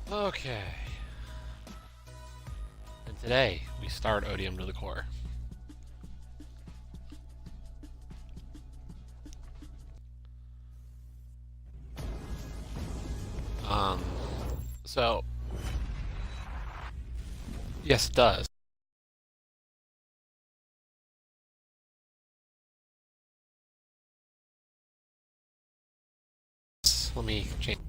Okay. And today we start Odium to the core. Um, so yes, it does. Let me change.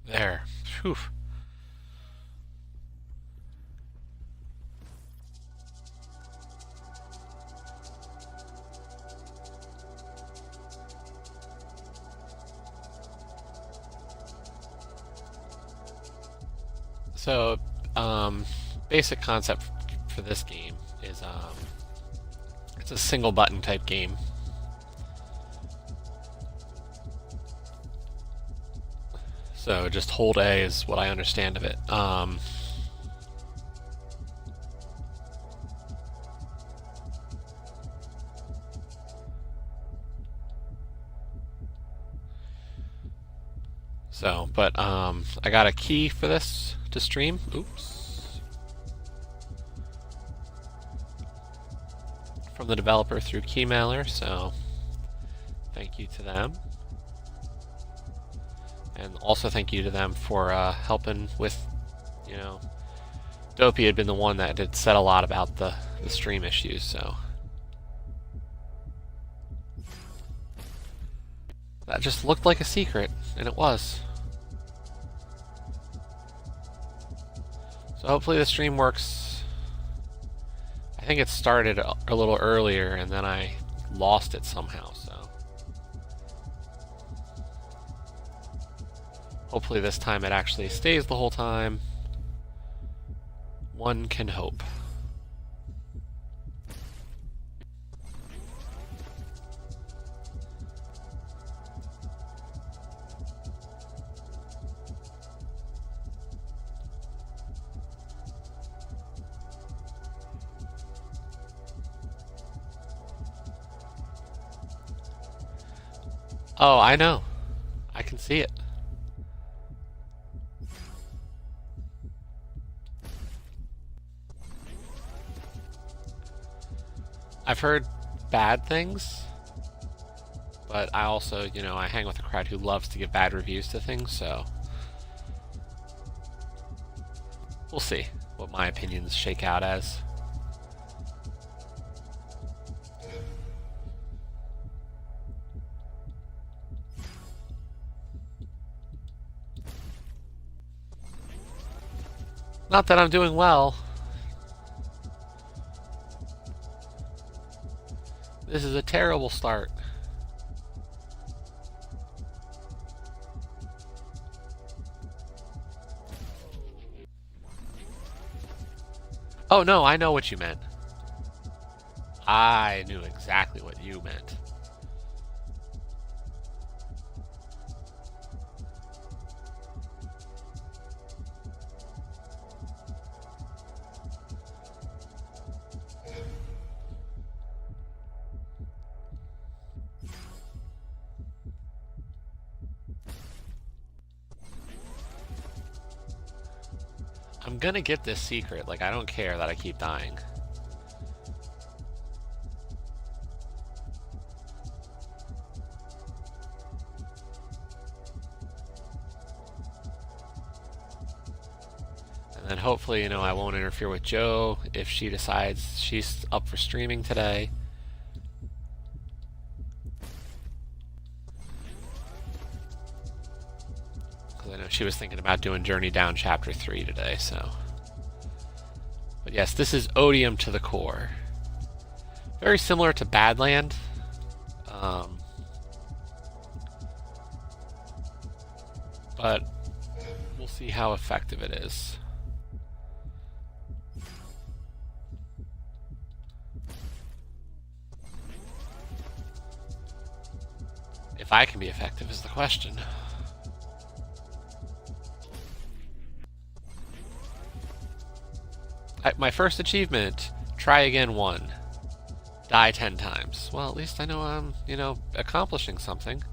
There. Phew. So, basic concept for this game is it's a single button type game. So just hold A is what I understand of it. But I got a key for this to stream. Oops. From the developer through Keymailer, so thank you to them. And also thank you to them for helping with, Dopey had been the one that had said a lot about the stream issues, so. That just looked like a secret, and it was. So hopefully the stream works. I think it started a little earlier, and then I lost it somehow, so. Hopefully this time it actually stays the whole time. One can hope. Oh, I know. I can see it. I've heard bad things, but I also, I hang with a crowd who loves to give bad reviews to things, so we'll see what my opinions shake out as. Not that I'm doing well. This is a terrible start. Oh no, I know what you meant. I knew exactly what you meant. I'm gonna get this secret, like I don't care that I keep dying. And then hopefully, I won't interfere with Joe if she decides she's up for streaming today. Because I know she was thinking about doing Journey Down Chapter 3 today, so. But yes, this is Odium to the core. Very similar to Badland. But we'll See how effective it is. If I can be effective is the question. My first achievement, try again 1. Die 10 times. Well, at least I know I'm, accomplishing something.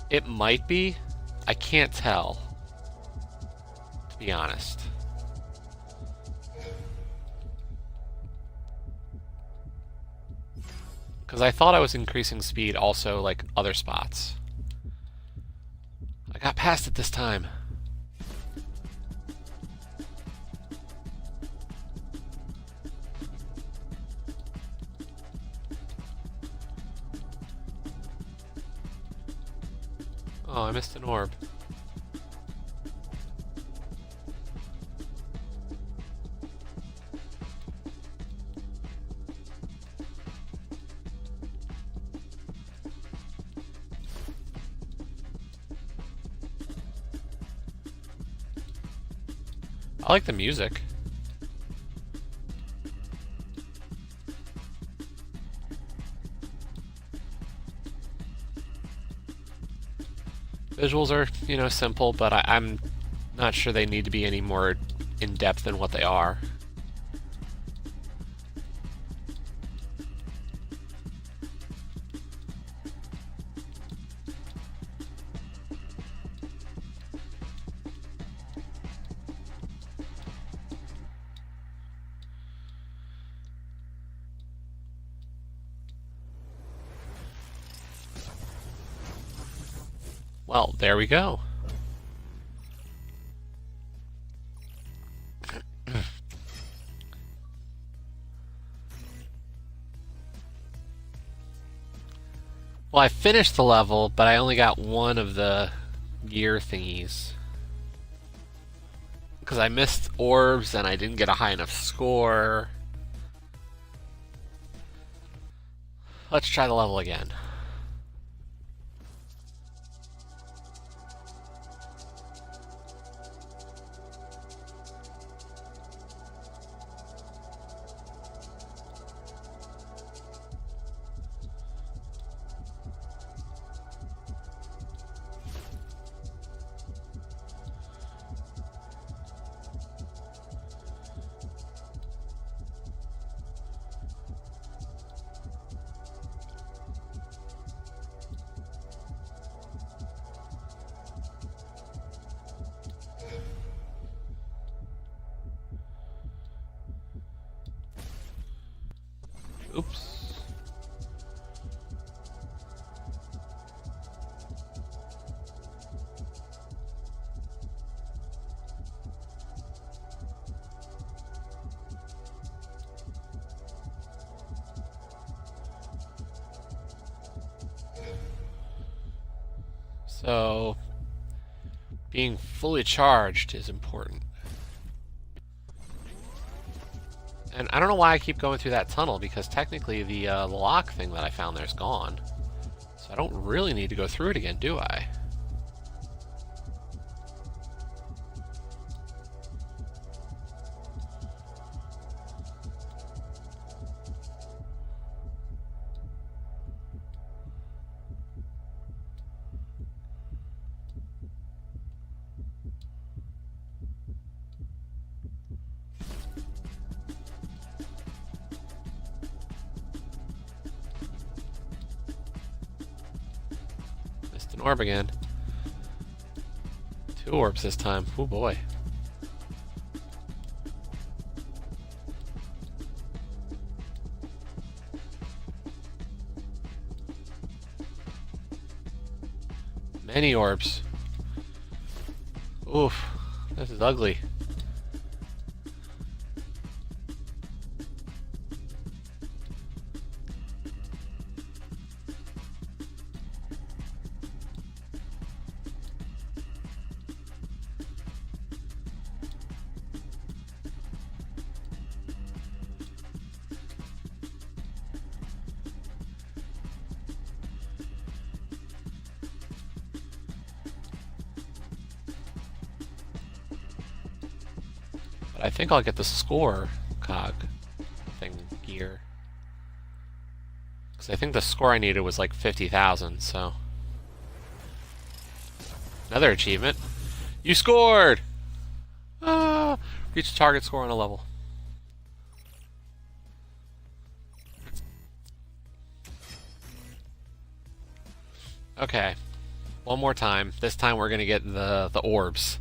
It might be. I can't tell, to be honest. Because I thought I was increasing speed also, like, other spots. I got past it this time. Oh, I missed an orb. I like the music. Visuals are, simple, but I'm not sure they need to be any more in-depth than what they are. Well, there we go. Well, I finished the level, but I only got one of the gear thingies. Because I missed orbs and I didn't get a high enough score. Let's try the level again. Oops. So, being fully charged is important. And I don't know why I keep going through that tunnel, because technically the lock thing that I found there is gone. So I don't really need to go through it again, do I? An orb again. 2 orbs this time. Oh boy. Many orbs. Oof. This is ugly. I think I'll get the score cog thing gear. Because I think the score I needed was like 50,000, so. Another achievement. You scored! Ah! Reach the target score on a level. Okay. One more time. This time we're gonna get the orbs.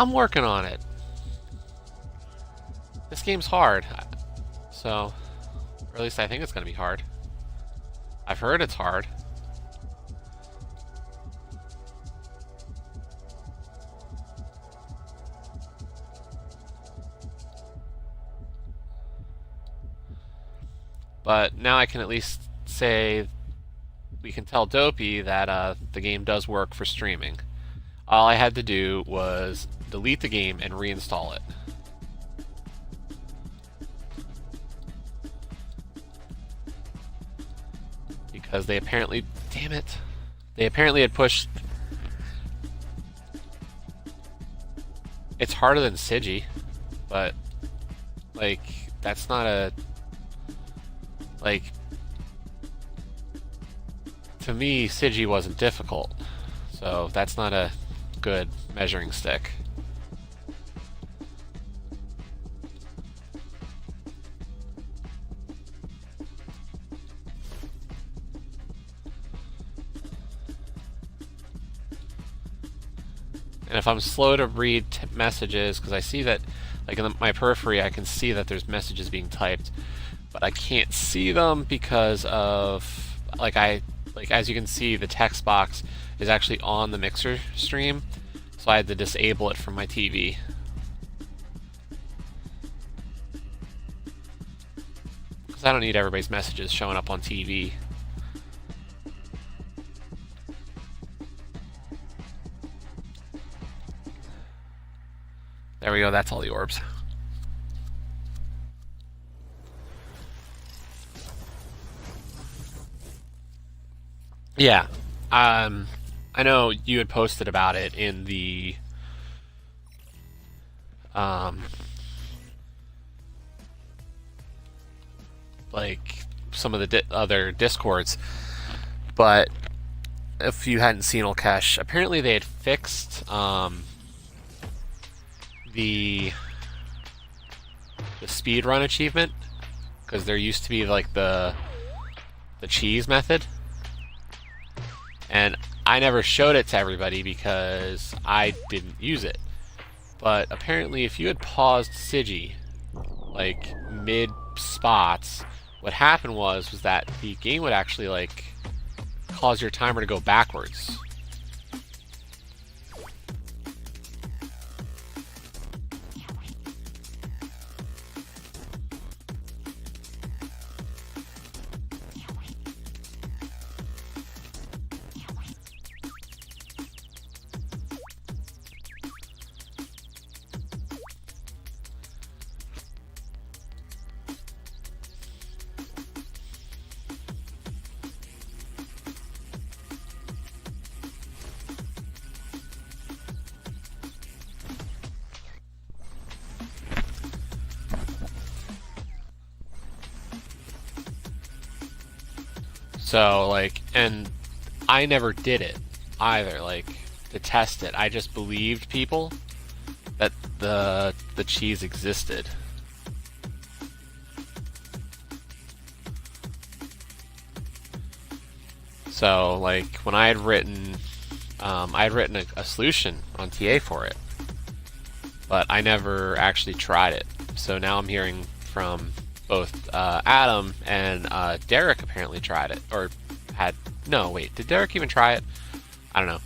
I'm working on it. This game's hard, so, or at least I think it's going to be hard. I've heard it's hard. But now I can at least say we can tell Dopey that the game does work for streaming. All I had to do was delete the game and reinstall it. Because they apparently, damn it, they apparently had pushed. It's harder than Sigi, but like that's not a, like, to me Sigi wasn't difficult, so that's not a good measuring stick. And if I'm slow to read messages, because I see that, like in my periphery, I can see that there's messages being typed, but I can't see them because of, like as you can see, the text box is actually on the Mixer stream, so I had to disable it from my TV. Because I don't need everybody's messages showing up on TV. There we go, that's all the orbs. Yeah. I know you had posted about it in the like some of the other discords, but if you hadn't seen Olkesh, apparently they had fixed the speedrun achievement, because there used to be like the cheese method, and I never showed it to everybody because I didn't use it. But apparently if you had paused Sigi like mid spots, what happened was that the game would actually like cause your timer to go backwards. So, like, and I never did it either, like, to test it. I just believed people that the cheese existed. So, like, when I had written a solution on TA for it, but I never actually tried it. So now I'm hearing from both Adam and Derek apparently tried it, or had, no, wait, did Derek even try it? I don't know.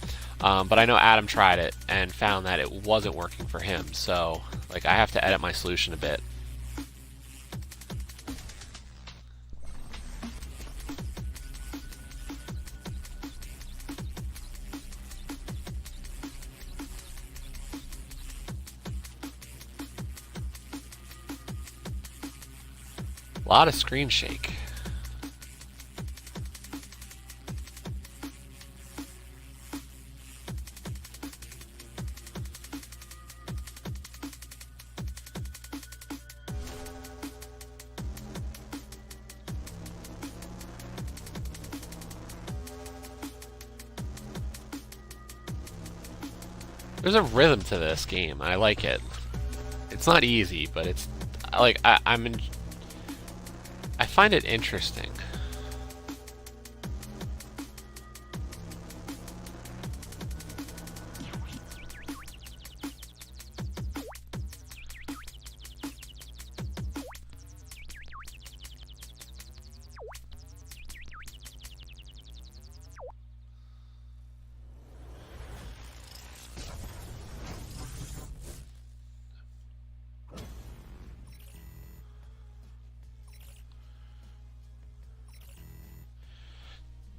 But I know Adam tried it and found that it wasn't working for him, so like I have to edit my solution a bit. lot of screen shake. There's a rhythm to this game. I like it. It's not easy, but it's like I find it interesting.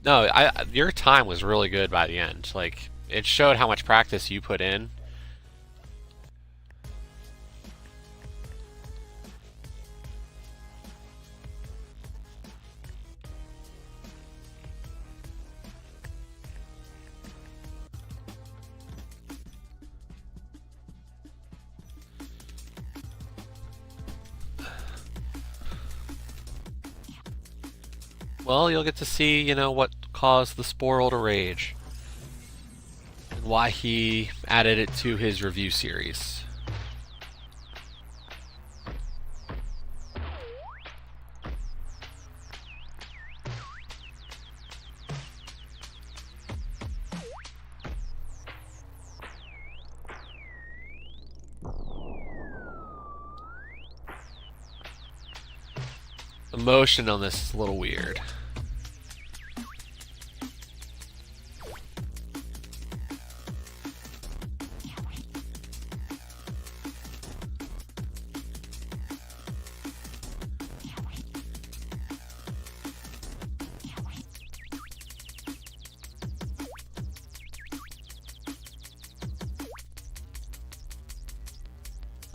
No, your time was really good by the end. Like, it showed how much practice you put in. Well, you'll get to see, what caused the Sporl to rage. And why he added it to his review series. The motion on this is a little weird.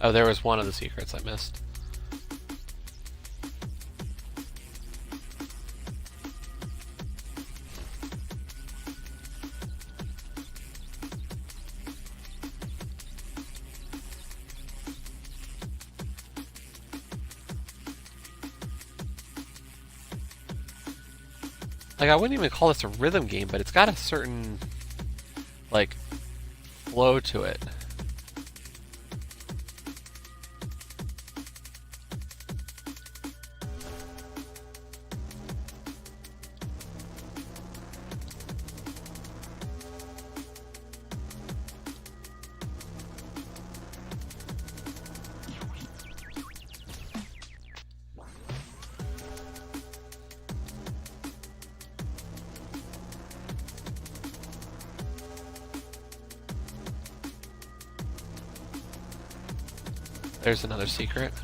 Oh, there was one of the secrets I missed. Like, I wouldn't even call this a rhythm game, but it's got a certain, like, flow to it. There's another secret.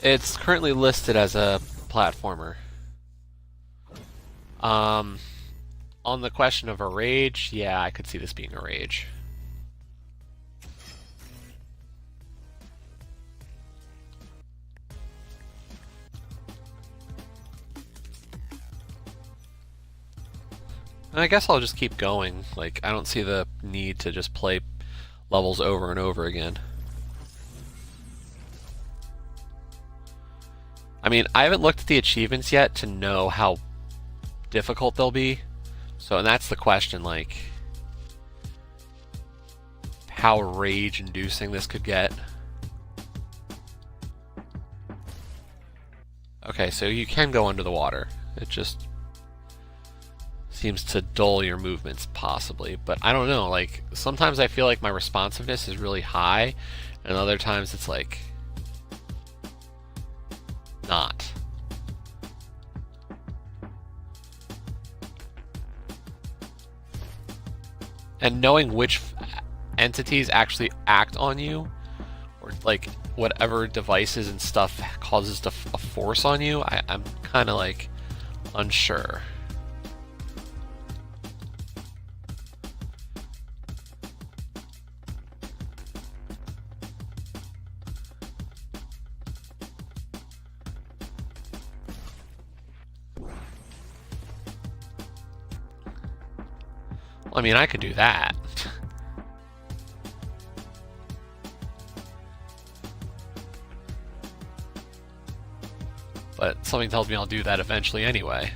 It's currently listed as a platformer. On the question of a rage, yeah, I could see this being a rage. And I guess I'll just keep going. Like, I don't see the need to just play levels over and over again. I mean, I haven't looked at the achievements yet to know how difficult they'll be. So, and that's the question, like, how rage-inducing this could get. Okay, so you can go under the water. It just seems to dull your movements, possibly. But I don't know, like, sometimes I feel like my responsiveness is really high, and other times it's like not. And knowing which entities actually act on you, or like whatever devices and stuff causes a force on you, I'm kind of like unsure. I mean, I could do that. But something tells me I'll do that eventually anyway.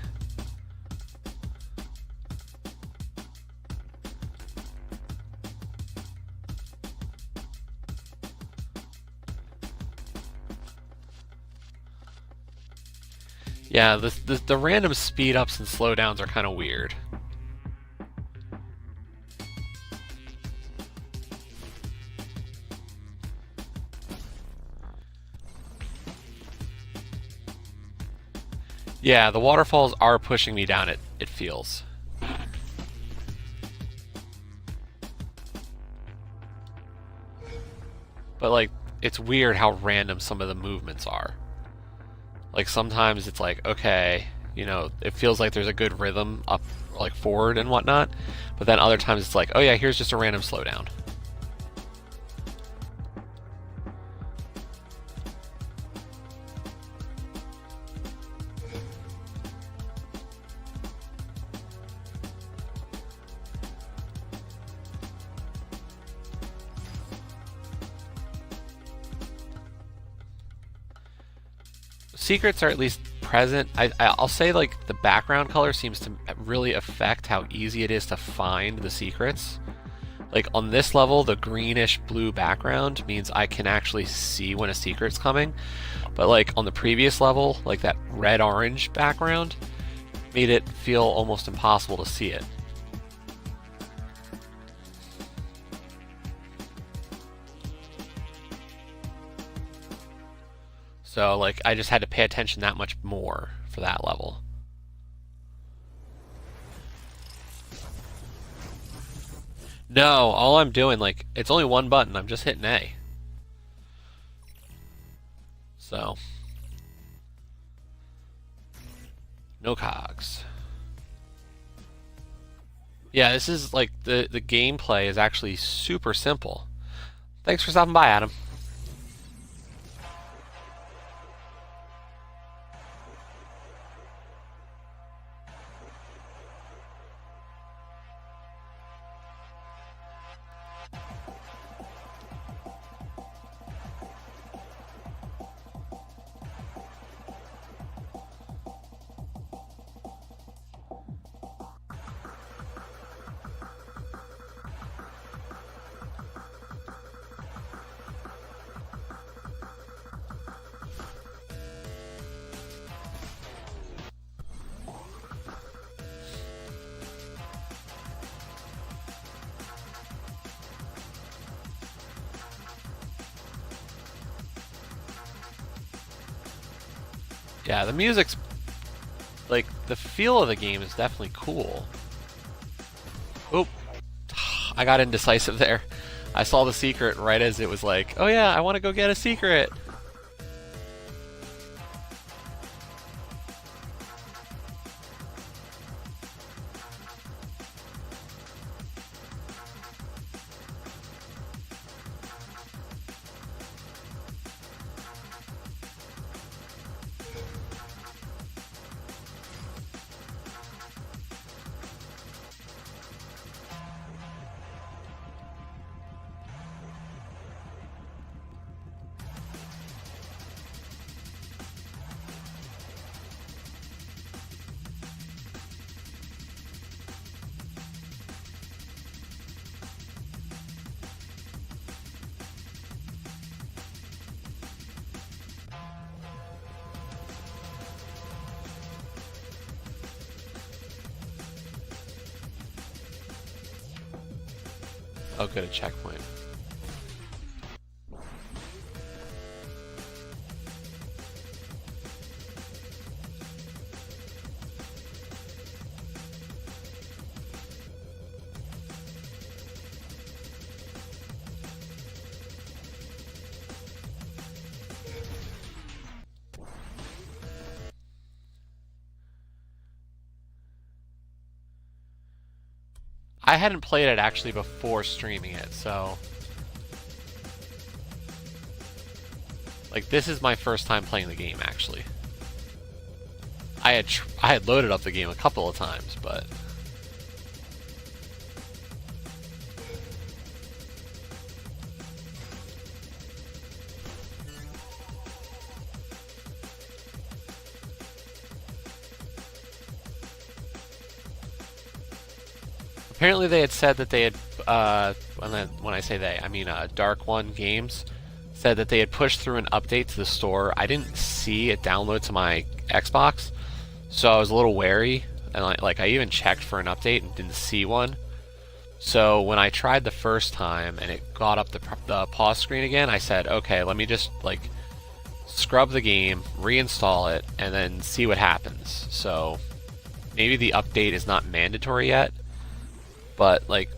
Yeah, the random speed ups and slowdowns are kind of weird. Yeah, the waterfalls are pushing me down, it feels. But like, it's weird how random some of the movements are. Like sometimes it's like, okay, you know, it feels like there's a good rhythm up, like forward and whatnot. But then other times it's like, oh yeah, here's just a random slowdown. Secrets are at least present. I'll say like the background color seems to really affect how easy it is to find the secrets. Like on this level, the greenish blue background means I can actually see when a secret's coming. But like on the previous level, like that red-orange background made it feel almost impossible to see it. So like I just had to pay attention that much more for that level. No, all I'm doing, like, it's only one button. I'm just hitting A. So, no cogs. Yeah, this is like the gameplay is actually super simple. Thanks for stopping by, Adam. Yeah, the music's like the feel of the game is definitely cool. Oop, I got indecisive there. I saw the secret right as it was like, oh yeah, I want to go get a secret. Oh, good, a checkpoint. I hadn't played it actually before streaming it, so like this is my first time playing the game actually. I had loaded up the game a couple of times, but apparently they had said that they had, when I say they, I mean Dark One Games, said that they had pushed through an update to the store. I didn't see it download to my Xbox, so I was a little wary, and I even checked for an update and didn't see one. So when I tried the first time and it got up the pause screen again, I said, okay, let me just like scrub the game, reinstall it, and then see what happens. So maybe the update is not mandatory yet, but like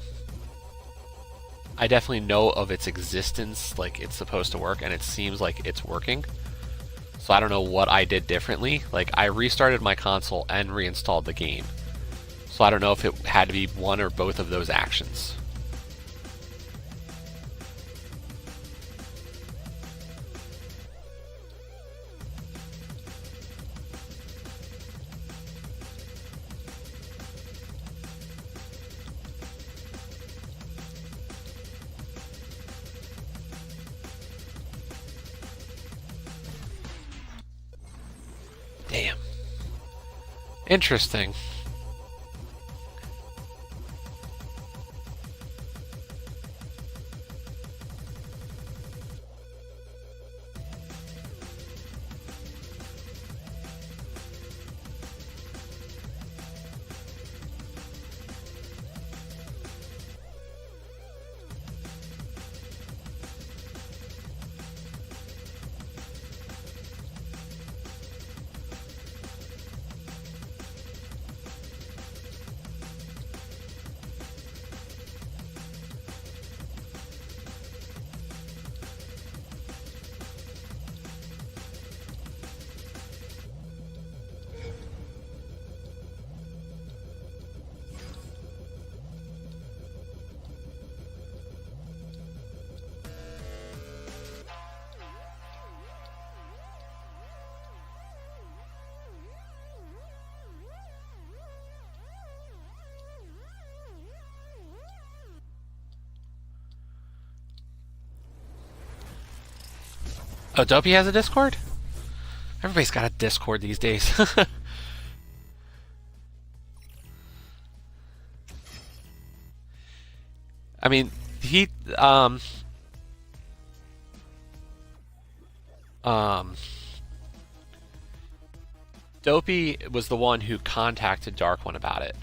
I definitely know of its existence, like it's supposed to work, and it seems like it's working. So I don't know what I did differently. Like I restarted my console and reinstalled the game. So I don't know if it had to be one or both of those actions. Damn. Interesting. Oh, Dopey has a Discord? Everybody's got a Discord these days. I mean, he um Dopey was the one who contacted Dark One about it.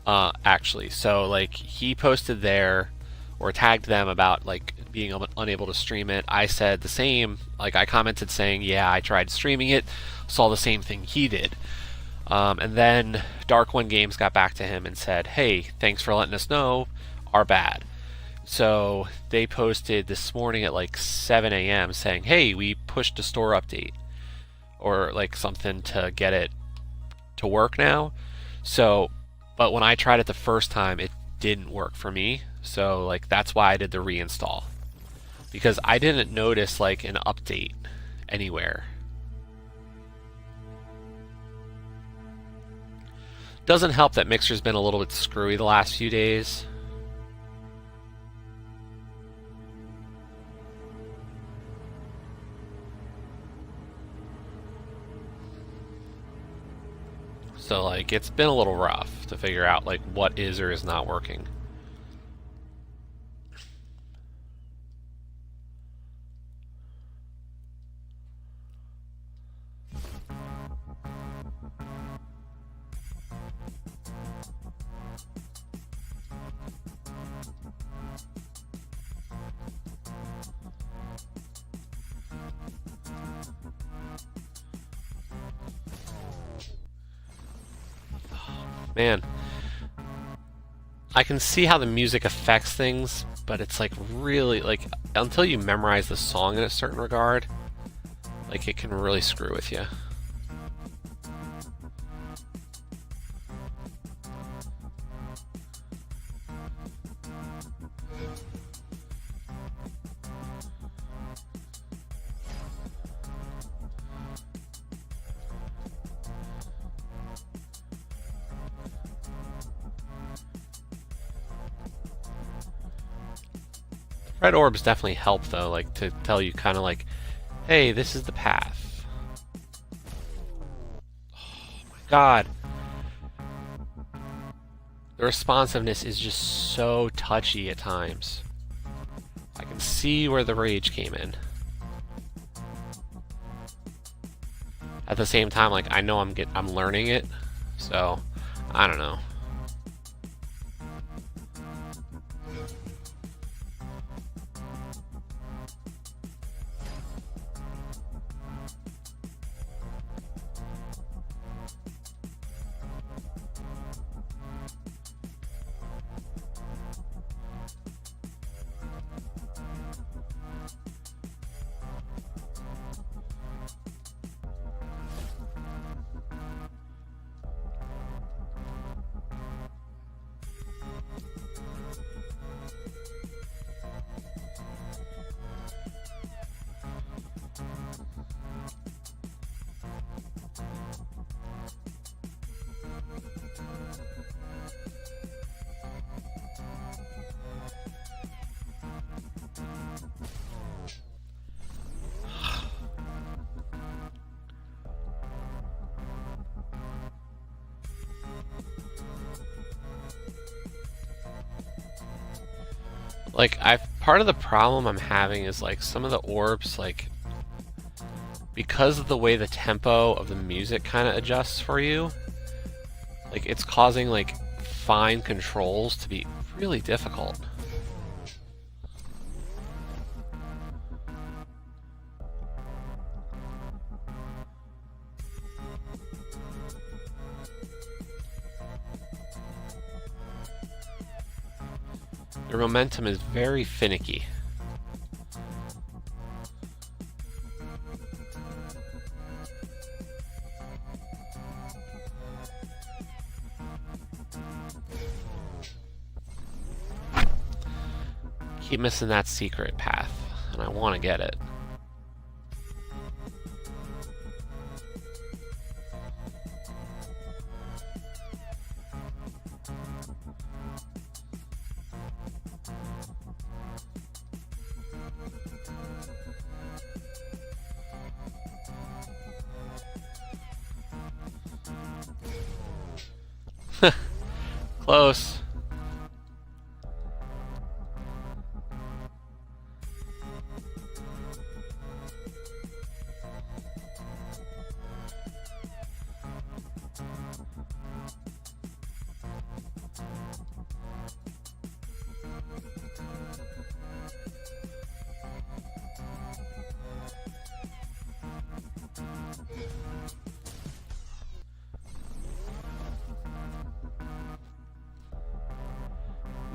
Actually, so like he posted there or tagged them about like being unable to stream it. I said the same. Like I commented saying, "Yeah, I tried streaming it, saw the same thing he did." And then Dark One Games got back to him and said, "Hey, thanks for letting us know. Our bad." So they posted this morning at like 7 a.m. saying, "Hey, we pushed a store update or like something to get it to work now." So, but when I tried it the first time, it didn't work for me. So like that's why I did the reinstall, because I didn't notice like an update anywhere. Doesn't help that Mixer's been a little bit screwy the last few days. So like it's been a little rough to figure out like what is or is not working. Man, I can see how the music affects things, but it's like really like until you memorize the song in a certain regard, like it can really screw with you. Red orbs definitely help though, like to tell you kind of like, hey, this is the path. Oh my god. The responsiveness is just so touchy at times. I can see where the rage came in. At the same time, like I know I'm learning it, so I don't know. Like part of the problem I'm having is like some of the orbs, like because of the way the tempo of the music kind of adjusts for you, like it's causing like fine controls to be really difficult. Their momentum is very finicky. Keep missing that secret path, and I want to get it. Close.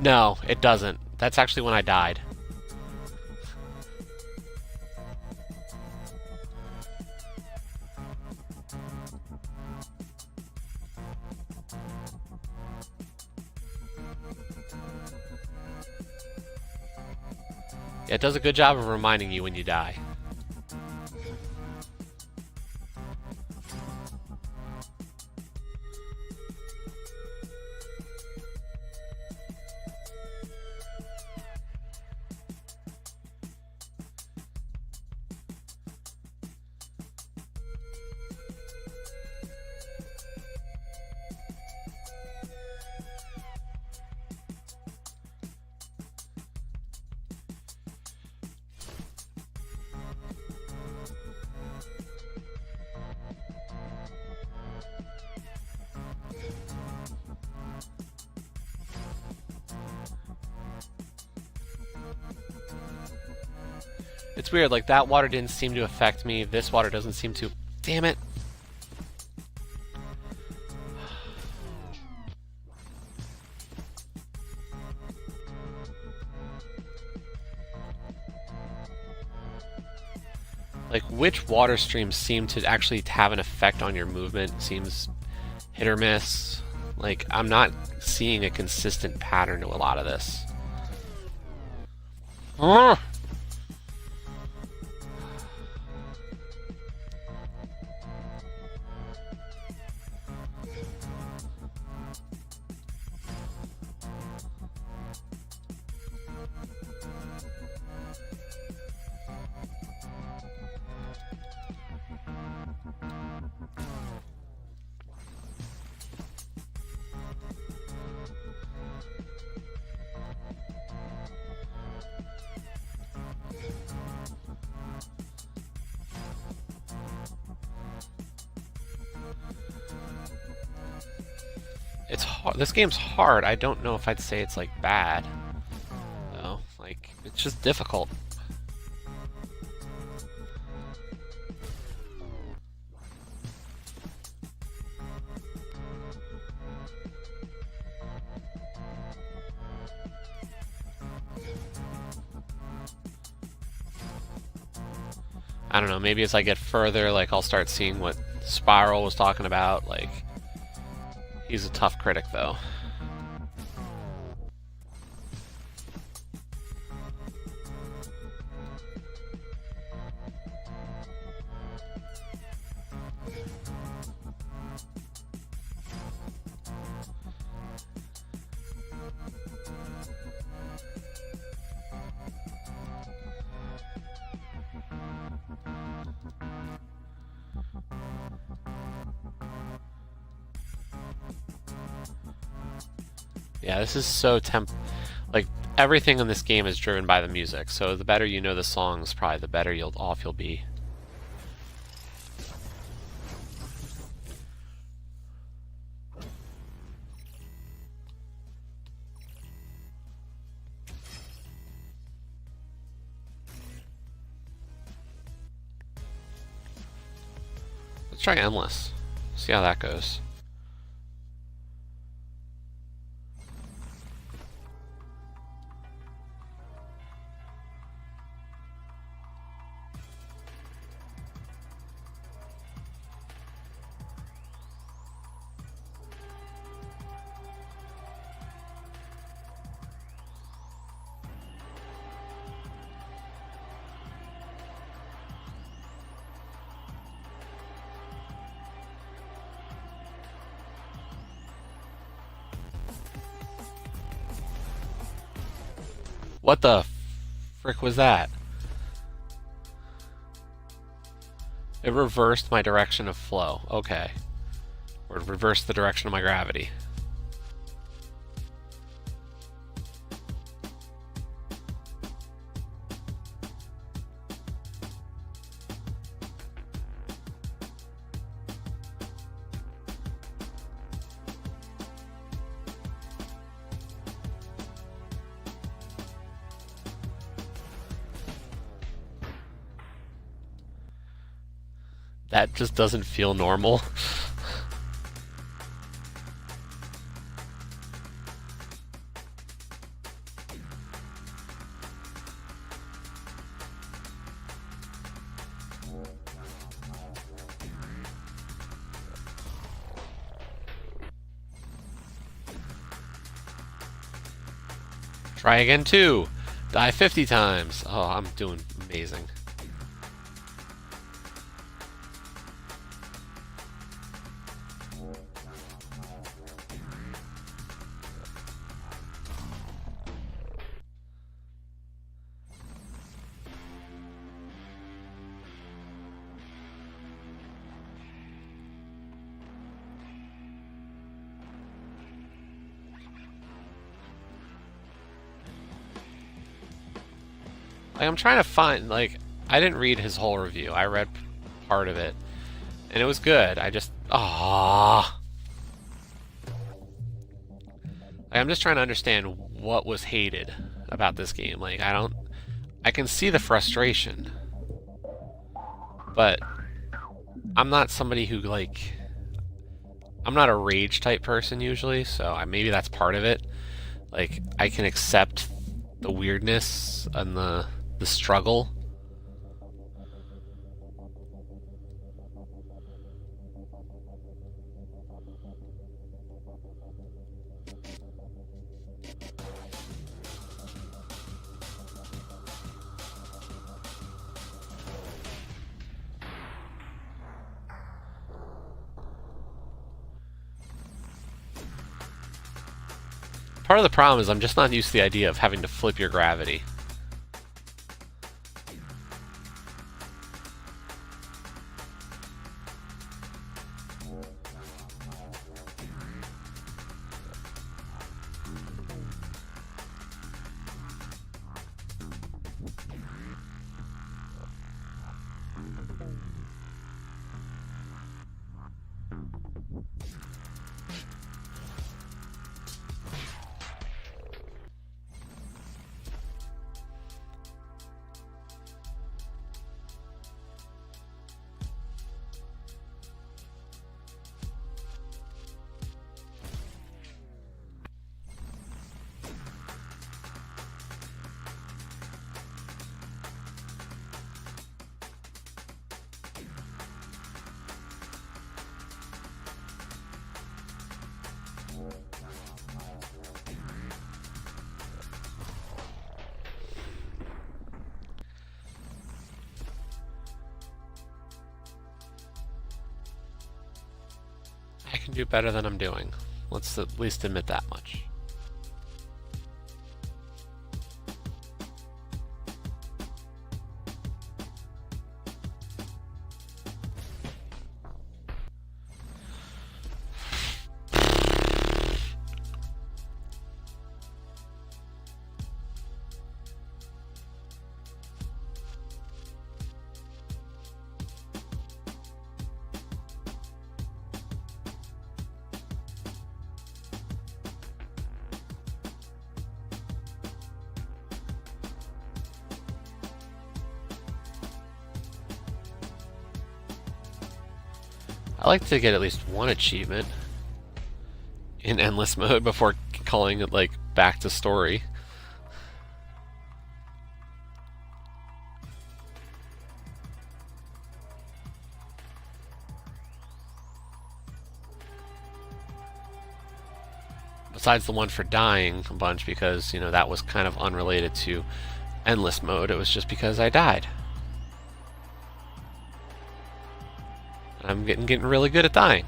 No, it doesn't. That's actually when I died. Yeah, it does a good job of reminding you when you die. It's weird, like that water didn't seem to affect me, this water doesn't seem to. Damn it. Like which water streams seem to actually have an effect on your movement seems hit or miss. Like I'm not seeing a consistent pattern to a lot of this. It's hard. This game's hard. I don't know if I'd say it's like bad. No, like it's just difficult. I don't know, maybe as I get further, like I'll start seeing what Spiral was talking about. Like, he's a tough critic though. Yeah, this is so like everything in this game is driven by the music. So the better you know the songs, probably the better off you'll be. Let's try Endless. See how that goes. What the frick was that? It reversed my direction of flow. Okay. Or it reversed the direction of my gravity. That just doesn't feel normal. Try again too. Die 50 times. Oh, I'm doing amazing. Like, I'm trying to find, like, I didn't read his whole review. I read part of it, and it was good. I just, like, I'm just trying to understand what was hated about this game. Like, I can see the frustration, but I'm not somebody who, like, I'm not a rage type person usually, so maybe that's part of it. Like, I can accept the weirdness and the struggle. Part of the problem is I'm just not used to the idea of having to flip your gravity. I can do better than I'm doing. Let's at least admit that much. I like to get at least one achievement in endless mode before calling it like back to story. Besides the one for dying a bunch, because, you know, that was kind of unrelated to endless mode. It was just because I died. I'm getting really good at dying.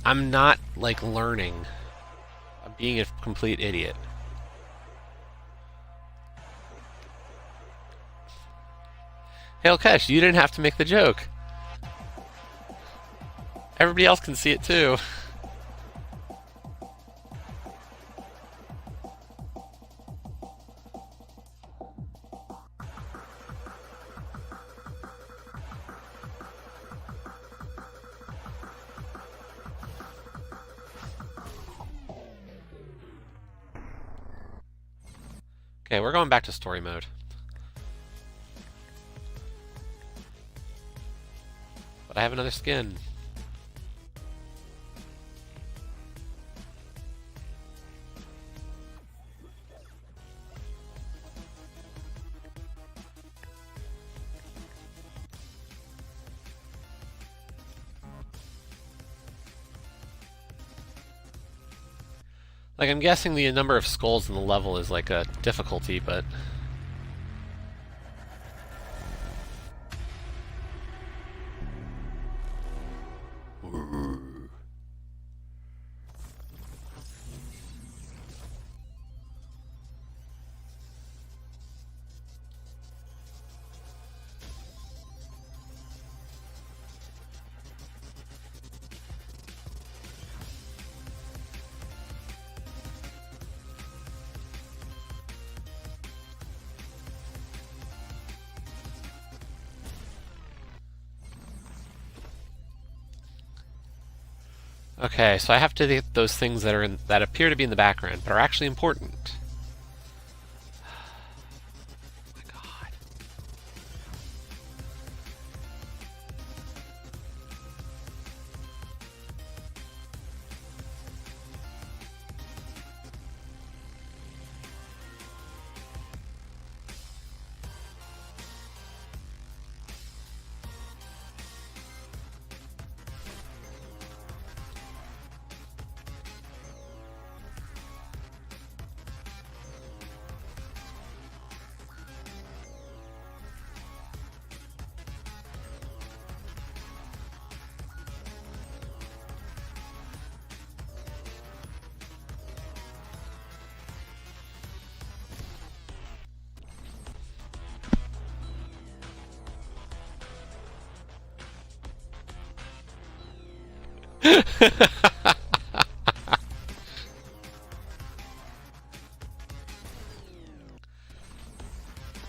I'm not like learning. I'm being a complete idiot. Hey, Elkesh, you didn't have to make the joke. Everybody else can see it too. Okay, we're going back to story mode. But I have another skin. Like, I'm guessing the number of skulls in the level is like a difficulty, but... Okay, so I have to get those things that appear to be in the background, but are actually important. Oh my god.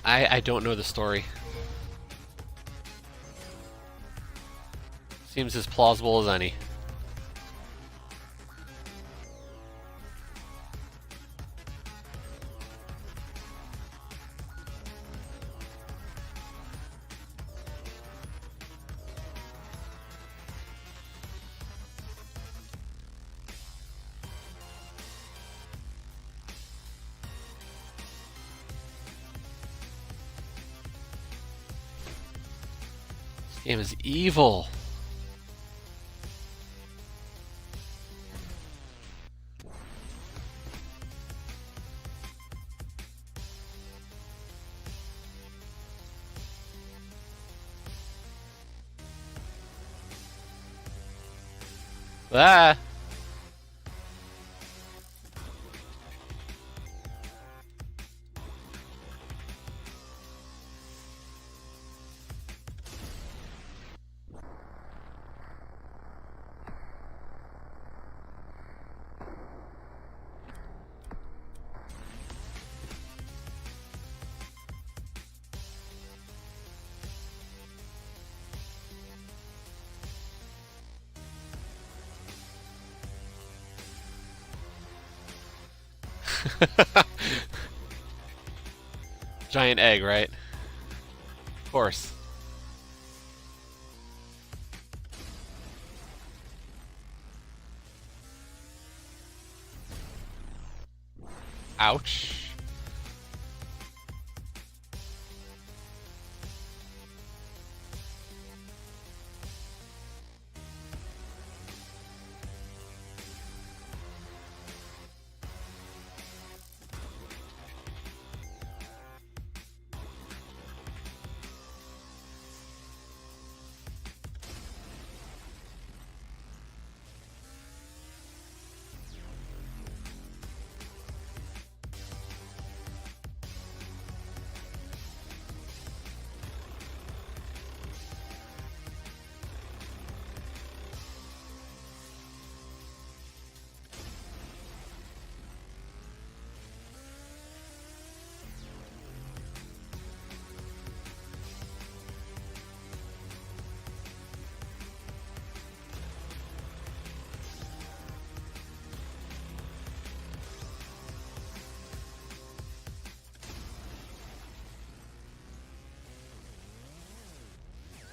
I don't know the story. Seems as plausible as any. This game is evil. Ah! Giant egg, right? Of course. Ouch.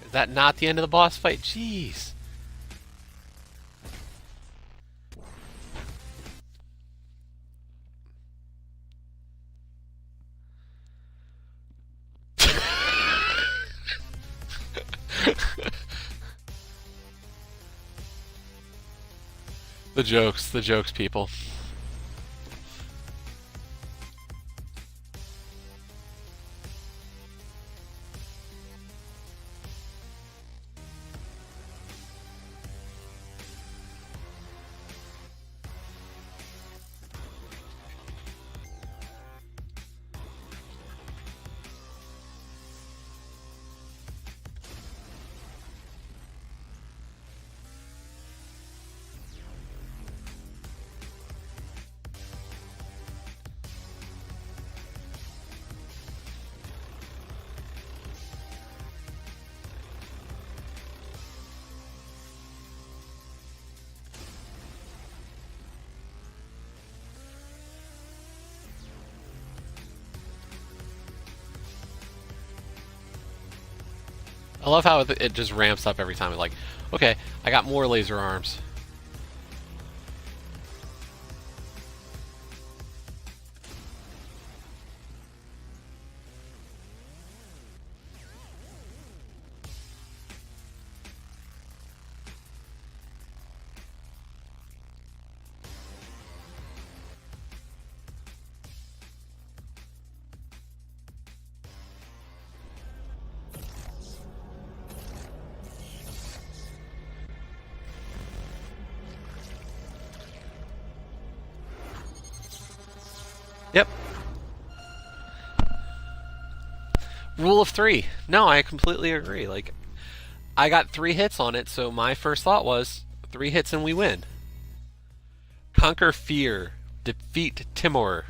Is that not the end of the boss fight? Jeez. The jokes, people. I love how it just ramps up every time. It's like, okay, I got more laser arms. Yep. Rule of three. No, I completely agree. Like, I got 3 hits on it, so my first thought was 3 hits and we win. Conquer fear. Defeat Timor.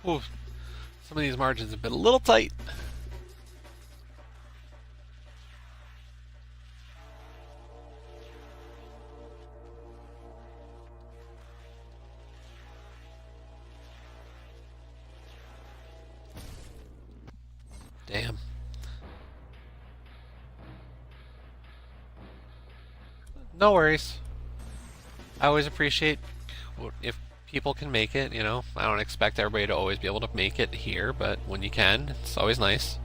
Ooh, some of these margins have been a little tight. Damn. No worries. I always appreciate if people can make it, you know. I don't expect everybody to always be able to make it here, but when you can, it's always nice.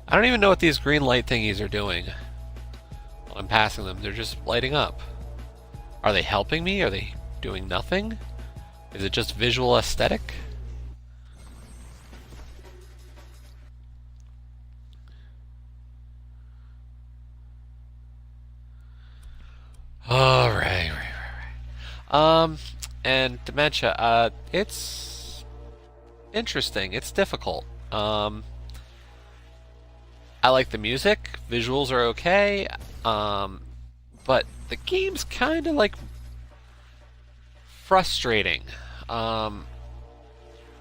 I don't even know what these green light thingies are doing while I'm passing them. They're just lighting up. Are they helping me? Are they doing nothing? Is it just visual aesthetic? All right. And dementia. It's interesting. It's difficult. I like the music. Visuals are okay. But the game's kind of like frustrating.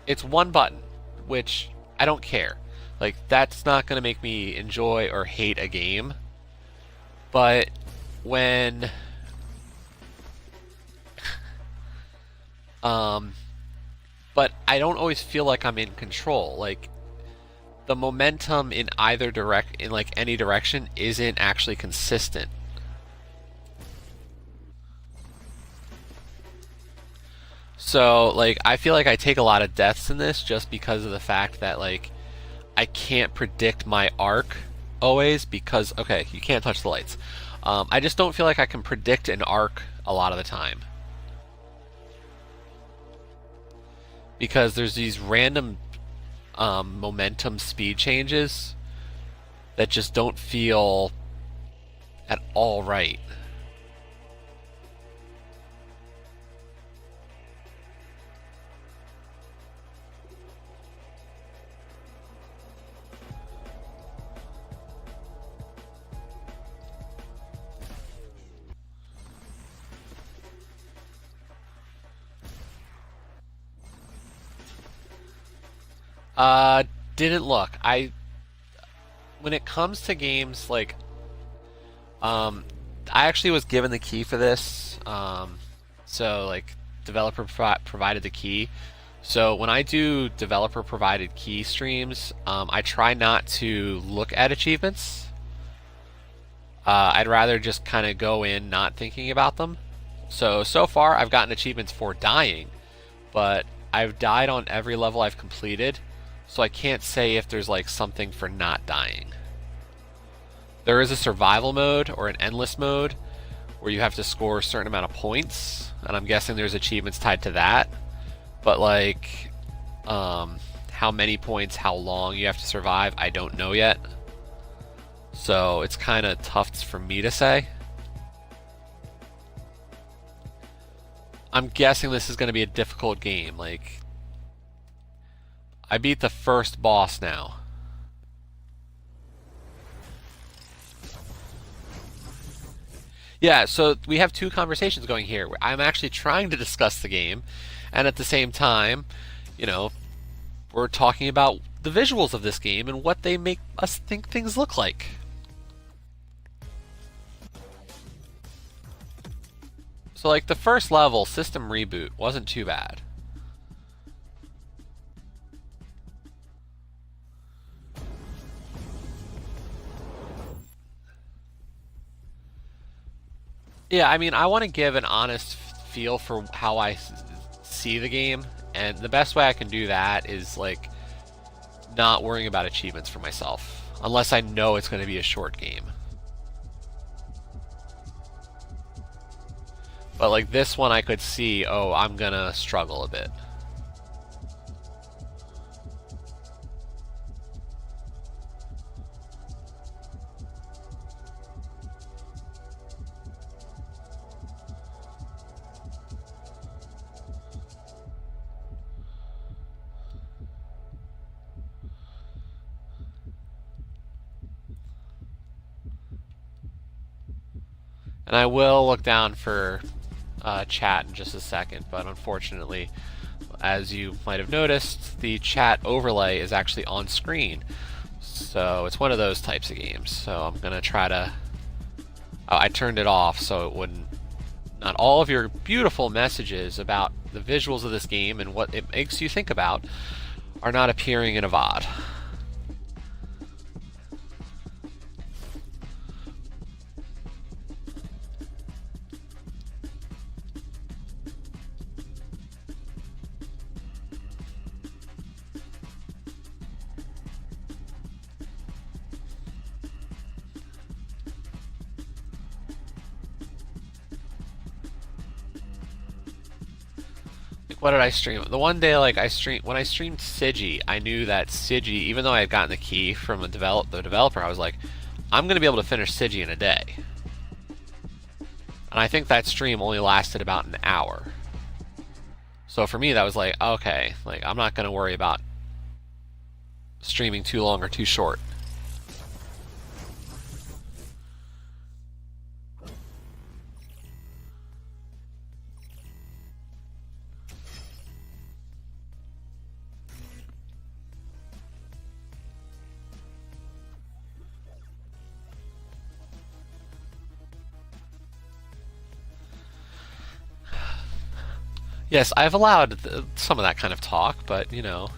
It's one button, which I don't care. Like, that's not going to make me enjoy or hate a game. But when but I don't always feel like I'm in control. Like, the momentum in like any direction isn't actually consistent. So, like, I feel like I take a lot of deaths in this just because of the fact that, like, I can't predict my arc always because, okay, you can't touch the lights. I just don't feel like I can predict an arc a lot of the time. Because there's these random momentum speed changes that just don't feel at all right. Didn't look. When it comes to games like, I actually was given the key for this. So like, developer provided the key. So when I do developer provided key streams, I try not to look at achievements. I'd rather just kind of go in not thinking about them. So far I've gotten achievements for dying, but I've died on every level I've completed. So I can't say if there's like something for not dying. There is a survival mode or an endless mode where you have to score a certain amount of points, and I'm guessing there's achievements tied to that. But like, how many points, how long you have to survive, I don't know yet. So it's kind of tough for me to say. I'm guessing this is going to be a difficult game. Like, I beat the first boss now. Yeah, so we have two conversations going here. I'm actually trying to discuss the game, and at the same time, you know, we're talking about the visuals of this game and what they make us think things look like. So like, the first level, System Reboot, wasn't too bad. Yeah, I mean, I want to give an honest feel for how I see the game, and the best way I can do that is like not worrying about achievements for myself, unless I know it's going to be a short game. But like this one, I could see, oh, I'm gonna struggle a bit. And I will look down for chat in just a second, but unfortunately, as you might have noticed, the chat overlay is actually on screen. So it's one of those types of games. So I'm going to try to... Oh, I turned it off so it wouldn't... Not all of your beautiful messages about the visuals of this game and what it makes you think about are not appearing in a VOD. What did I stream? The one day, like when I streamed Sigi, I knew that Sigi, even though I had gotten the key from the developer, I was like, I'm gonna be able to finish Sigi in a day. And I think that stream only lasted about an hour. So for me, that was like, okay, like I'm not gonna worry about streaming too long or too short. Yes, I've allowed some of that kind of talk, but you know,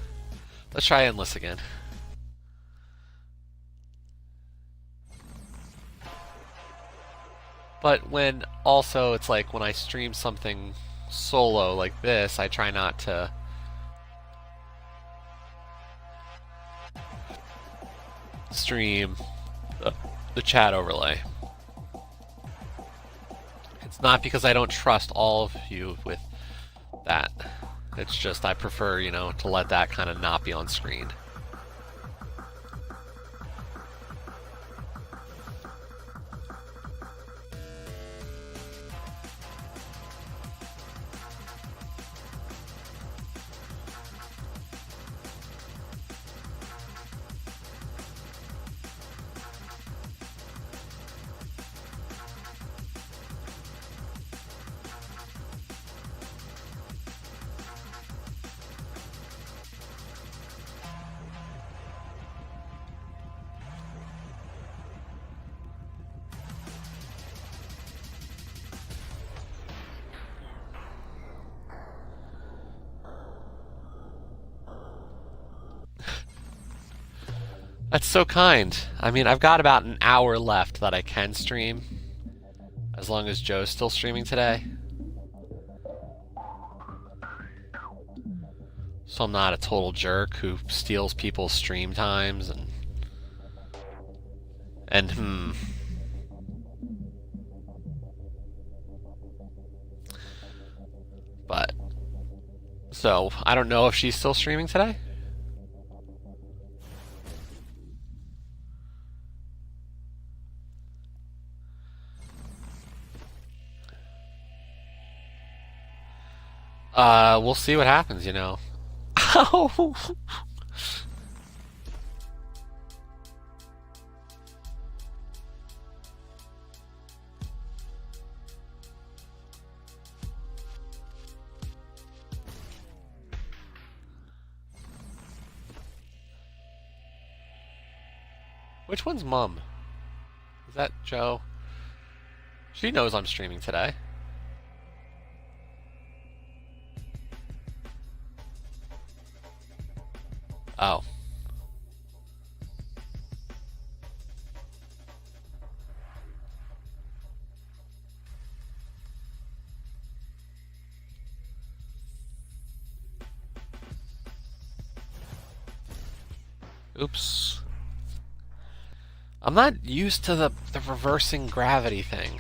let's try endless again. But when also it's like when I stream something solo like this, I try not to stream the chat overlay. It's not because I don't trust all of you with that. It's just I prefer, you know, to let that kind of not be on screen. That's so kind. I mean, I've got about an hour left that I can stream, as long as Joe's still streaming today. So I'm not a total jerk who steals people's stream times and But, so, I don't know if she's still streaming today. We'll see what happens, you know. Ow! Which one's Mum? Is that Joe? She knows I'm streaming today. Oh. Oops. I'm not used to the reversing gravity thing.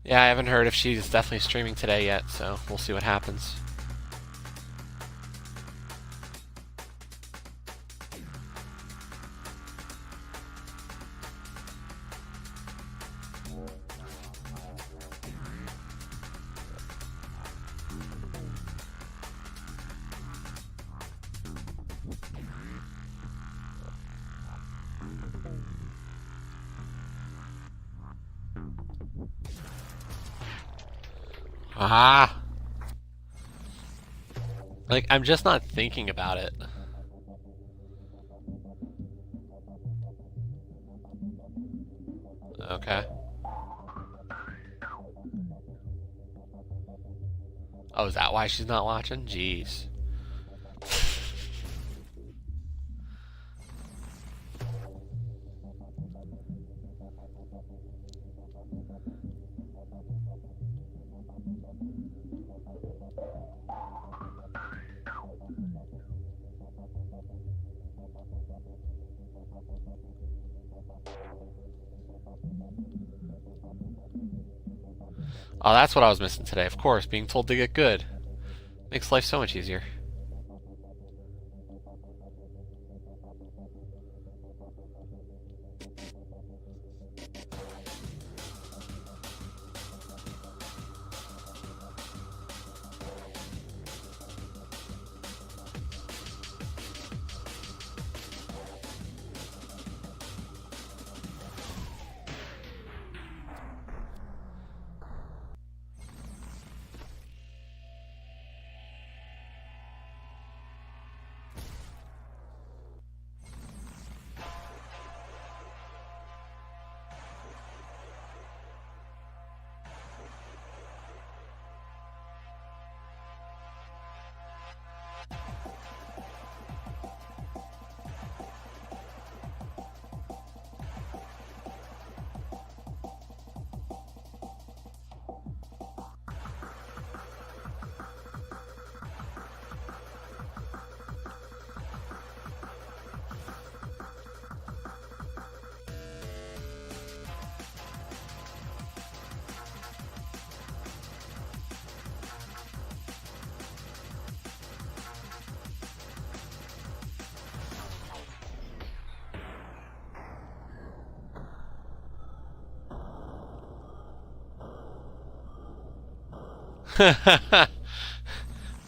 Yeah, I haven't heard if she's definitely streaming today yet, so we'll see what happens. Ah! Like, I'm just not thinking about it. Okay. Oh, is that why she's not watching? Jeez. Oh, that's what I was missing today. Of course, being told to get good. Makes life so much easier.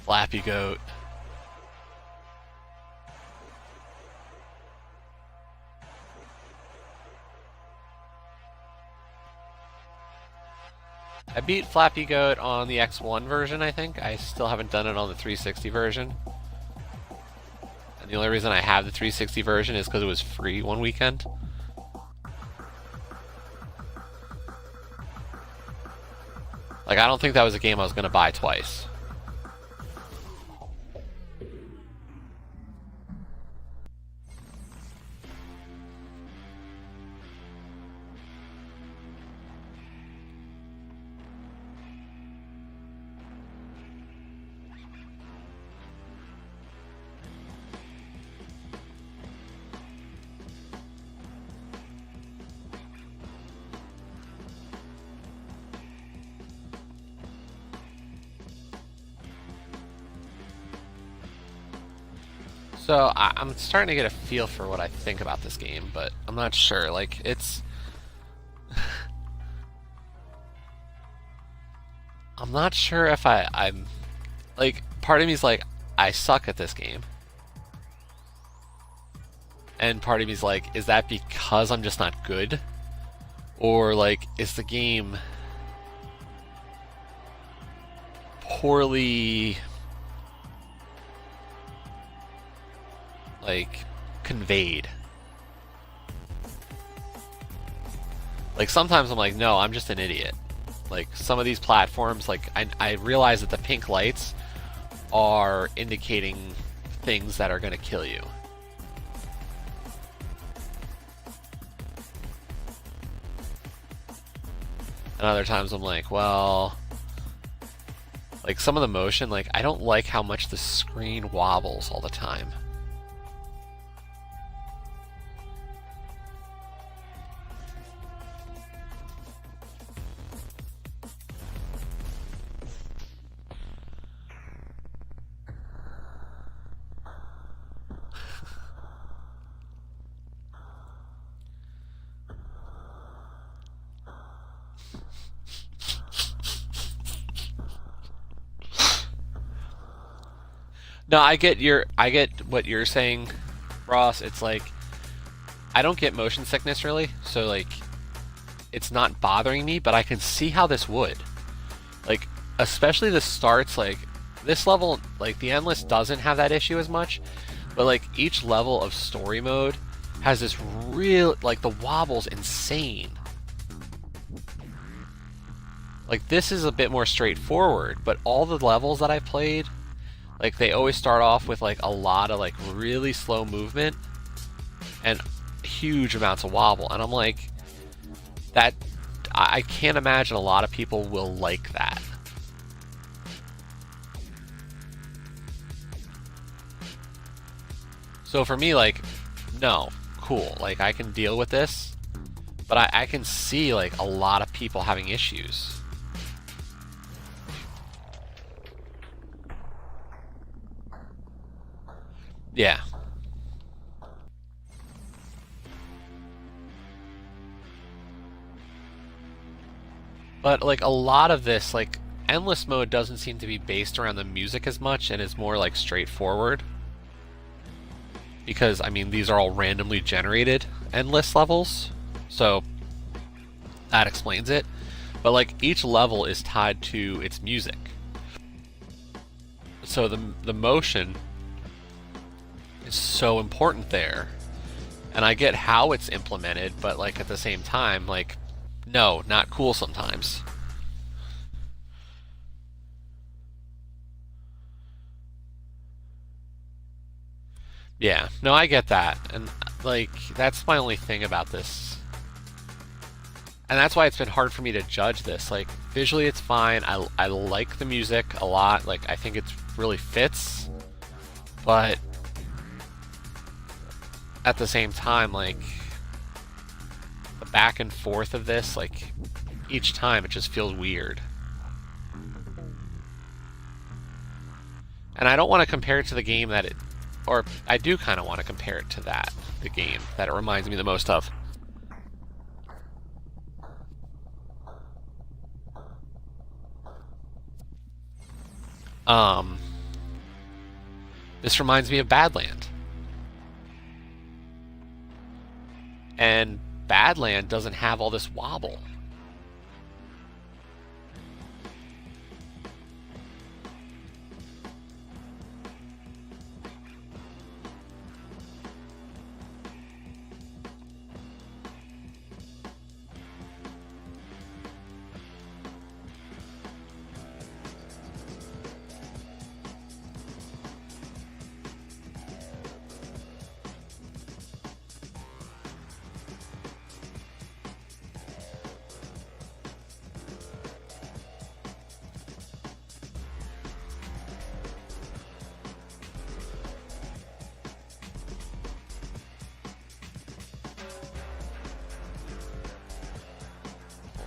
Flappy goat. I beat Flappy Goat on the X1 version, I think. I still haven't done it on the 360 version. And the only reason I have the 360 version is because it was free one weekend. Like, I don't think that was a game I was going to buy twice. So I'm starting to get a feel for what I think about this game, but I'm not sure. Like, it's... I'm not sure if I'm... Like, part of me's like, I suck at this game. And part of me's like, is that because I'm just not good? Or, like, is the game poorly... like, conveyed? Like, sometimes I'm like, no, I'm just an idiot. Like, some of these platforms, like, I realize that the pink lights are indicating things that are going to kill you. And other times I'm like, well... Like, some of the motion, like, I don't like how much the screen wobbles all the time. No, I get what you're saying, Ross. It's like I don't get motion sickness really, so like it's not bothering me, but I can see how this would. Like especially the starts, like this level, like the endless doesn't have that issue as much, but like each level of story mode has this real, like the wobble's insane. Like this is a bit more straightforward, but all the levels that I played, like they always start off with like a lot of like really slow movement and huge amounts of wobble, and I'm like, that I can't imagine a lot of people will like that. So for me, like, no, cool, like I can deal with this, but I can see like a lot of people having issues. Yeah. But like a lot of this, like endless mode doesn't seem to be based around the music as much and is more like straightforward. Because I mean these are all randomly generated endless levels. So that explains it. But like each level is tied to its music. So the motion is so important there. And I get how it's implemented, but like at the same time, like no, not cool sometimes. Yeah, no, I get that. And like that's my only thing about this. And that's why it's been hard for me to judge this. Like visually it's fine. I like the music a lot. Like I think it really fits. But at the same time, like the back and forth of this, like each time it just feels weird. And I don't want to compare it to the game that it, or I do kind of want to compare it to that, the game that it reminds me the most of. Um, this reminds me of Badland. And Badland doesn't have all this wobble.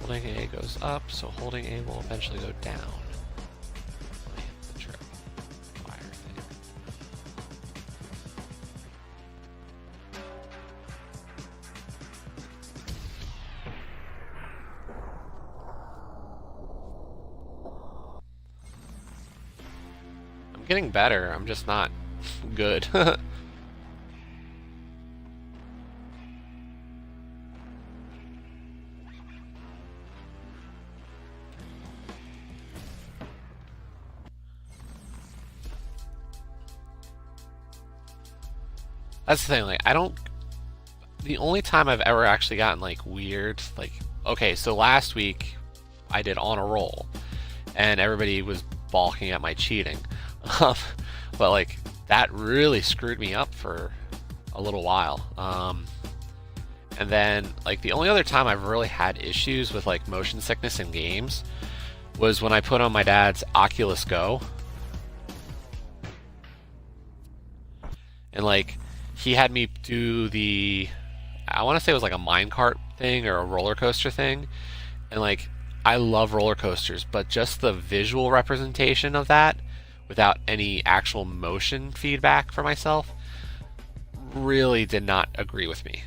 Holding A goes up, so holding A will eventually go down. I hit the trip fire thing. I'm getting better, I'm just not good. That's the thing, like, I don't. The only time I've ever actually gotten, like, weird, like, okay, so last week I did on a roll, and everybody was balking at my cheating. But, like, that really screwed me up for a little while. And then, like, the only other time I've really had issues with, like, motion sickness in games was when I put on my dad's Oculus Go. And, like, he had me do the, I want to say it was like a minecart thing or a roller coaster thing, and like I love roller coasters, but just the visual representation of that without any actual motion feedback for myself really did not agree with me.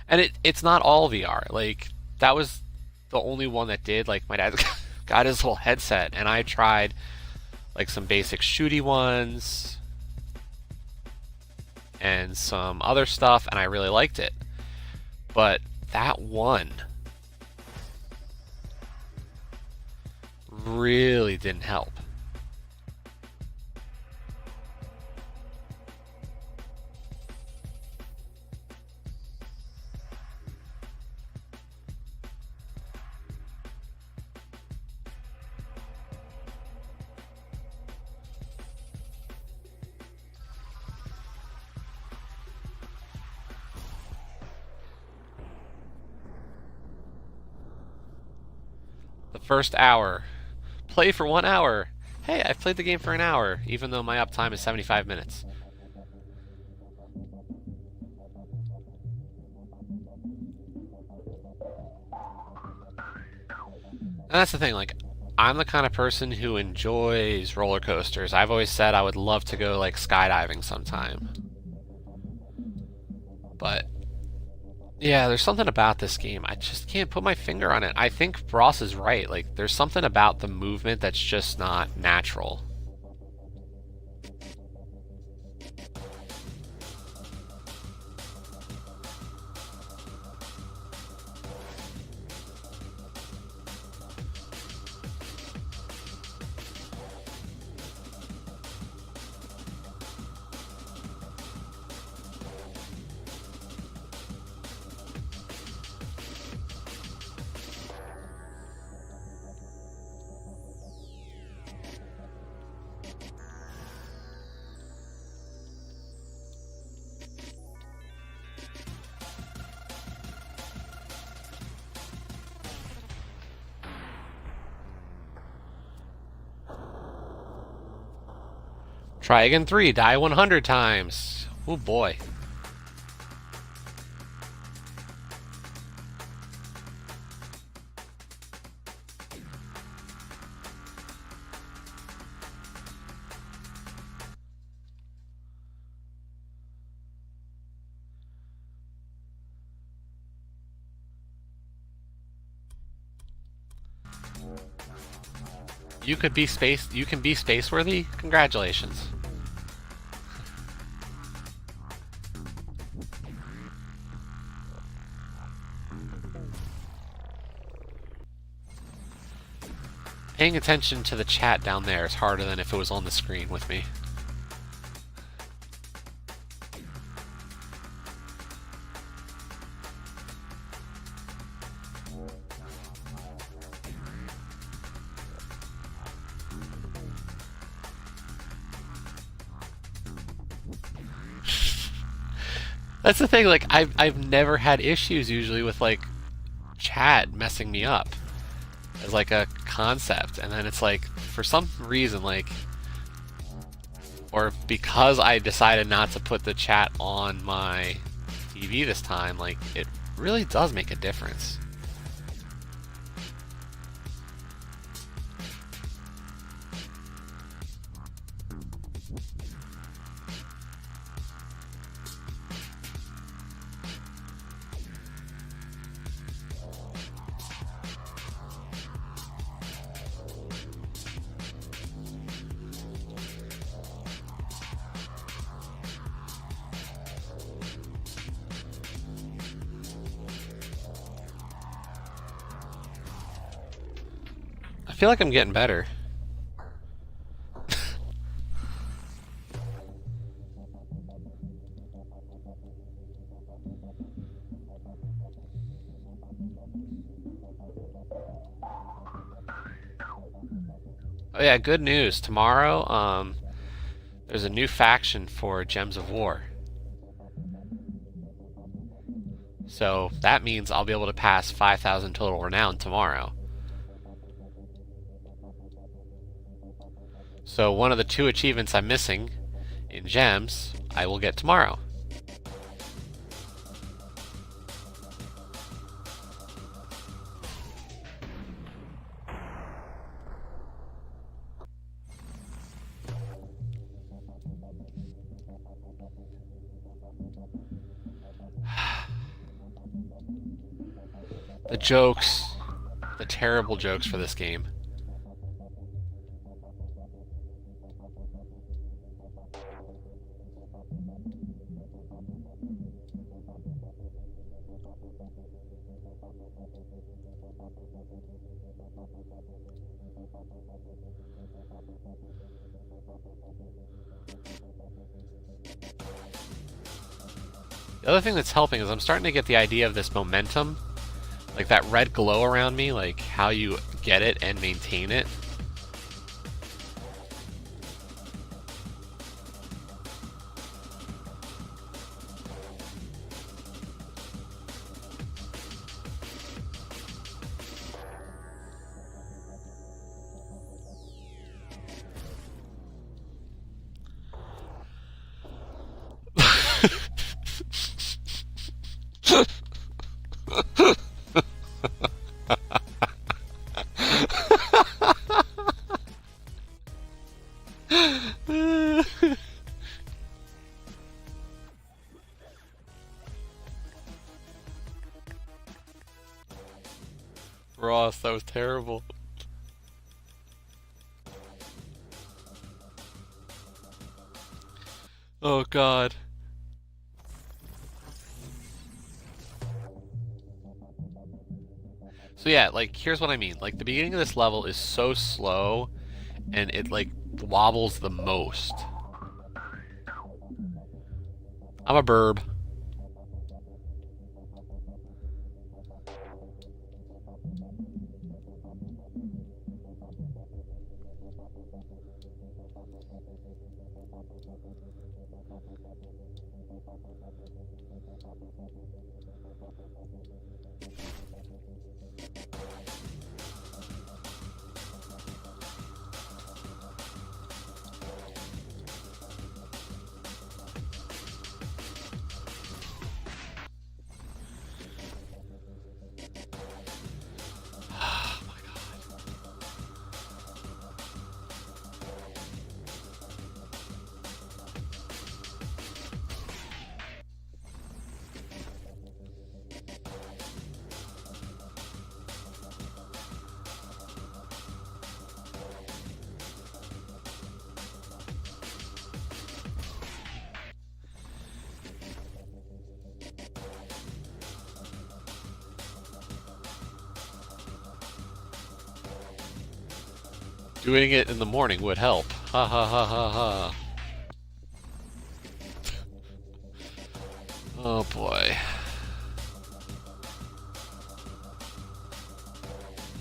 And it's not all VR. Like that was the only one that did. Like my dad's got his little headset, and I tried like some basic shooty ones and some other stuff, and I really liked it. But that one really didn't help. The first hour. Play for 1 hour. Hey, I've played the game for an hour, even though my uptime is 75 minutes. And that's the thing, like, I'm the kind of person who enjoys roller coasters. I've always said I would love to go, like, skydiving sometime. But, yeah, there's something about this game. I just can't put my finger on it. I think Ross is right. Like, there's something about the movement that's just not natural. Try again 3, die 100 times. Oh boy. You can be space worthy? Congratulations. Paying attention to the chat down there is harder than if it was on the screen with me. That's the thing, like, I've never had issues usually with, like, chat messing me up as, like, a concept. And then it's like, for some reason, like, or because I decided not to put the chat on my TV this time, like, it really does make a difference. I feel like I'm getting better. Oh yeah, good news. Tomorrow, there's a new faction for Gems of War. So that means I'll be able to pass 5,000 total renown tomorrow. So one of the 2 achievements I'm missing in Gems, I will get tomorrow. The jokes, the terrible jokes for this game. The other thing that's helping is I'm starting to get the idea of this momentum, like that red glow around me, like how you get it and maintain it. Ross, that was terrible. Oh god. So yeah, like here's what I mean. Like the beginning of this level is so slow and it like wobbles the most. I'm a burb. Doing it in the morning would help. Ha ha ha ha ha. Oh boy.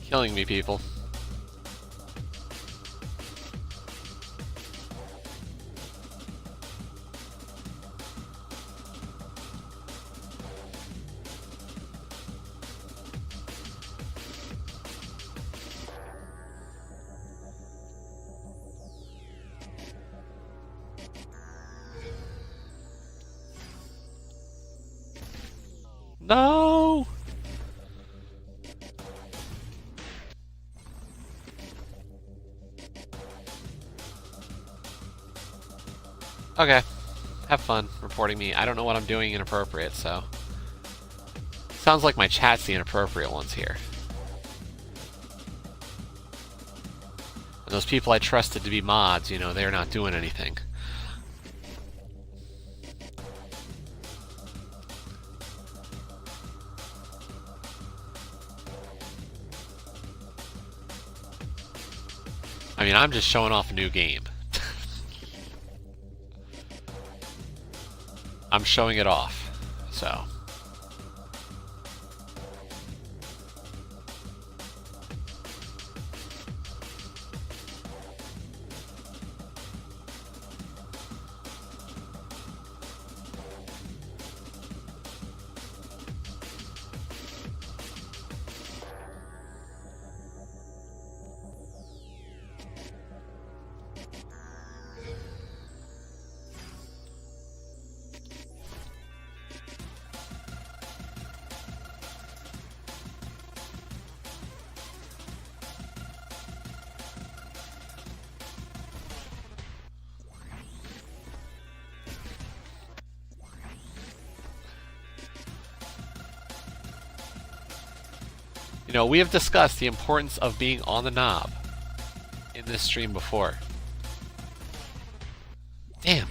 Killing me, people. No! Okay. Have fun reporting me. I don't know what I'm doing inappropriate, so. Sounds like my chat's the inappropriate ones here. And those people I trusted to be mods, you know, they're not doing anything. I mean, I'm just showing off a new game. I'm showing it off, so. You know, we have discussed the importance of being on the knob in this stream before. Damn.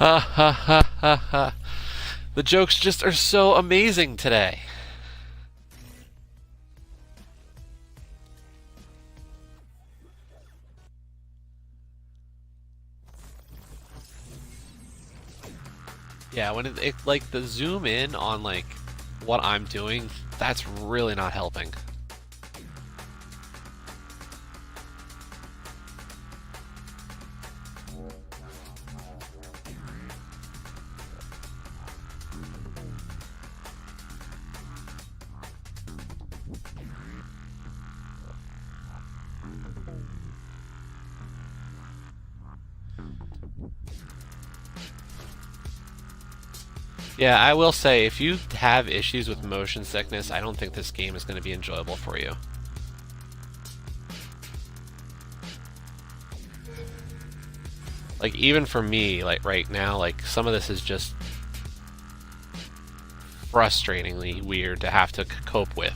Ha ha ha ha ha. The jokes just are so amazing today. Yeah, when it like the zoom in on like what I'm doing, that's really not helping. Yeah, I will say, if you have issues with motion sickness, I don't think this game is going to be enjoyable for you. Like, even for me, like right now, like some of this is just frustratingly weird to have to cope with.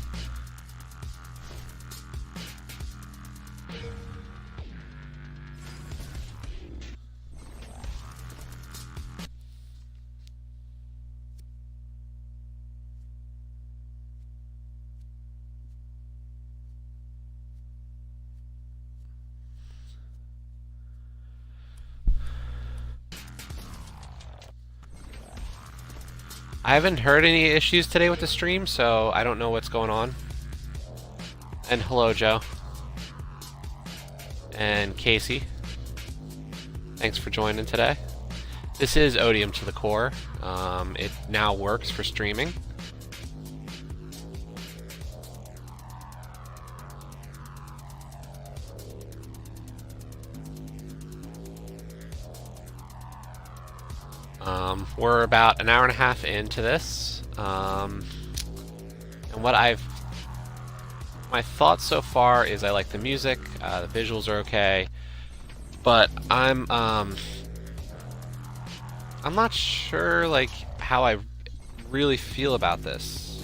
I haven't heard any issues today with the stream, so I don't know what's going on. And hello, Joe. And Casey. Thanks for joining today. This is Odium to the core. It now works for streaming. We're about an hour and a half into this, and my thoughts so far is I like the music, the visuals are okay, but I'm not sure like how I really feel about this.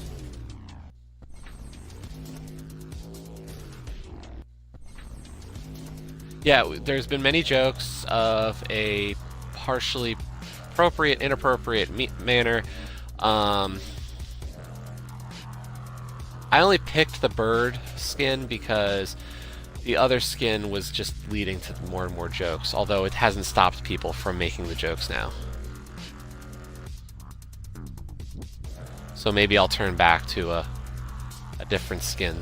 Yeah, there's been many jokes of a partially appropriate, inappropriate manner. I only picked the bird skin because the other skin was just leading to more and more jokes, although it hasn't stopped people from making the jokes now. So maybe I'll turn back to a different skin.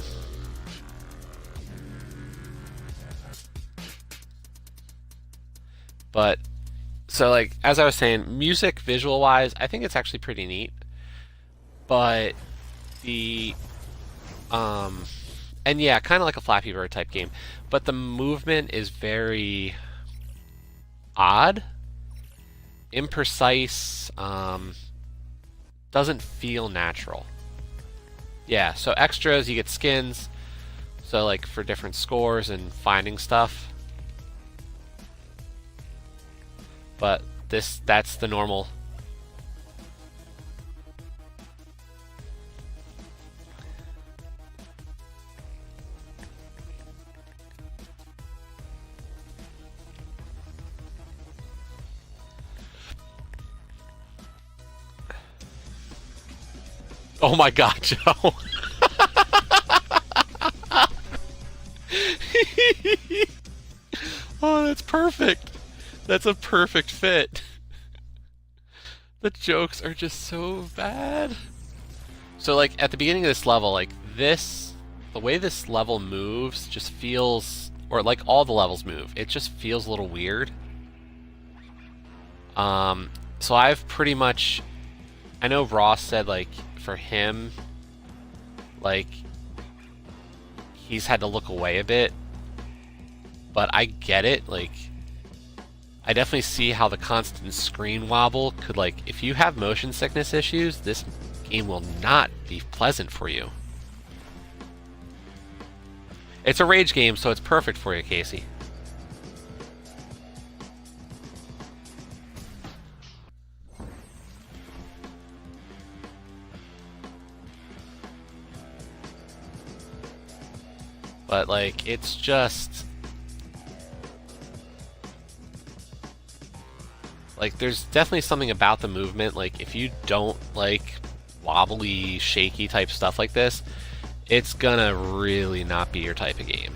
But so like as I was saying, music visual wise, I think it's actually pretty neat. But the and yeah, kind of like a Flappy Bird type game, but the movement is very odd, imprecise, doesn't feel natural. Yeah, so extras, you get skins, so like for different scores and finding stuff. But that's the normal. Oh my god, Joe. Oh, that's perfect. That's a perfect fit. The jokes are just so bad. So like at the beginning of this level, like this, the way this level moves just feels, or like all the levels move, it just feels a little weird. So I've pretty much, I know Ross said like for him, like he's had to look away a bit, but I get it. Like I definitely see how the constant screen wobble could, like, if you have motion sickness issues, this game will not be pleasant for you. It's a rage game, so it's perfect for you, Casey. But, like, it's just... Like, there's definitely something about the movement. Like, if you don't like wobbly, shaky type stuff like this, it's gonna really not be your type of game.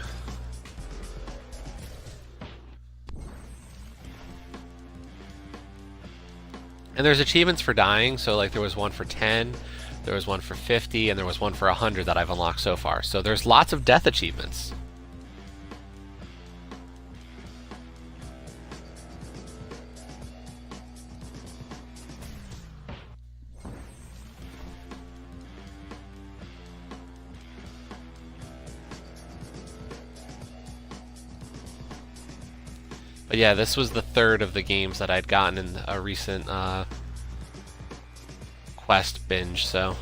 And there's achievements for dying, so like there was one for 10, there was one for 50, and there was one for 100 that I've unlocked so far. So there's lots of death achievements. But yeah, this was the third of the games that I'd gotten in a recent quest binge, so.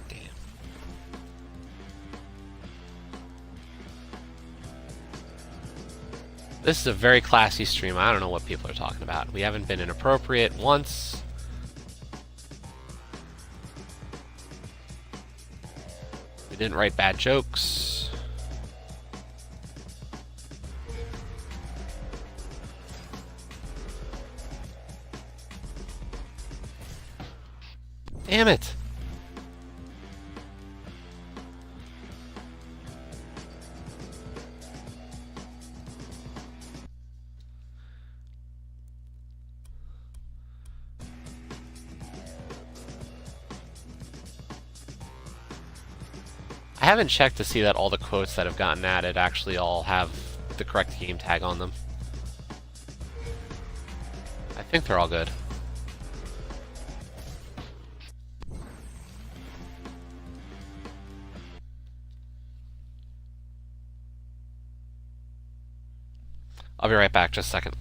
Damn. This is a very classy stream. I don't know what people are talking about. We haven't been inappropriate once. We didn't write bad jokes. Damn it! I haven't checked to see that all the quotes that have gotten added actually all have the correct game tag on them. I think they're all good. I'll be right back, just a second.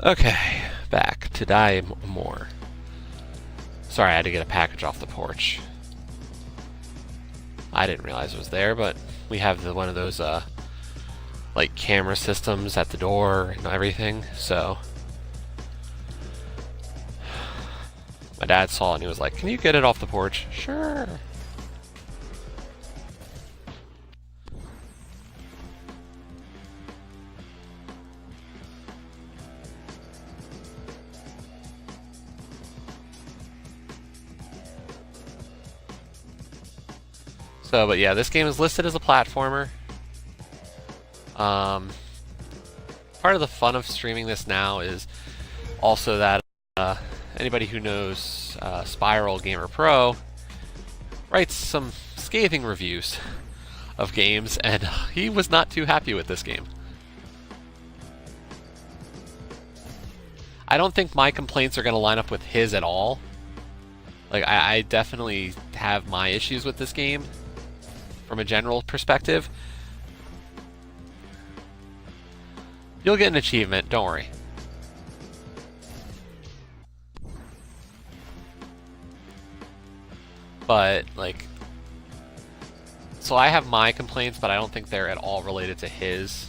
Okay, back to die more. Sorry, I had to get a package off the porch. I didn't realize it was there, but we have one of those like camera systems at the door and everything, so my dad saw it and he was like, "Can you get it off the porch?" Sure. So, but yeah, this game is listed as a platformer. Part of the fun of streaming this now is also that anybody who knows Spiral Gamer Pro writes some scathing reviews of games, and he was not too happy with this game. I don't think my complaints are going to line up with his at all. Like, I definitely have my issues with this game from a general perspective. You'll get an achievement, don't worry. But, like, so I have my complaints, but I don't think they're at all related to his.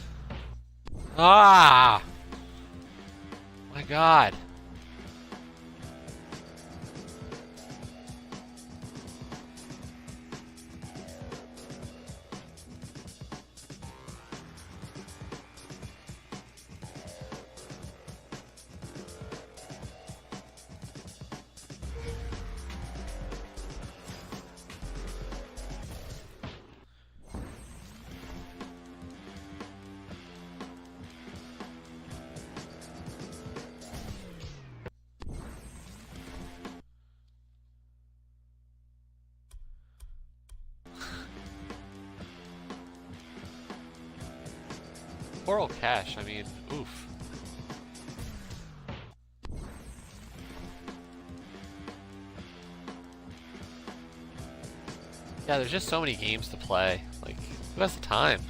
Ah! My God. coral cache, I mean, oof. Yeah, there's just so many games to play. Like, who has the time?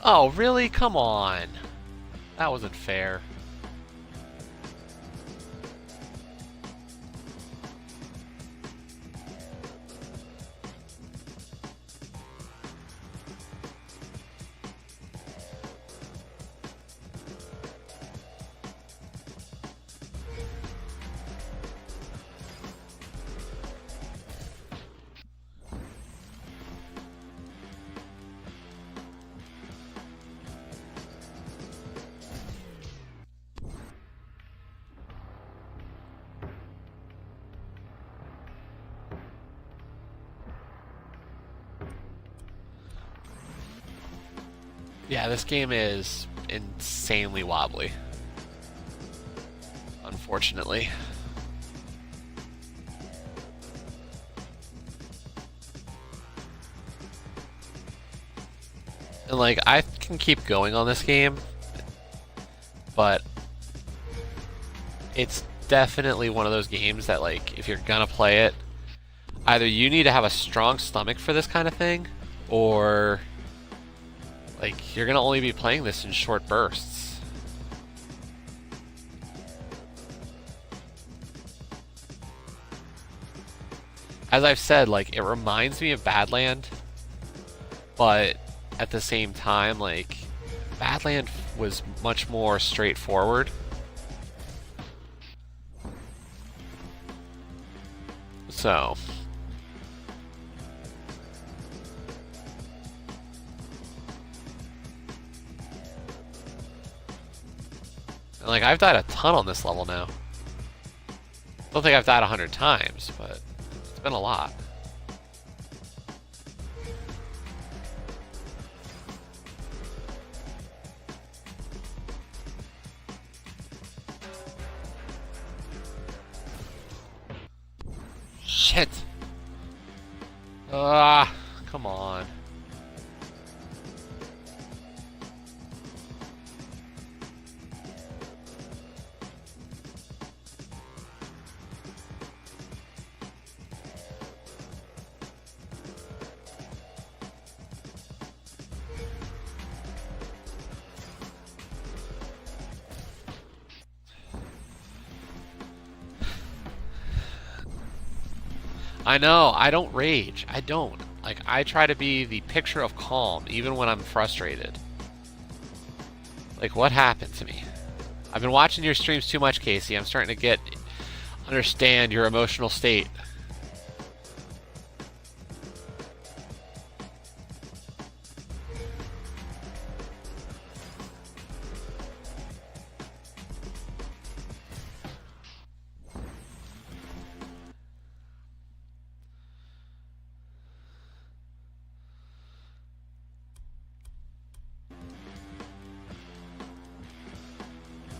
Oh, really? Come on. That wasn't fair. Yeah, this game is insanely wobbly. Unfortunately. And like, I can keep going on this game, but it's definitely one of those games that, like, if you're gonna play it, either you need to have a strong stomach for this kind of thing, or like, you're gonna only be playing this in short bursts. As I've said, like, it reminds me of Badland, but at the same time, like, Badland was much more straightforward. So, and like, I've died a ton on this level now. Don't think I've died 100 times, but it's been a lot. Shit! Ah, come on. I know, I don't rage. I don't. Like, I try to be the picture of calm, even when I'm frustrated. Like, what happened to me? I've been watching your streams too much, Casey. I'm starting to understand your emotional state.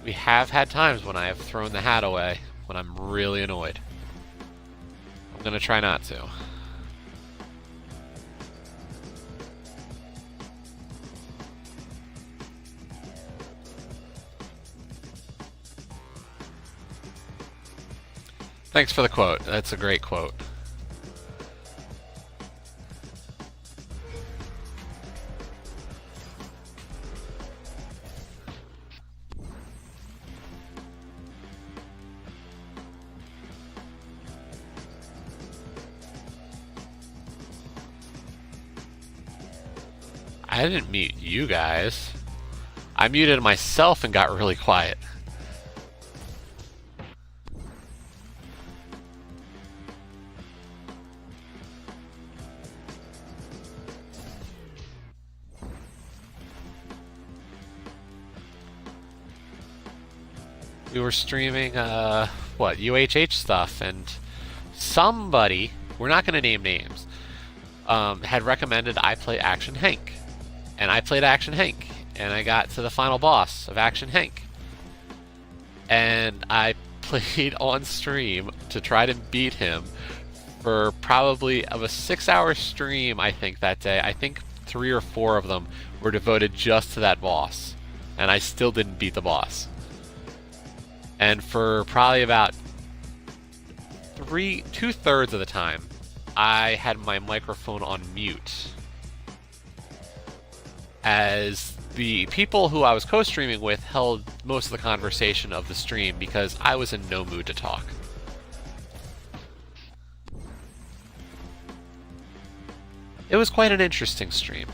We have had times when I have thrown the hat away, when I'm really annoyed. I'm gonna try not to. Thanks for the quote. That's a great quote. I didn't mute you guys. I muted myself and got really quiet. We were streaming, UHH stuff, and somebody, we're not going to name names, had recommended I play Action Hank. And I played Action Hank, and I got to the final boss of Action Hank. And I played on stream to try to beat him for probably of a 6-hour stream, I think, that day. I think 3 or 4 of them were devoted just to that boss. And I still didn't beat the boss. And for probably about 2/3 of the time, I had my microphone on mute. As the people who I was co-streaming with held most of the conversation of the stream because I was in no mood to talk. It was quite an interesting stream.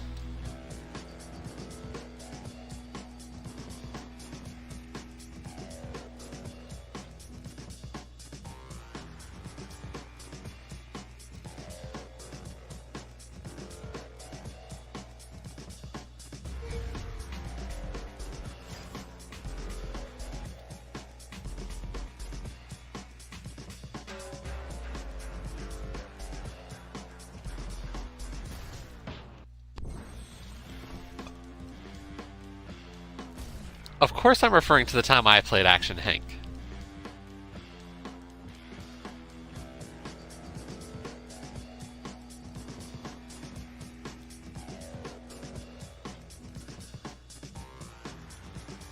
Of course I'm referring to the time I played Action Hank.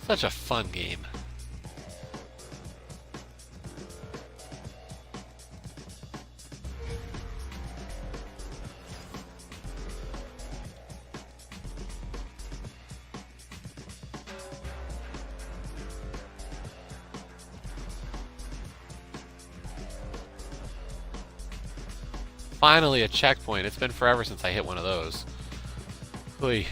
Such a fun game. Finally a checkpoint. It's been forever since I hit one of those. Oy.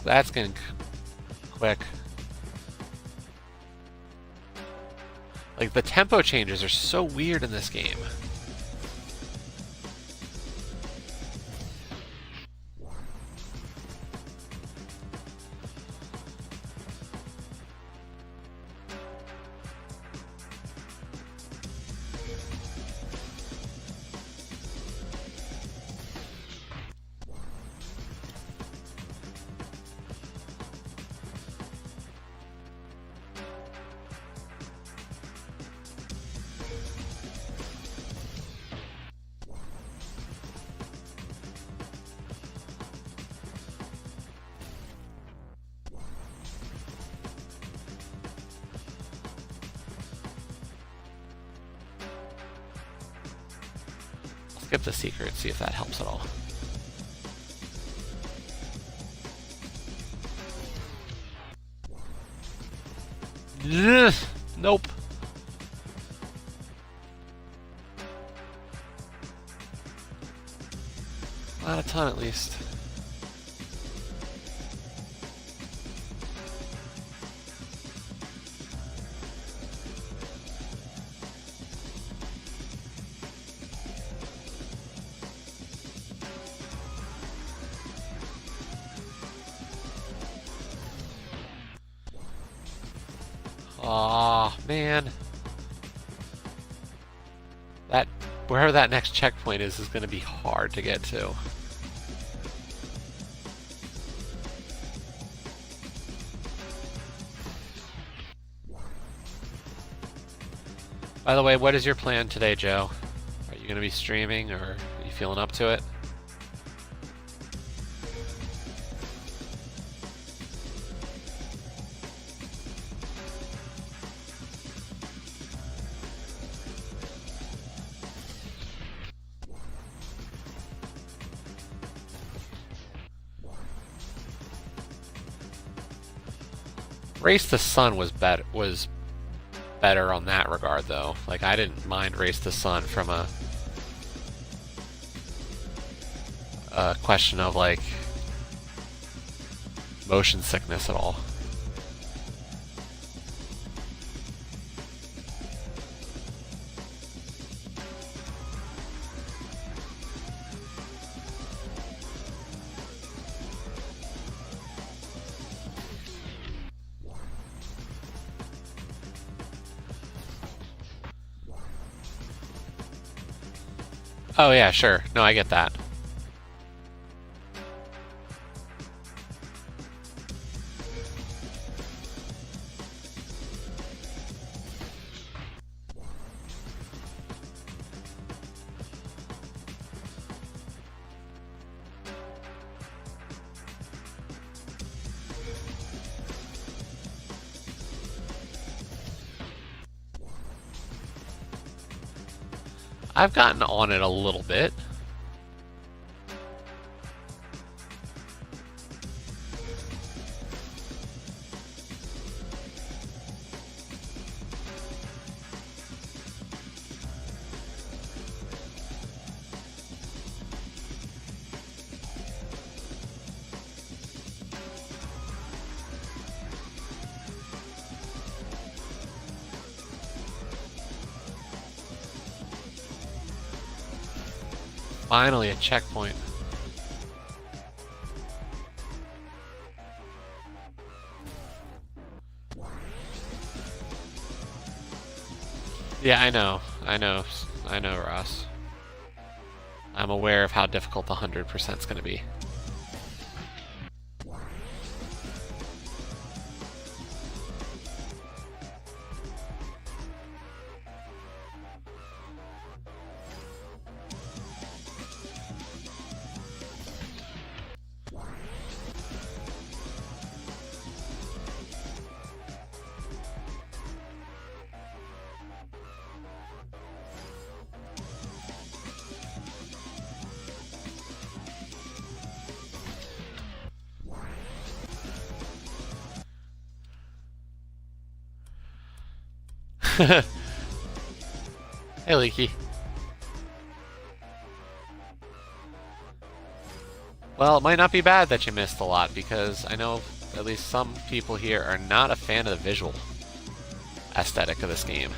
That's getting quick. Like, the tempo changes are so weird in this game. Skip the secret, see if that helps at all. Ugh, nope. Not a ton, at least. Aw, man. Wherever that next checkpoint is going to be hard to get to. By the way, what is your plan today, Joe? Are you going to be streaming, or are you feeling up to it? Race the Sun was better on that regard, though. Like, I didn't mind Race the Sun from a question of, like, motion sickness at all. Oh yeah, sure. No, I get that. I've gotten on it a little bit. Finally, a checkpoint. Yeah, I know, Ross. I'm aware of how difficult the 100% is going to be. Hey, Leaky. Well, it might not be bad that you missed a lot, because I know at least some people here are not a fan of the visual aesthetic of this game.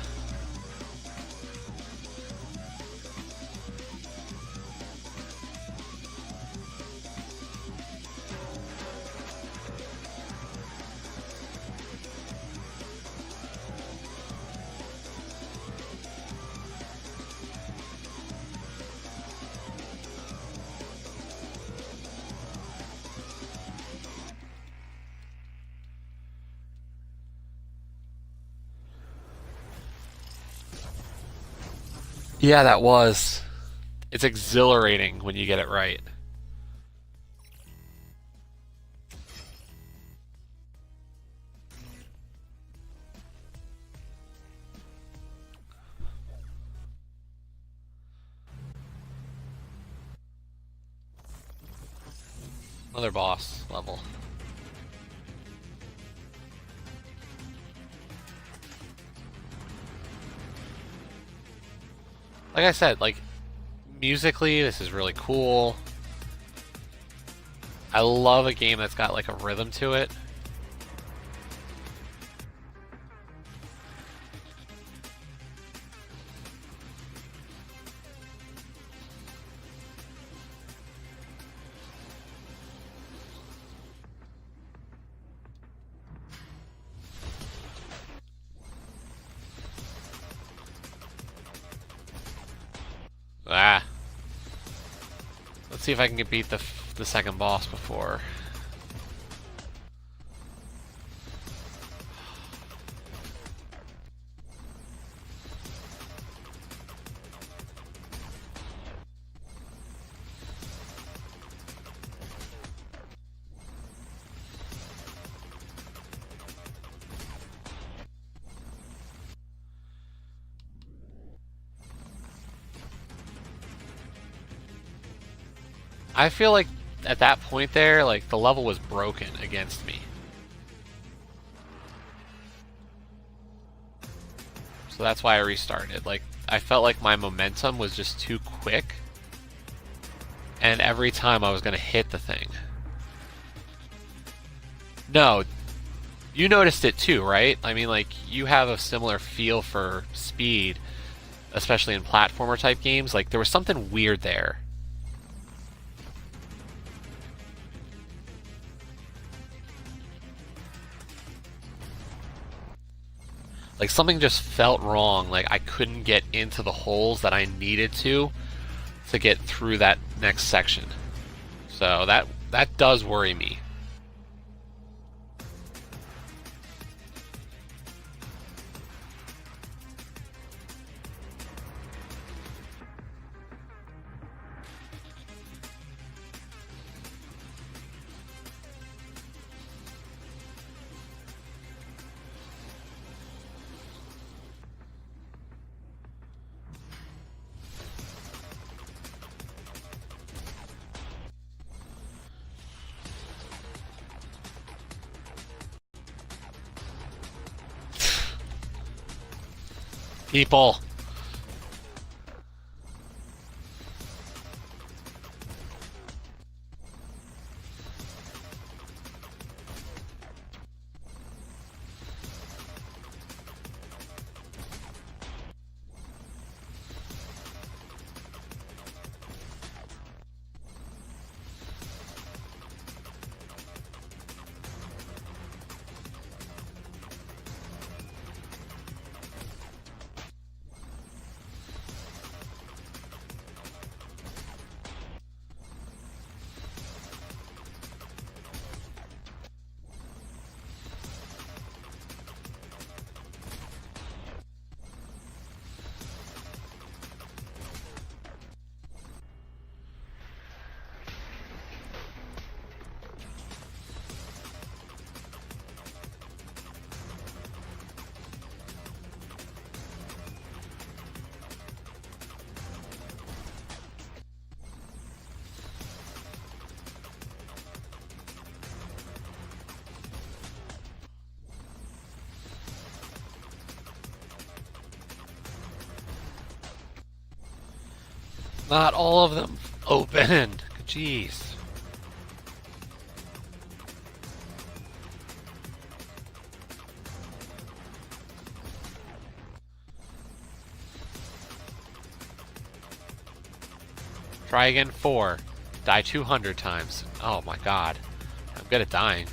Yeah, that was. It's exhilarating when you get it right. Another boss level. Like I said, like, musically, this is really cool. I love a game that's got, like, a rhythm to it. Ah. Let's see if I can beat the second boss before. I feel like at that point there, like, the level was broken against me. So that's why I restarted. Like, I felt like my momentum was just too quick, and every time I was going to hit the thing. No, you noticed it too, right? I mean, like, you have a similar feel for speed, especially in platformer type games. Like, there was something weird there. Like, something just felt wrong. Like, I couldn't get into the holes that I needed to get through that next section. So that does worry me. People. Not all of them opened. Jeez. Try again 4. Die 200 times. Oh my god. I'm good at dying.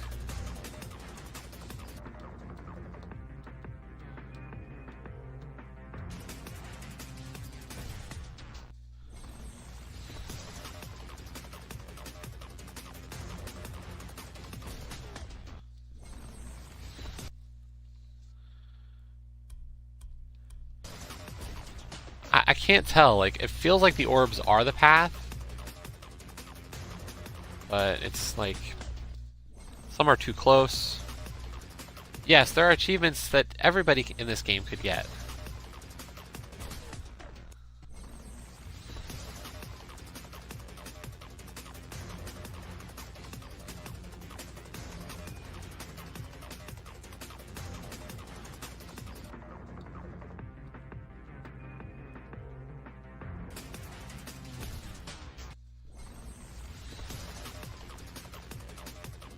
I can't tell. Like, it feels like the orbs are the path, but it's like some are too close. Yes, there are achievements that everybody in this game could get.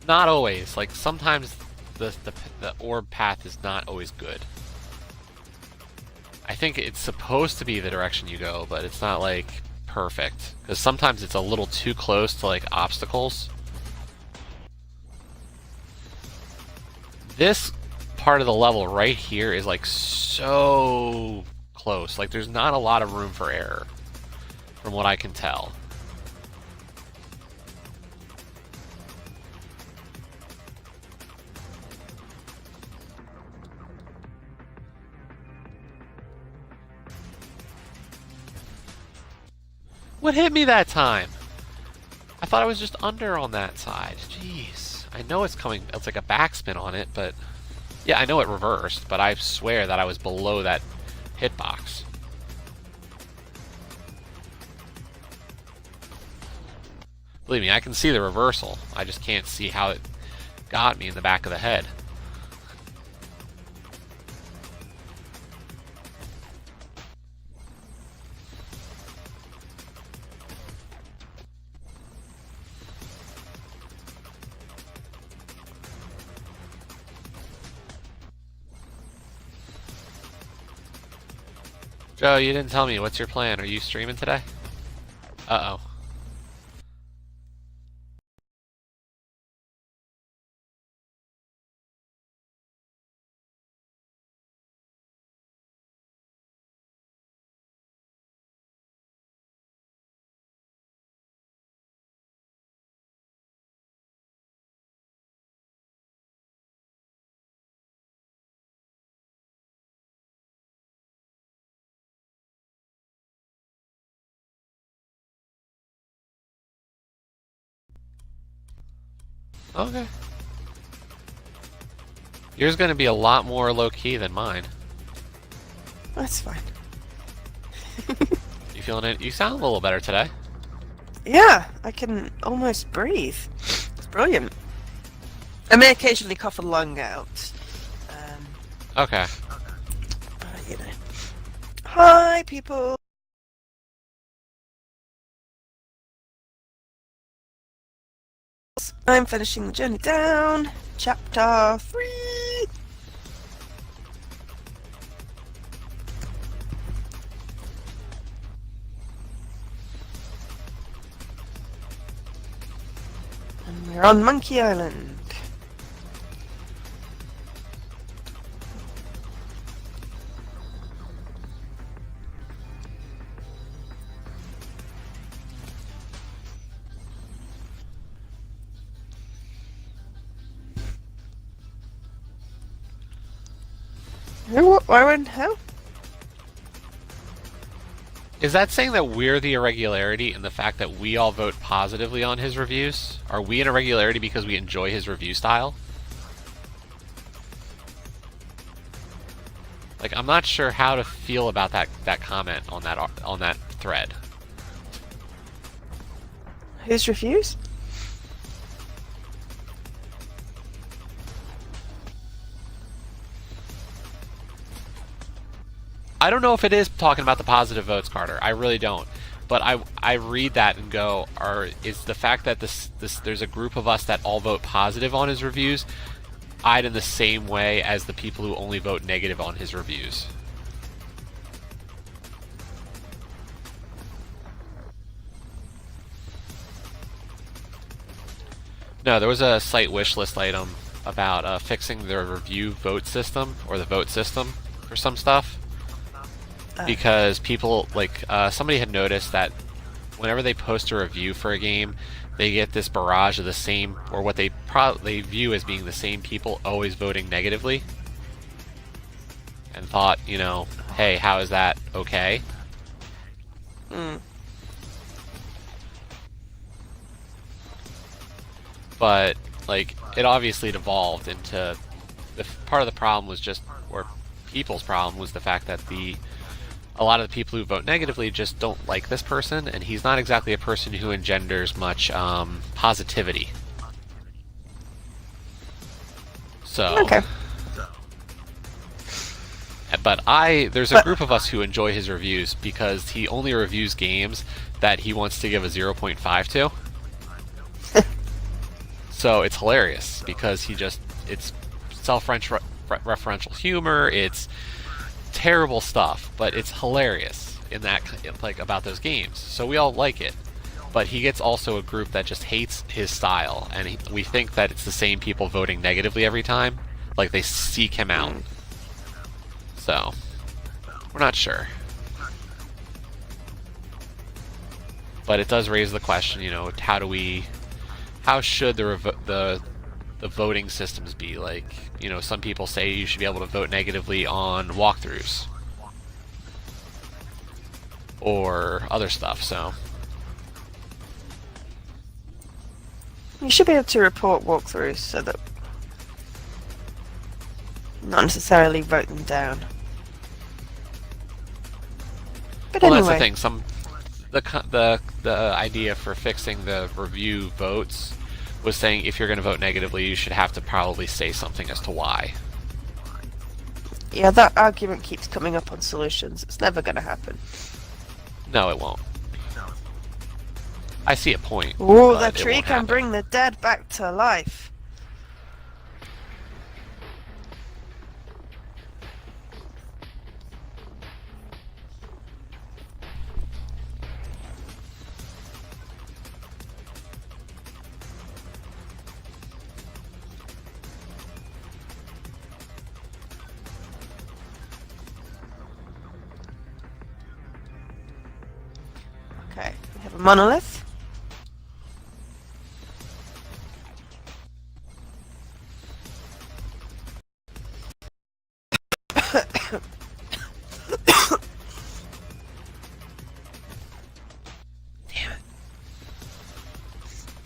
Not always. Like, sometimes the orb path is not always good. I think it's supposed to be the direction you go, but it's not, like, perfect. Because sometimes it's a little too close to, like, obstacles. This part of the level right here is, like, so close. Like, there's not a lot of room for error, from what I can tell. What hit me that time? I thought I was just under on that side. Jeez. I know it's coming. It's like a backspin on it, but... Yeah, I know it reversed, but I swear that I was below that hitbox. Believe me, I can see the reversal. I just can't see how it got me in the back of the head. Joe, you didn't tell me. What's your plan? Are you streaming today? Uh-oh. Okay. Yours gonna be a lot more low-key than mine. That's fine. You feeling it? You sound a little better today. Yeah, I can almost breathe. It's brilliant. I may occasionally cough a lung out. Okay. You know. Hi, people. I'm finishing the journey down. Chapter 3. And we're on Monkey Island. Where in hell? Is that saying that we're the irregularity in the fact that we all vote positively on his reviews? Are we an irregularity because we enjoy his review style? Like, I'm not sure how to feel about that comment on that thread. Whose reviews? I don't know if it is talking about the positive votes, Carter. I really don't. But I read that and go, is the fact that there's a group of us that all vote positive on his reviews eyed in the same way as the people who only vote negative on his reviews? No, there was a site wish list item about fixing the review vote system, or the vote system for some stuff. Because people, like, somebody had noticed that whenever they post a review for a game, they get this barrage of the same, or what they view as being the same people always voting negatively. And thought, you know, hey, how is that okay? But, like, it obviously devolved into, part of the problem was just, or people's problem was the fact that a lot of the people who vote negatively just don't like this person, and he's not exactly a person who engenders much positivity. So, Okay. but there's a group of us who enjoy his reviews because he only reviews games that he wants to give a 0.5 to. So it's hilarious because it's self-referential humor, it's terrible stuff, but it's hilarious in that, like, about those games. So we all like it, but he gets also a group that just hates his style, and we think that it's the same people voting negatively every time. Like, they seek him out. So we're not sure, but it does raise the question, you know, how should the voting systems be? Like, you know, some people say you should be able to vote negatively on walkthroughs or other stuff, so. You should be able to report walkthroughs so that not necessarily vote them down. But Well, anyway. that's the thing. The idea for fixing the review votes was saying if you're going to vote negatively, you should have to probably say something as to why. Yeah, that argument keeps coming up on solutions. It's never going to happen. No, it won't. I see a point. Oh, the tree can bring the dead back to life. Okay, we have a monolith. Damn it.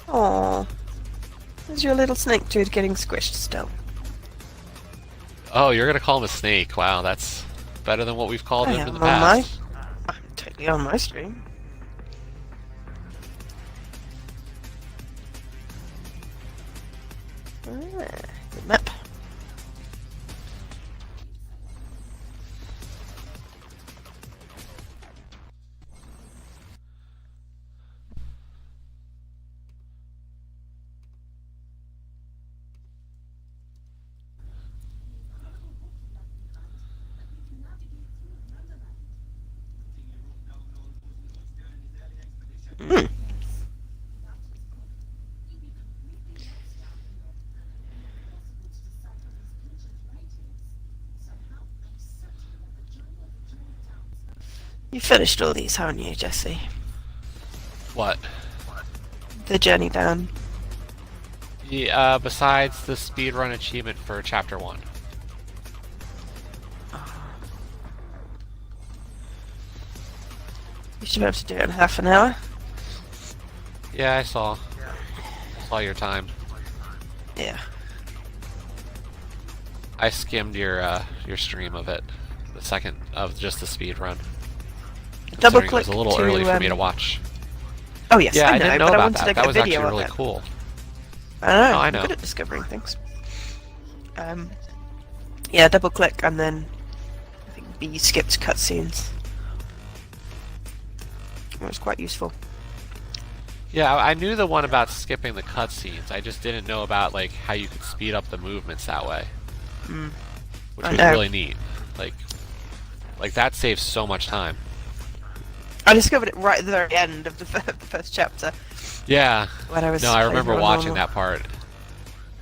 Aww. There's your little snake dude getting squished still. Oh, you're gonna call him a snake. Wow, that's better than what we've called I him in am the on my... past. I'm totally on my stream. Good map. Mm. You finished all these, haven't you, Jesse? What? The journey down. Yeah, besides the speedrun achievement for chapter 1. You should be able to do it in half an hour. Yeah, I saw your time. Yeah. I skimmed your stream of it, the second of just the speed run. Double Considering click it was a little to, early for me to watch. Oh yes, Yeah, I I know, didn't know but I about wanted that. to That get a was actually video really of it. cool. I know. Oh, I I'm know. good at discovering things. Yeah, double click and then I think B skipped cutscenes. It was quite useful. Yeah, I knew the one about skipping the cutscenes. I just didn't know about like how you could speed up the movements that way, which was really neat. Like that saves so much time. I discovered it right at the very end of the first chapter. Yeah. When I was No, I remember watching normal. that part,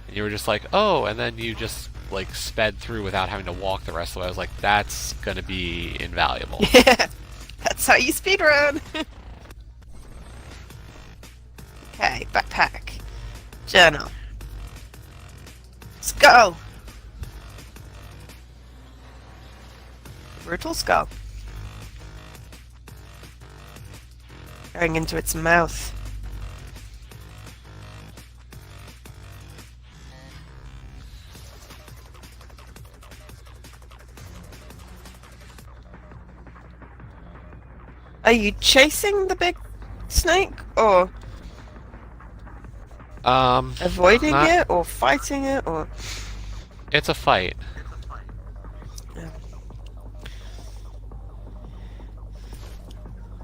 and you were just like, oh, and then you just like sped through without having to walk the rest of the way. I was like, that's gonna be invaluable. Yeah, that's how you speedrun. Okay, backpack, journal. Skull. Brutal skull. Going into its mouth. Are you chasing the big snake or avoiding not- it or fighting it or? It's a fight.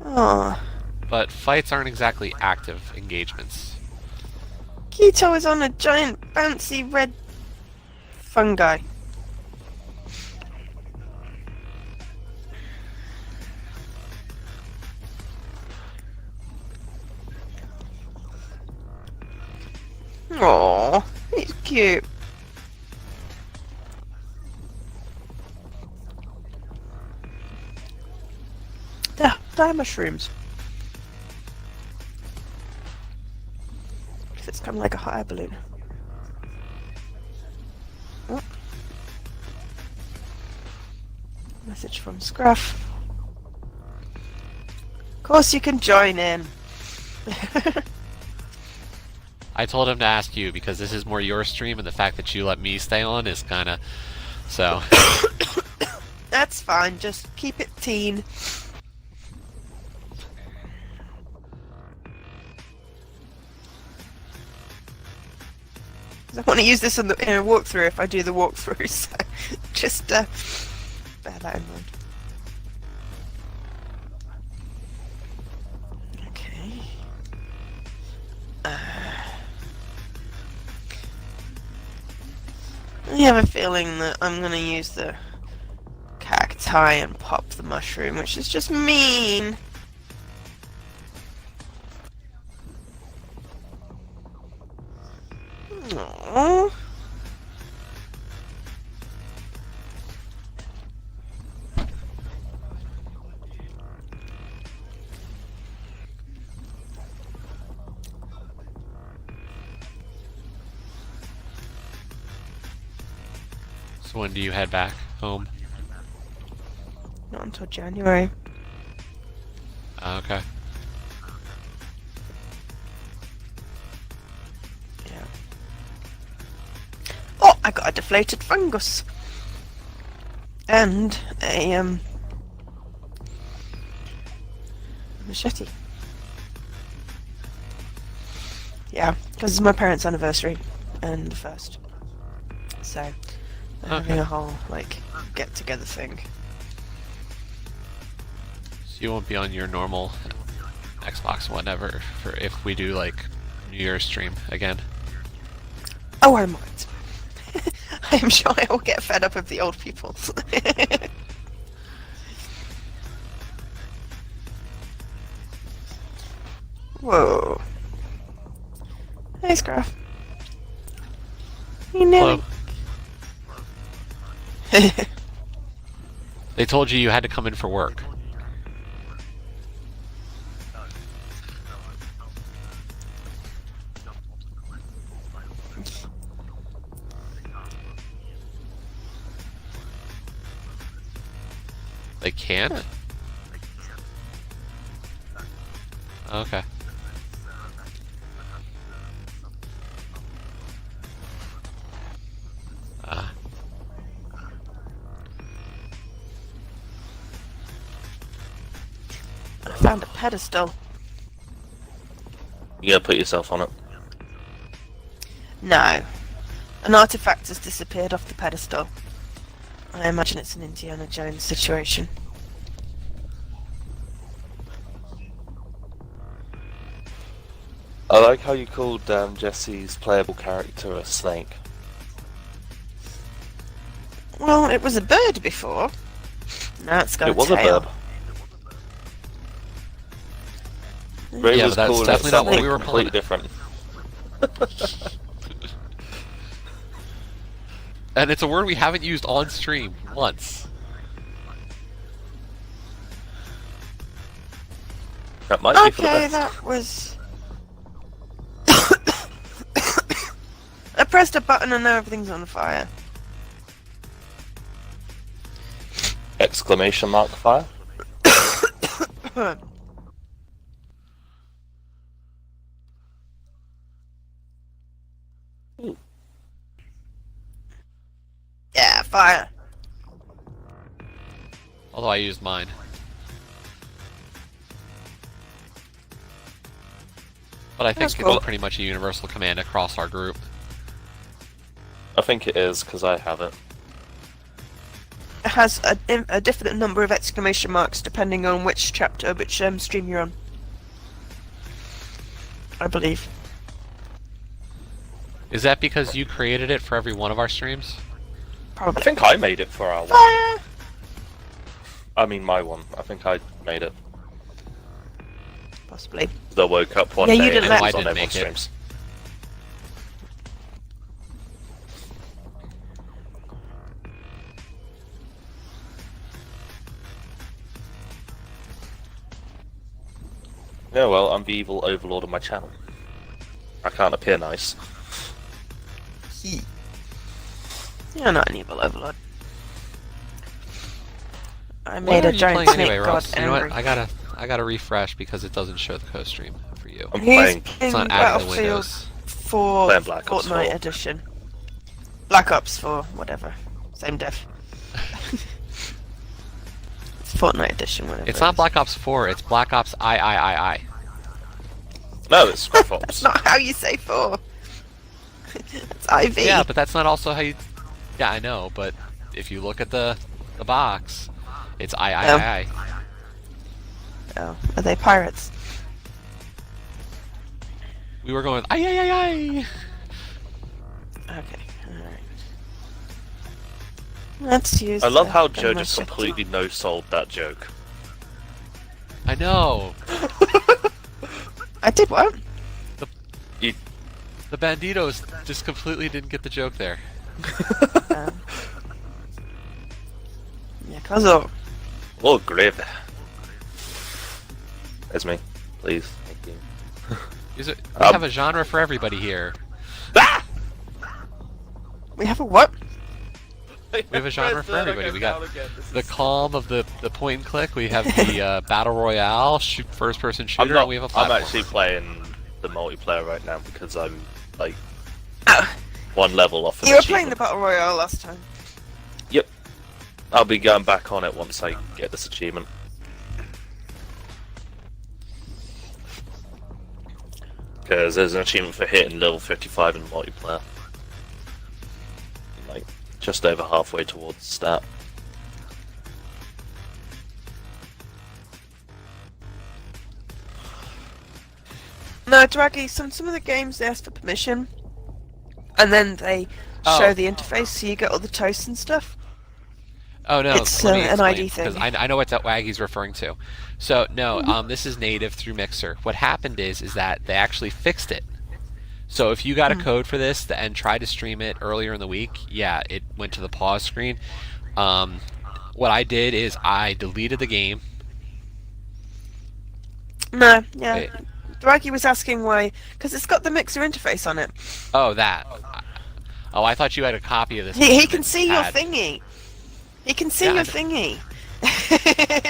Oh, But fights aren't exactly active engagements. Keto is on a giant bouncy red fungi. Aww, he's cute. Die mushrooms. It's kind of like a hot air balloon. Oh. Message from Scruff. Of course you can join in. I told him to ask you because this is more your stream, and the fact that you let me stay on is kind of so. That's fine. Just keep it teen. I want to use this in a walkthrough if I do the walkthrough, so just bear that in mind. Okay. I have a feeling that I'm going to use the cacti and pop the mushroom, which is just mean. Aww. So when do you head back home? Not until January. Okay. Yeah. Oh, I got a deflated fungus. And a machete. Yeah, because it's my parents' anniversary and the first. So they're having a whole like get together thing. So you won't be on your normal Xbox whatever for if we do like New Year's stream again. Oh, I might. I am sure I will get fed up of the old people. Whoa. Hey, Scruff. You know. They told you had to come in for work. They can't? Okay. I found a pedestal. You gotta put yourself on it. No. An artifact has disappeared off the pedestal. I imagine it's an Indiana Jones situation. I like how you called Jesse's playable character a snake. Well, it was a bird before. Now it's got It was a a tail. bird. Ray Yeah, was but that's calling it definitely not what something we were calling completely it. different. And it's a word we haven't used on stream once. That might be for the Okay, best. that was... I pressed a button and now everything's on fire. Exclamation mark fire. Yeah, fire. Although I used mine. But I think That's it's cool. pretty much a universal command across our group. I think it is, because I have it. It has a different number of exclamation marks depending on which chapter, which stream you're on. I believe. Is that because you created it for every one of our streams? I Probably. think I made it for our one. Fire! I mean my one. I think I made it. Possibly. I woke up one Yeah, you day didn't and let- it was I on didn't everyone's make it. streams. Yeah, well, I'm the evil overlord of my channel. I can't appear nice. You're not an evil overlord. I What made are a you giant playing snake anyway, god Ross? You know angry. what? I gotta refresh because it doesn't show the co-stream for you. I'm He's playing. It's playing not added to Battlefield Windows. for Playing Black Ops Fortnite 4. Edition. Black Ops 4, whatever. Same diff. It's Fortnite Edition, whatever. It's it not is. Black Ops 4, it's Black Ops I. No, it's Scruff Ops. That's not how you say 4. It's IV. Yeah, but that's not also how you... Yeah, I know, but if you look at the box, it's I. Oh, are they pirates? We were going with I. Okay, alright. Let's use I love the how Joe gun just machete. completely no-sold that joke. I know. I did what? The Banditos just completely didn't get the joke there. Um, yeah, cause of... Oh, grave. That's me. Please. Thank you. We have a genre for everybody here. Ah! We have a what? We have a genre for everybody. We got the calm of the point and click. We have the battle royale, first person shooter, and we have a platform. I'm actually playing the multiplayer right now because I'm like one level off. You were playing the battle royale last time. Yep. I'll be going back on it once I get this achievement. Because there's an achievement for hitting level 55 in multiplayer. Like, just over halfway towards the start. No, Draggy, some of the games they ask for permission, and then they show the interface so you get all the toasts and stuff. Oh no, It's let me an explain, ID thing. because I know what that Waggy's referring to. So no, this is native through Mixer. What happened is that they actually fixed it. So if you got a code for this and tried to stream it earlier in the week, yeah, it went to the pause screen. What I did is I deleted the game. No, yeah. Draggy was asking why, because it's got the Mixer interface on it. Oh, that. Oh, I thought you had a copy of this. He can see your thingy. He can see your thingy.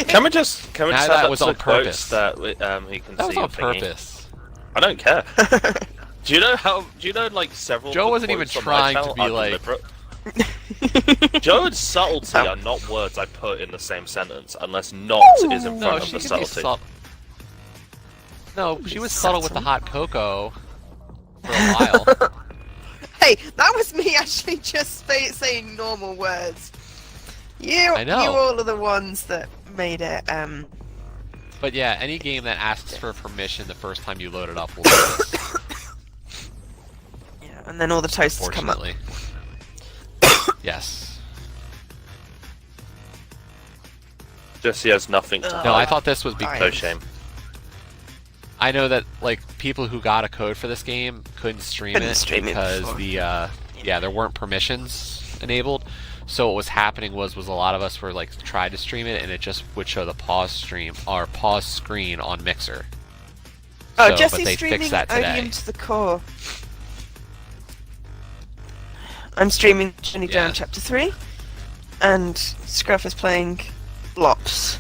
Can we just have that was on purpose. That he can That was see on your thingy? purpose. I don't care. Do you know like several? Joe of the wasn't even quotes on my trying to channel be are like- deliberate? Joe and subtlety are not words I put in the same sentence unless not is in No, front of she the could be subtlety. subtle. No, she was subtle with the hot cocoa for a while. Hey, that was me actually just saying normal words. I know. You all are the ones that made it. But yeah, any game that asks for permission the first time you load it up will do this, Yeah, and then all the toasts come up. fortunately. Yes. Jesse has nothing to No, I hide. thought this was Fine. No shame. I know that like people who got a code for this game couldn't stream Couldn't it stream it because before. there weren't permissions enabled. So what was happening was a lot of us were like tried to stream it and it just would show the pause stream or pause screen on Mixer. Oh, But Jesse's they streaming fixed that today. Odium to the core. I'm streaming Johnny Yeah. Down Chapter 3, and Scruff is playing Blops.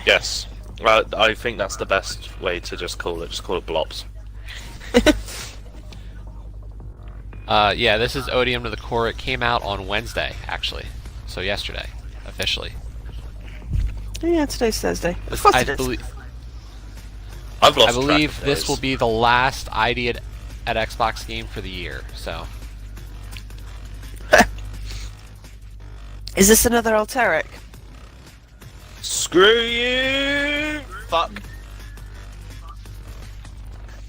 Yes. Well, I think that's the best way to just call it. Just call it Blops. Yeah, this is Odium to the core. It came out on Wednesday, actually. So yesterday, officially. Yeah, today's Thursday. Of course it is. I've lost I believe track of this days. will be the last ID at Xbox game for the year. So Is this another Alteric? Screw you! Fuck.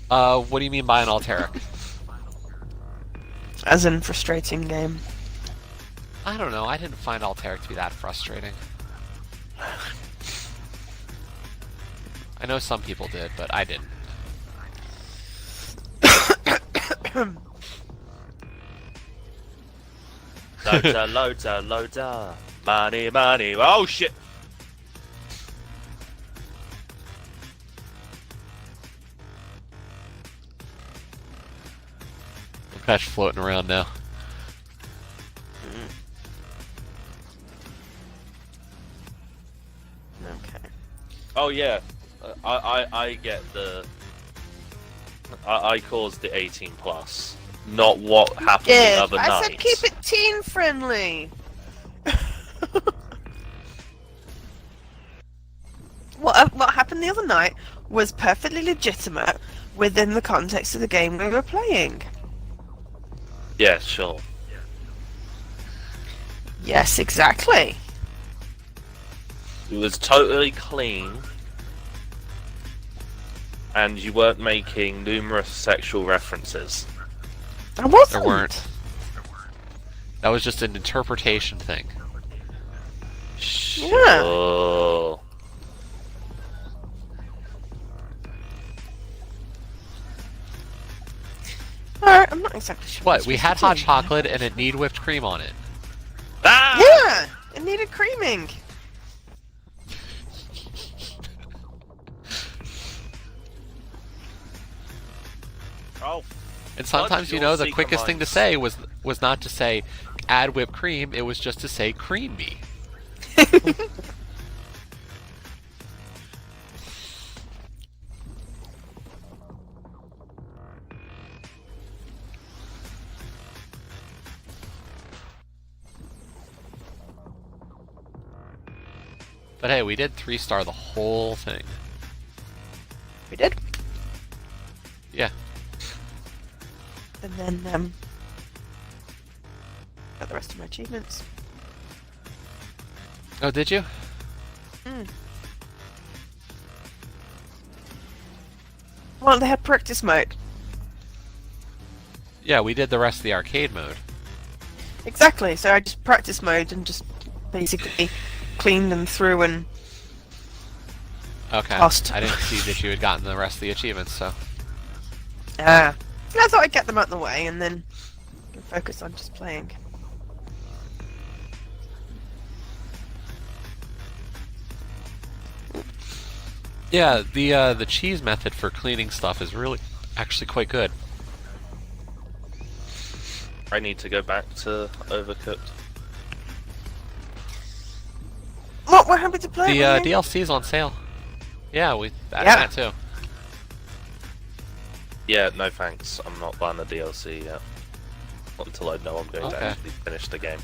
what do you mean by an Alteric? As in frustrating game. I don't know. I didn't find Alteric to be that frustrating. I know some people did, but I didn't. Loader. Money. Oh shit! Cash floating around now. Okay. Oh yeah, I get the. I caused the 18 plus, not what happened the Yeah, other I night. said keep it teen friendly. What happened the other night was perfectly legitimate within the context of the game we were playing. Yeah, sure. Yes, exactly. It was totally clean, and you weren't making numerous sexual references. I wasn't. There weren't. That was just an interpretation thing. Sure. Alright, I'm not exactly sure. What? We had hot doing. chocolate and it needed whipped cream on it. Ah! Yeah, it needed creaming. Oh, And sometimes, Fudge your the secret quickest thing to minds. say was not to say, add whipped cream, it was just to say cream me. But hey, we did 3-star the whole thing. We did. Yeah. And then got the rest of my achievements. Oh, did you? Well, they had practice mode. Yeah, we did the rest of the arcade mode. Exactly. So I just practice mode and just basically cleaned them through and Okay. Lost. I didn't see that you had gotten the rest of the achievements, so. I thought I'd get them out of the way and then focus on just playing. Yeah, the cheese method for cleaning stuff is really actually quite good. I need to go back to Overcooked. Look, we're happy to play. The with you. DLC is on sale. Yeah, we added Yeah. that too. Yeah, no thanks. I'm not buying the DLC yet. Not until I know I'm going to Okay. actually finish the game.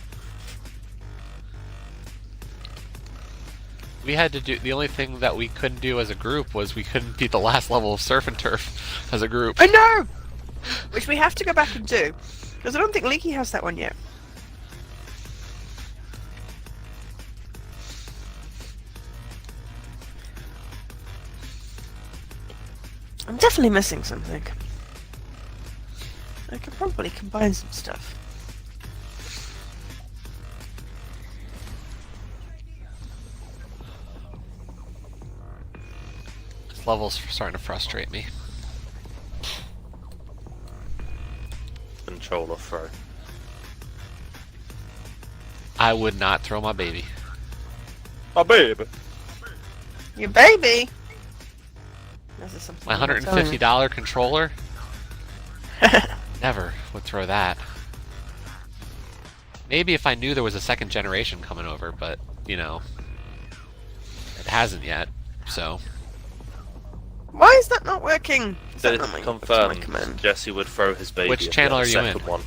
We had to do the only thing that we couldn't do as a group was we couldn't beat the last level of Surf and Turf as a group. I know! Which we have to go back and do. Because I don't think Leaky has that one yet. I'm definitely missing something. I could probably combine some stuff. This level's starting to frustrate me. Controller throw. I would not throw my baby. My baby! Your baby! This is something My you're not telling me. $150 controller? Never would throw that. Maybe if I knew there was a second generation coming over, but, you know, it hasn't yet, so. Why is that not working? Is that not my Confirmed. command? Jesse would throw his baby. Which if he channel had are a you in? second one.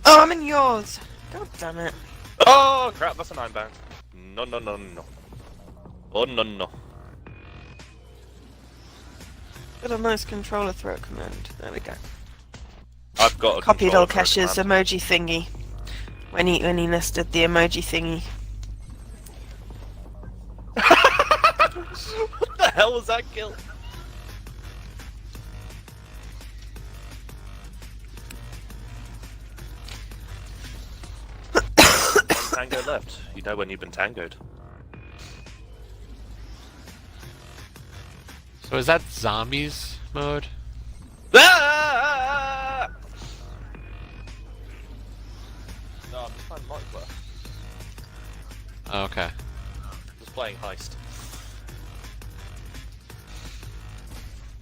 Oh, I'm in yours! God damn it. Oh crap! That's a 9-band. No, no, no, no. Oh no, no. Got a nice controller throw command. There we go. I've got a Copied controller Olkesh's throw emoji thingy. When he listed the emoji thingy. What the hell was that kill? Tango left. You know when you've been tangoed. So is that zombies mode? Ah! No, I'm just playing multiplayer. Oh, okay. Just playing heist.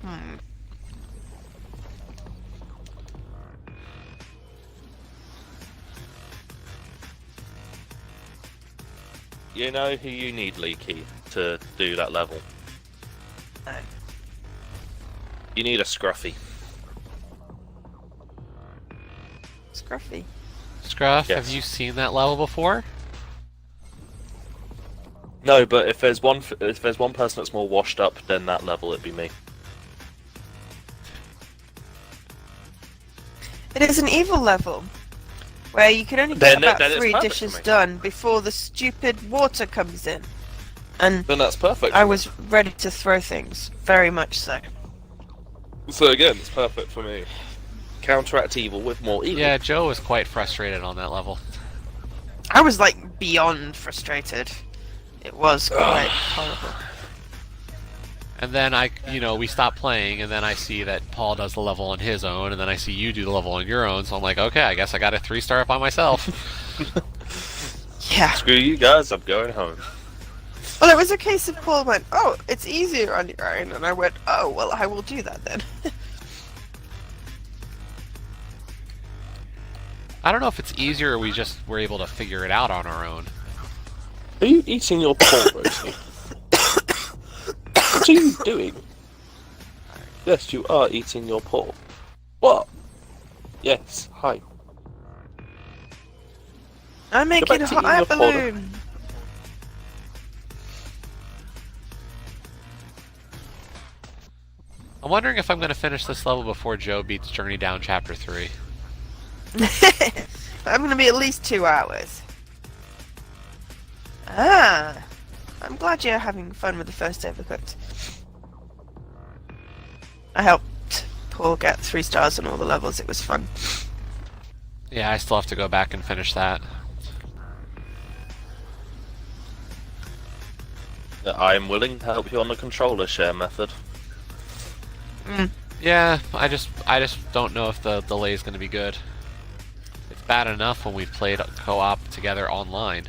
Hmm. You know who you need, Leaky, to do that level? No. You need a Scruffy. Scruffy. Scruff, Yes. have you seen that level before? No, but if there's one person that's more washed up, then that level it'd be me. It is an evil level. Where you can only Then get about it's 3 perfect for dishes me. done before the stupid water comes in. And Then that's perfect. I was ready to throw things. Very much so. So again, it's perfect for me. Counteract evil with more evil. Yeah, Joe was quite frustrated on that level. I was like beyond frustrated. It was quite horrible. And then we stop playing, and then I see that Paul does the level on his own, and then I see you do the level on your own, so I'm like, okay, I guess I got a 3-star by myself. Yeah. Screw you guys, I'm going home. Well, it was a case of Paul went, oh, it's easier on your own. And I went, oh, well, I will do that then. I don't know if it's easier or we just were able to figure it out on our own. Are you eating your pork, Rosie? What are you doing? Yes, you are eating your pork. What? Yes, hi. I'm making back a to hot eating air your pork. balloon. I'm wondering if I'm going to finish this level before Joe beats Journey Down Chapter 3. I'm gonna be at least 2 hours. Ah, I'm glad you're having fun with the first Overcooked. I helped Paul get 3 stars on all the levels. It was fun. Yeah, I still have to go back and finish that. I am willing to help you on the controller share method. Yeah, I just don't know if the delay is going to be good. It's bad enough when we've played co-op together online.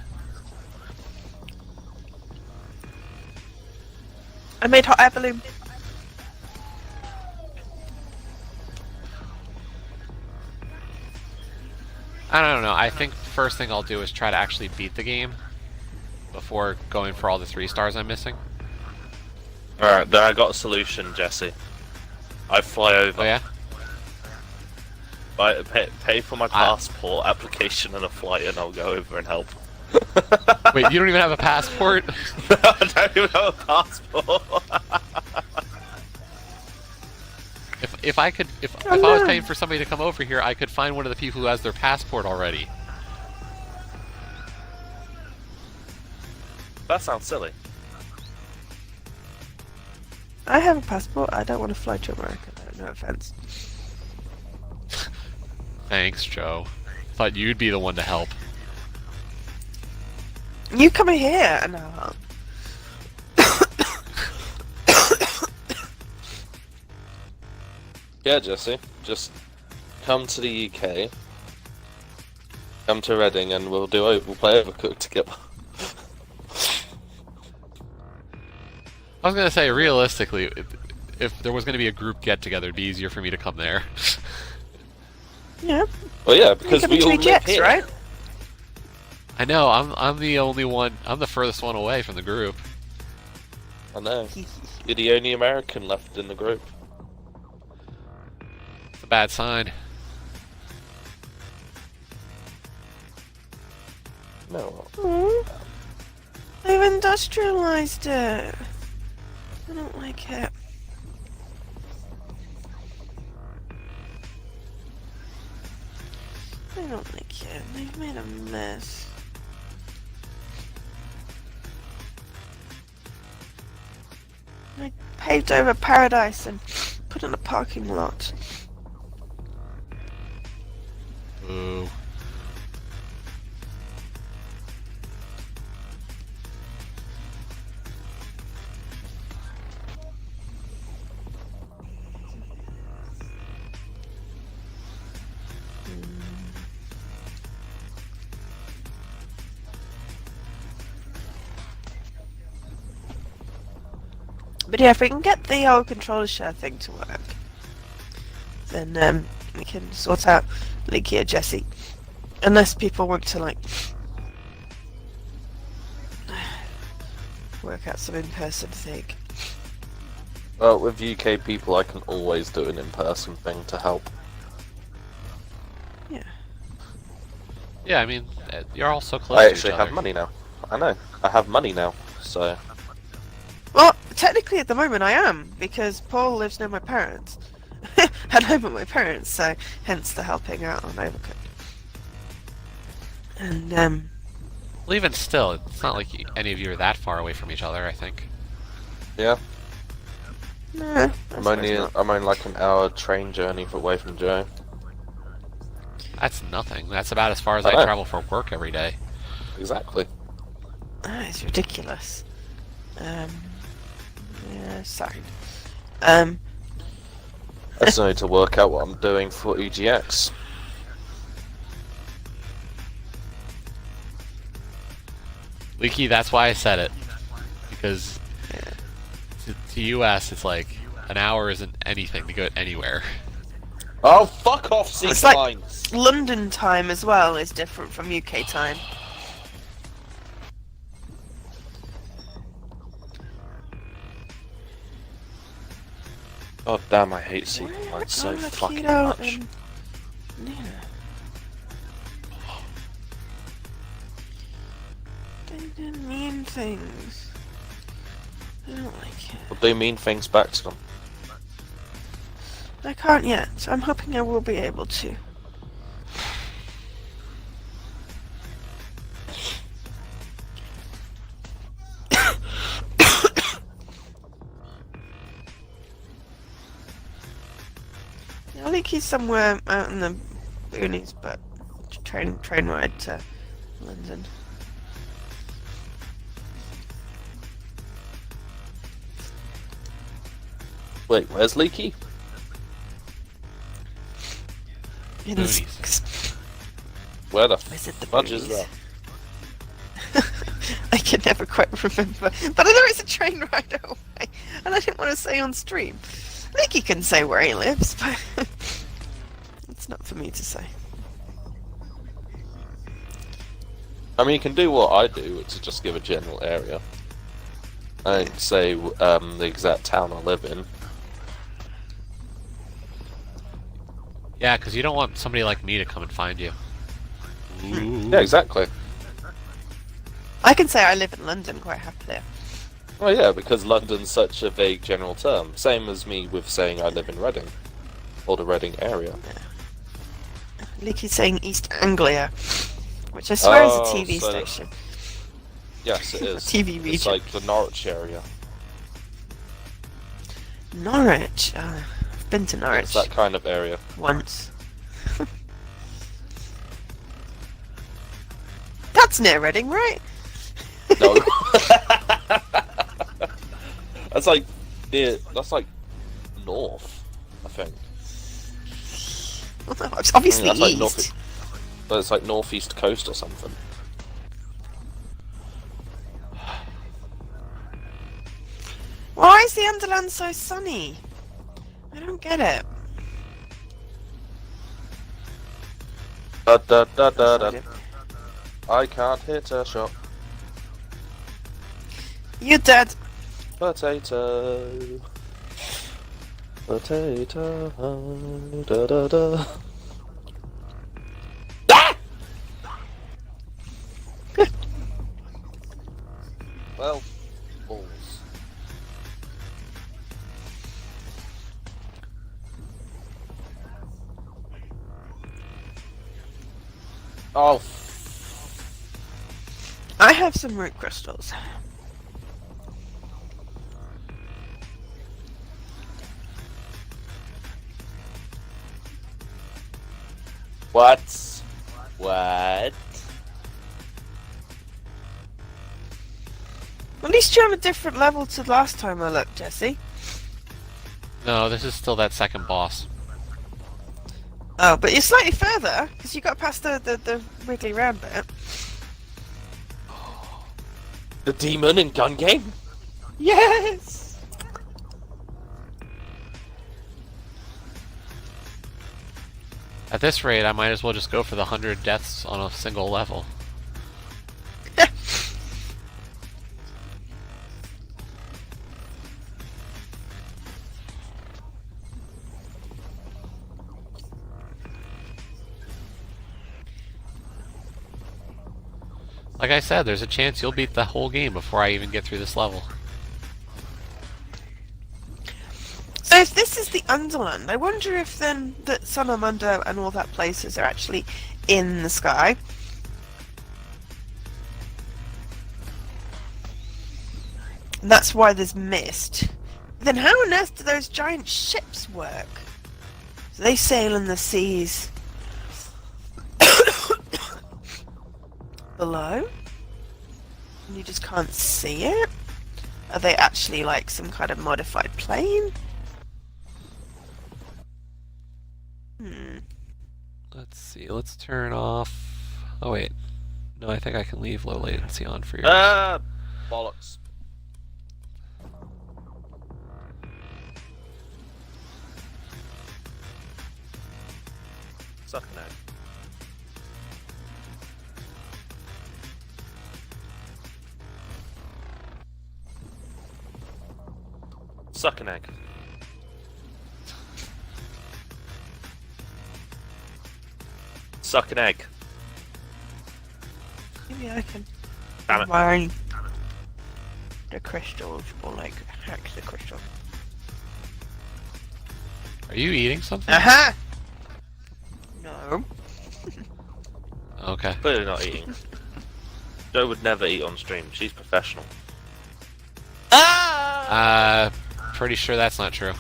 I made hot air balloon. I don't know. I think the first thing I'll do is try to actually beat the game before going for all the 3 stars I'm missing. Alright, then I got a solution, Jesse. I fly over. Oh yeah? Pay for my passport application and a flight, and I'll go over and help. Wait, you don't even have a passport? I don't even have a passport. If I was paying for somebody to come over here, I could find one of the people who has their passport already. That sounds silly. I have a passport. I don't want to fly to America. No offense. Thanks, Joe. Thought you'd be the one to help. You come here and I'll help. Yeah, Jesse. Just come to the UK. Come to Reading, and we'll play Overcooked together. I was gonna say, realistically, if there was gonna be a group get-together, it'd be easier for me to come there. Yeah. Well, yeah, because we all live jets, here. right? I know, I'm the only one, I'm the furthest one away from the group. I know. You're the only American left in the group. It's a bad sign. No. They've industrialized it. I don't like it. I don't like it. They've made a mess. I paved over paradise and put in a parking lot. Ooh. But yeah, if we can get the old controller share thing to work, then we can sort out Leaky or Jesse. Unless people want to, like, work out some in-person thing. Well, with UK people, I can always do an in-person thing to help. Yeah. Yeah, I mean, you're all so close I to actually each have other. money now. I know. I have money now, so... Well, technically at the moment I am, because Paul lives near my parents. At home with my parents, so hence the helping out on Overcooked. And, Well, even still, it's not like any of you are that far away from each other, I think. Yeah. no, I'm only like an hour train journey away from Joe. That's nothing. That's about as far as I I know. travel for work every day. Exactly. That is ridiculous. Yeah, sorry. I just need to work out what I'm doing for EGX. Leaky, that's why I said it. Because to US, it's like an hour isn't anything to go anywhere. Oh, fuck off, sea It's like- lines. London time as well is different from UK time. God damn, I hate sea Where lines so are fucking Keto much. and Nina? They didn't mean things. I don't like it. But they mean things back to them. I can't yet, so I'm hoping I will be able to. I think he's somewhere out in the boonies, but train ride to London. Wait, where's Leaky? In the Boonies. six. Where the Is it the fudge is boonies? that? I can never quite remember, but I know it's a train ride away, and I didn't want to say on stream. I think he can say where he lives, but it's not for me to say. I mean, you can do what I do, which is just give a general area. And say the exact town I live in. Yeah, because you don't want somebody like me to come and find you. Yeah, exactly. I can say I live in London quite happily. Well, yeah, because London's such a vague general term. Same as me with saying I live in Reading. Or the Reading area. Leaky's saying East Anglia, which I swear is a Oh, TV so- station. Yes, it is. TV region. It's like the Norwich area. Norwich. I've been to Norwich It's that kind of area. once. That's near Reading, right? No. That's like near. That's like north, I think. Well, no, it's obviously That's like east. north. But it's like northeast coast or something. Why is the Underland so sunny? I don't get it. Da da da da da. I can't hit a shot. You're dead. Potato. Potato. Da da da. Ah! Well, balls. Oh, I have some root crystals. what? What? At least you're on a different level to last time I looked, Jesse. No, this is still that second boss. Oh, but you're slightly further, because you got past the wiggly round bit. The demon in gun game? Yes! At this rate, I might as well just go for the 100 deaths on a single level. Like I said, there's a chance you'll beat the whole game before I even get through this level. So if this is the Underland, I wonder if then that Sonomundo and all that places are actually in the sky. And that's why there's mist. Then how on earth do those giant ships work? Do they sail in the seas below? And you just can't see it? Are they actually like some kind of modified plane? Let's see, let's turn off... Oh wait. No, I think I can leave low latency on for yours. Bollocks. Suck an egg. Suck an egg. Suck an egg. Maybe I can Damn it. mine the crystals, or like hack the crystal. Are you eating something? Aha! No. Okay. Clearly not eating. Jo would never eat on stream. She's professional. Ah! Pretty sure that's not true.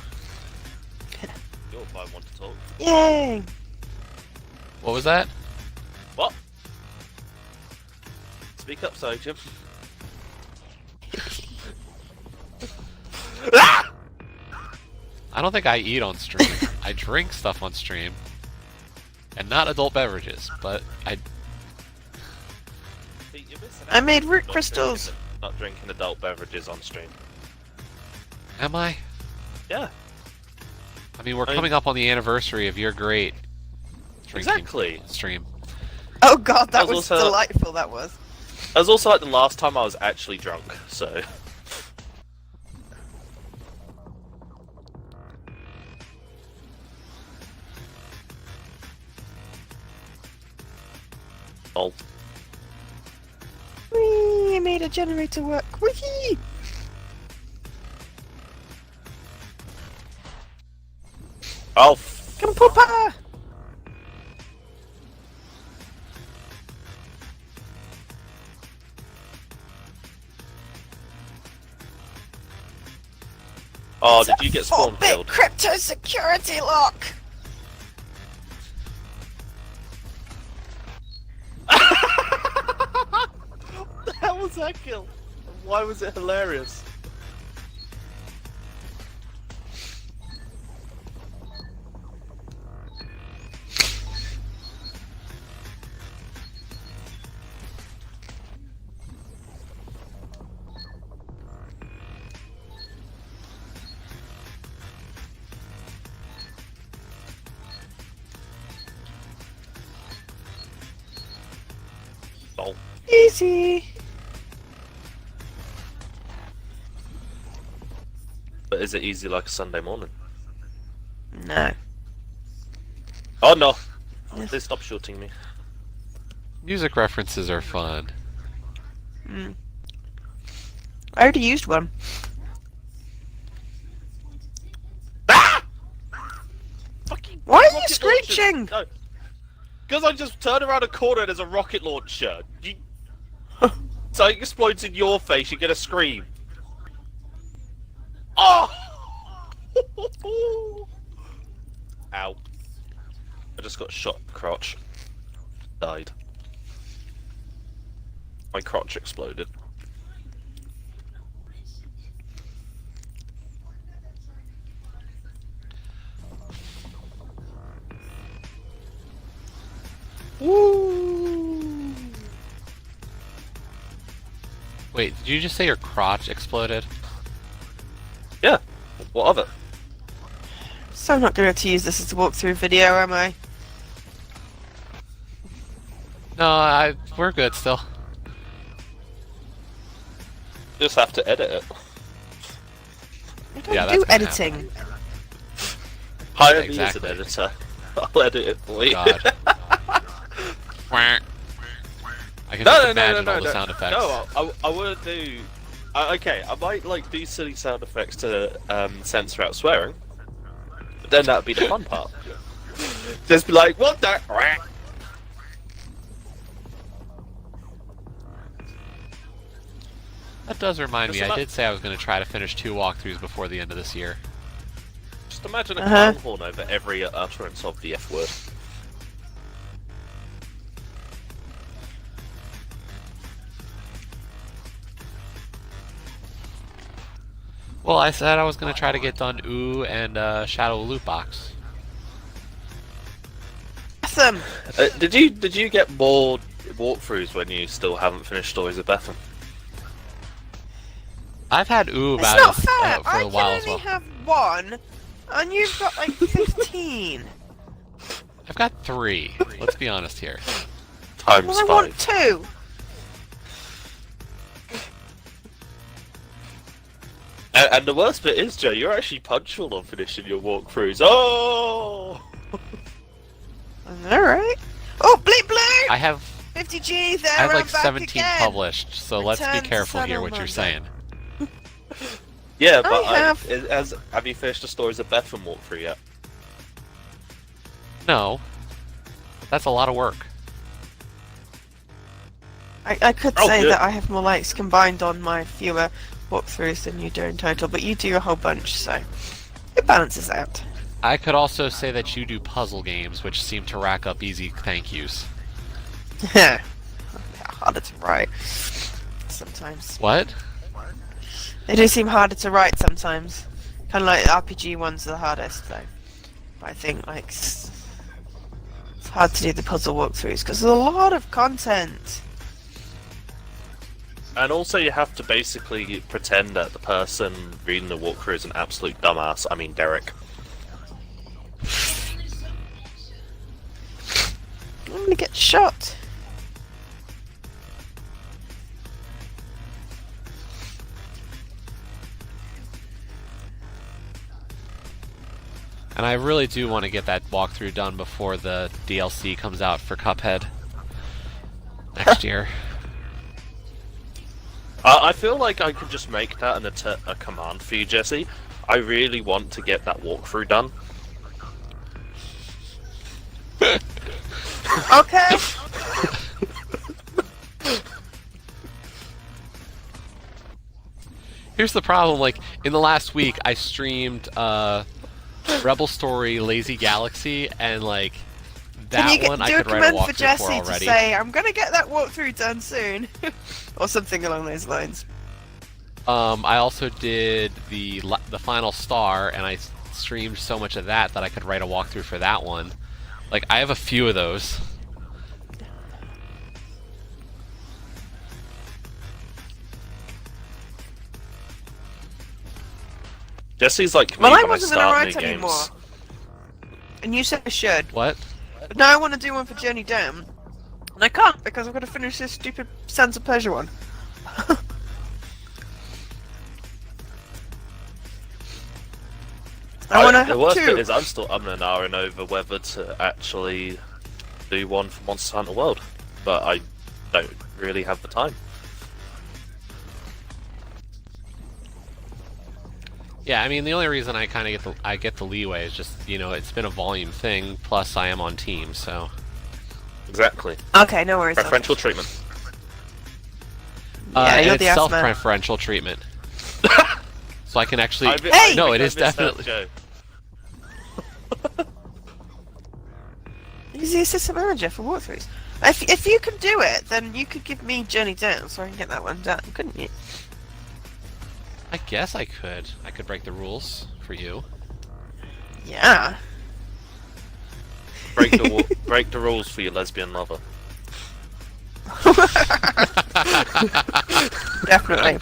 You're if I want to talk. Yay! What was that? What? Speak up, Sojim. I don't think I eat on stream. I drink stuff on stream. And not adult beverages, but I... See, you're missing I out. made root Not crystals. Not drinking adult beverages on stream. Am I? Yeah, I mean, we're I mean- coming up on the anniversary of your great drinking exactly. stream. Oh god, that That was was also- delightful, that was. That was also like the last time I was actually drunk, so... Oh. Whee! I made a generator work. Whee! Oh, Come poopa! oh, did you get spawn 4-bit killed? crypto security lock! What the hell was that kill? Why was it hilarious? Oh. Easy! But is it easy like a Sunday morning? No. Oh no! Yes. Please stop shooting me. Music references are fun. Mm. I already used one. Ah! Fucking Why are you rocket screeching? launchers. No. Because I just turned around a corner and there's a rocket launcher. You... so it explodes in your face, you get a scream. Oh! Ow. I just got shot in the crotch. Died. My crotch exploded. Woo! Wait, did you just say your crotch exploded? Yeah. What of it? So I'm not going to use this as a walkthrough video, am I? No, we're good still. Just have to edit it. I don't Yeah, do that's gonna editing. Hire me Exactly. as an editor. I'll edit it for you. God. Quack. I can No, just no, no, imagine no, all no, the sound effects. No, I wouldn't do. Okay, I might like do silly sound effects to censor out swearing, but then that'd be the fun part. Just be like, what the? That does remind me, Just I ima- did say I was going to try to finish 2 walkthroughs before the end of this year. Just imagine a Uh-huh. clown horn over every utterance of the F word. Well, I said I was going to try to get done Ooh and Shadow Loot Box. Awesome! Did you get more walkthroughs when you still haven't finished Stories of Bethan? I've had Ooh It's about not as, fair! for I a can while only as well. have one, and you've got like 15. I've got 3. Let's be honest here. Times Well, I 5. want 2. And the worst bit is, Joe, you're actually punctual on finishing your walkthroughs. Oh! Alright. Oh, bleep bleep! I have 50G there, I have I'm like back 17 again. published, so let's Return be to careful here what you're Settlement. saying. Yeah, but have you finished the Stories of Bethlehem walkthrough yet? No. That's a lot of work. I could Oh, say good. that I have more likes combined on my fewer walkthroughs than you do in total, but you do a whole bunch, so it balances out. I could also say that you do puzzle games, which seem to rack up easy thank yous. Harder to write sometimes. What? They do seem harder to write sometimes. Kind of like RPG ones are the hardest, though. But I think like it's hard to do the puzzle walkthroughs because there's a lot of content. And also you have to basically pretend that the person reading the walkthrough is an absolute dumbass. I mean, Derek. I'm gonna get shot. And I really do want to get that walkthrough done before the DLC comes out for Cuphead next year. I feel like I could just make that a command for you, Jesse. I really want to get that walkthrough done. Okay. Here's the problem, like, in the last week, I streamed Rebel Story Lazy Galaxy, and, like, Can you that one I do a could write a command for walkthrough Jesse for to already. say, I'm gonna get that walkthrough done soon? Or something along those lines. I also did the final star, and I streamed so much of that I could write a walkthrough for that one. Like, I have a few of those. Jesse's like me Well, I when wasn't I gonna start write new anymore. games. And you said I should. What? But now I want to do one for Journey Down. And I can't because I've got to finish this stupid Sands of Pleasure one. I want to The have worst 2. bit is I'm still umming and ahhing over whether to actually do one for Monster Hunter World, but I don't really have the time. Yeah, I mean, the only reason I kind of get the leeway is just, you know, it's been a volume thing, plus I am on team, so... Exactly. Okay, no worries. Preferential treatment. Yeah, and you're it's the ass man. self-preferential treatment. So I can actually... Hey! No, think it I is misheard definitely... Joe. He's the assistant manager for walkthroughs. If you can do it, then you could give me Journey Down so I can get that one done, couldn't you? I guess I could. I could break the rules for you. Yeah. Break the rules for your lesbian lover. Definitely.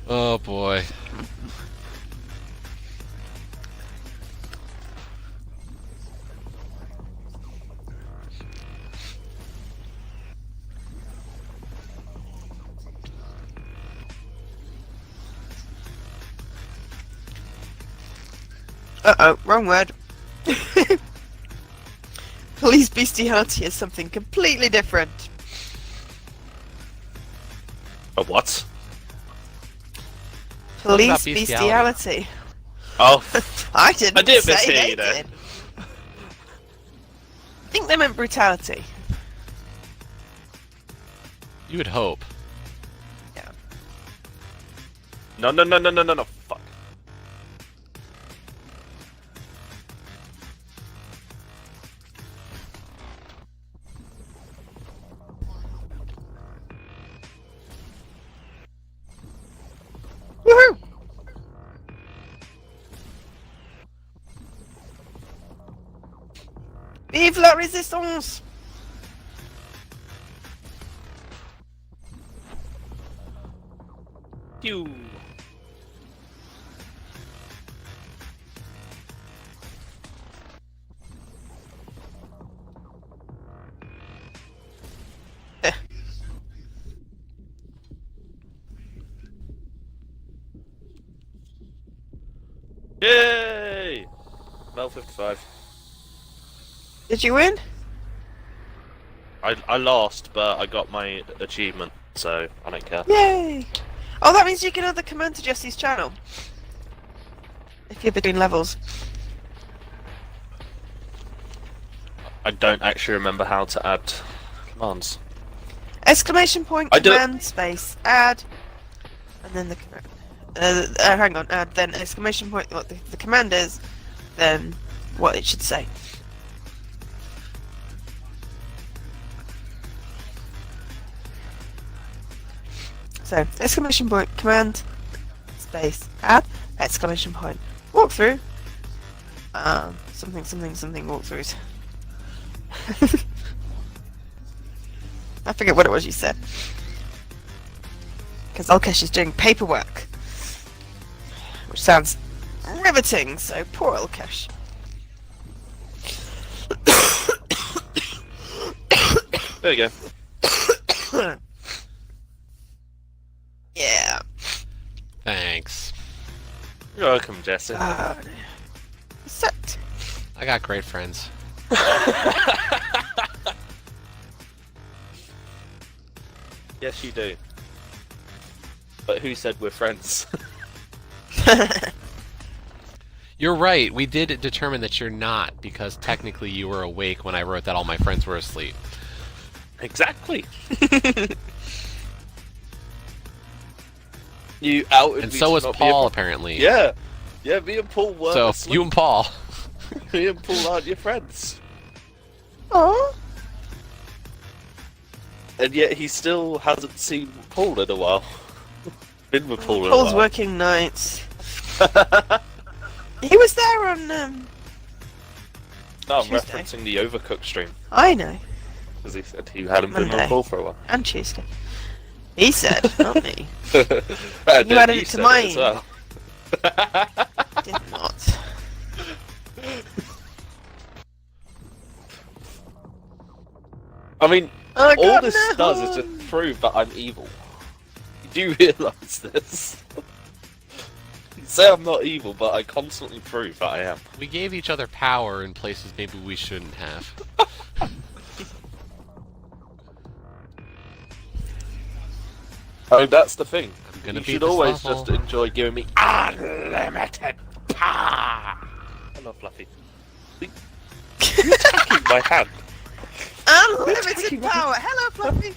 Oh boy. Uh-oh, wrong word. Police bestiality is something completely different. A what? What about Police bestiality? bestiality. Oh, I didn't I did say mishear they you there. did. I think they meant brutality. You would hope. Yeah. No, fuck. Woohoo! Vive la résistance! You. 55. Did you win? I lost, but I got my achievement, so I don't care. Yay! Oh, that means you can add the command to Jesse's channel. If you're between levels. I don't actually remember how to add commands. Exclamation point, I do- command, space, add, and then the command. Hang on, add, then exclamation point, what the command is, then what it should say. So, exclamation point, command, space, add, exclamation point, walkthrough, something, walkthroughs. I forget what it was you said. Because Alkesh is doing paperwork. Which sounds riveting, so poor Alkesh. There you go. Yeah. Thanks. You're welcome, Jesse. Set. I got great friends. Yes, you do. But who said we're friends? You're right. We did determine that you're not, because technically you were awake when I wrote that all my friends were asleep. Exactly. You outed And me so to was not be Paul, a- apparently. Yeah. Yeah, me and Paul weren't So, asleep. you and Paul. Me and Paul aren't your friends. Aww. And yet he still hasn't seen Paul in a while. Been with Paul in a Paul's while. working nights. He was there on, No, I'm Tuesday. referencing the Overcooked stream. I know, Because he said he hadn't been Monday. with Paul for a while. and Tuesday. He said, not me. And You then added it to said mine. as well. Did not. I mean, I all got this no does is home. just prove that I'm evil. Do you realise this? You say I'm not evil, but I constantly prove that I am. We gave each other power in places maybe we shouldn't have. I mean, that's the thing. I'm gonna You beat should this always level. just enjoy giving me unlimited power. Hello, Fluffy. You're attacking my hand. Unlimited taking my- power. Hello, Fluffy.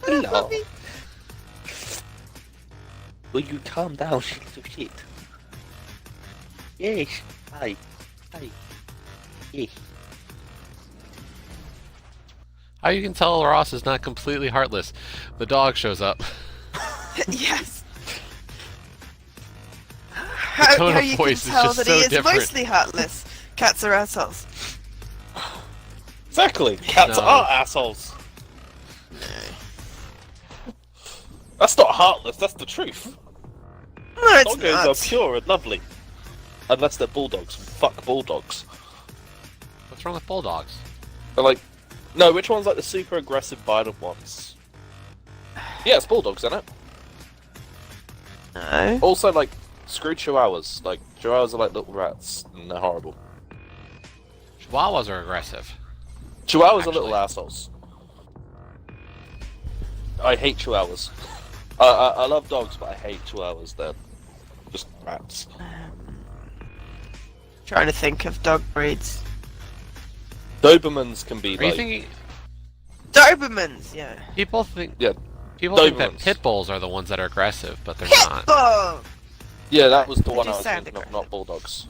Hello, Hello. Fluffy. Will you calm down, you little shit? Yes. Hi. Hi. Yes. How you can tell Ross is not completely heartless? The dog shows up. Yes. tone How of you voice can is tell just that so he is different. mostly heartless. Cats are assholes. Exactly. Cats No. are assholes. That's not heartless. That's the truth. No, it's Doggos are not. pure and lovely. Unless they're bulldogs. Fuck bulldogs. What's wrong with bulldogs? They're like, no, which one's like the super aggressive violent ones? Yeah, it's bulldogs, isn't it? No. Also, like, screw chihuahuas. Like, chihuahuas are like little rats, and they're horrible. Chihuahuas are aggressive. Chihuahuas Actually. are little assholes. I hate chihuahuas. I love dogs, but I hate chihuahuas. They're just rats. Trying to think of dog breeds. Dobermans can be Are you like... thinking? Dobermans, yeah. People think. Yeah, People think that Dobermans. pit bulls are the ones that are aggressive, but they're not. Pitbull! yeah, that was the They one do I was sound thinking of, aggressive. not bulldogs.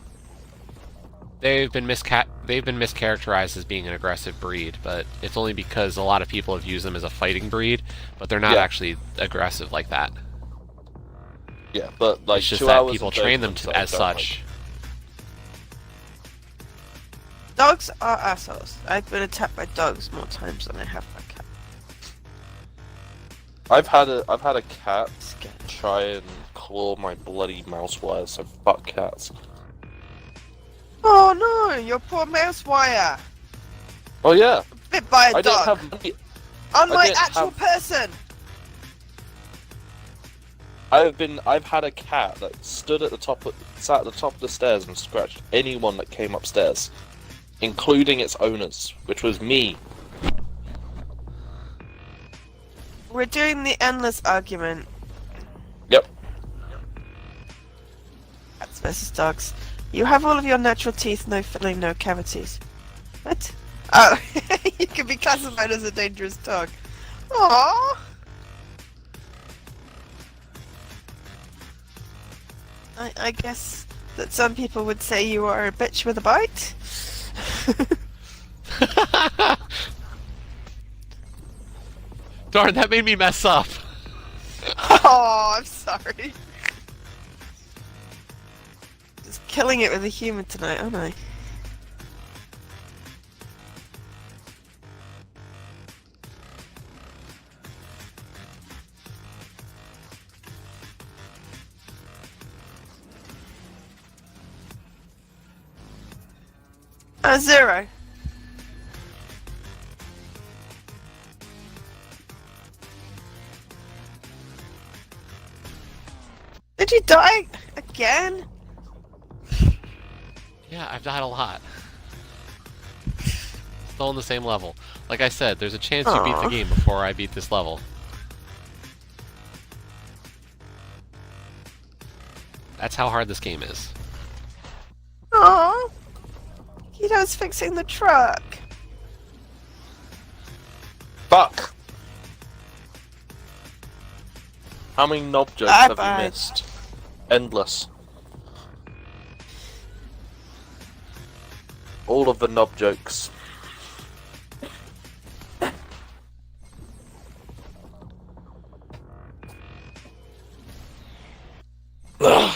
They've been mischaracterized as being an aggressive breed, but it's only because a lot of people have used them as a fighting breed, but they're not Yeah. actually aggressive like that. Yeah, but like It's just chihuahuas that people and train them Dobermans to, I as don't such. Dogs are assholes. I've been attacked by dogs more times than I have by cats. I've had a cat Scared. try and claw my bloody mouse wires, so fuck cats. Oh no, your poor mouse wire. Oh yeah, Bit by a I don't dog. have money. On I my didn't actual have- person. I've had a cat that sat at the top of the stairs and scratched anyone that came upstairs, including its owners, which was me. We're doing the endless argument. Yep. Cats versus dogs. You have all of your natural teeth, no filling, no cavities. What? Oh, you can be classified as a dangerous dog. Aww. I guess that some people would say you are a bitch with a bite. Darn, that made me mess up. Oh, I'm sorry. Just killing it with the humour tonight, aren't I? Zero. Did you die again? Yeah, I've died a lot. Still on the same level. Like I said, there's a chance you beat the Aw. game before I beat this level. That's how hard this game is. Aww. Keto's fixing the truck. Fuck! How many knob jokes Bye have bye. you missed? Endless. All of the knob jokes. No.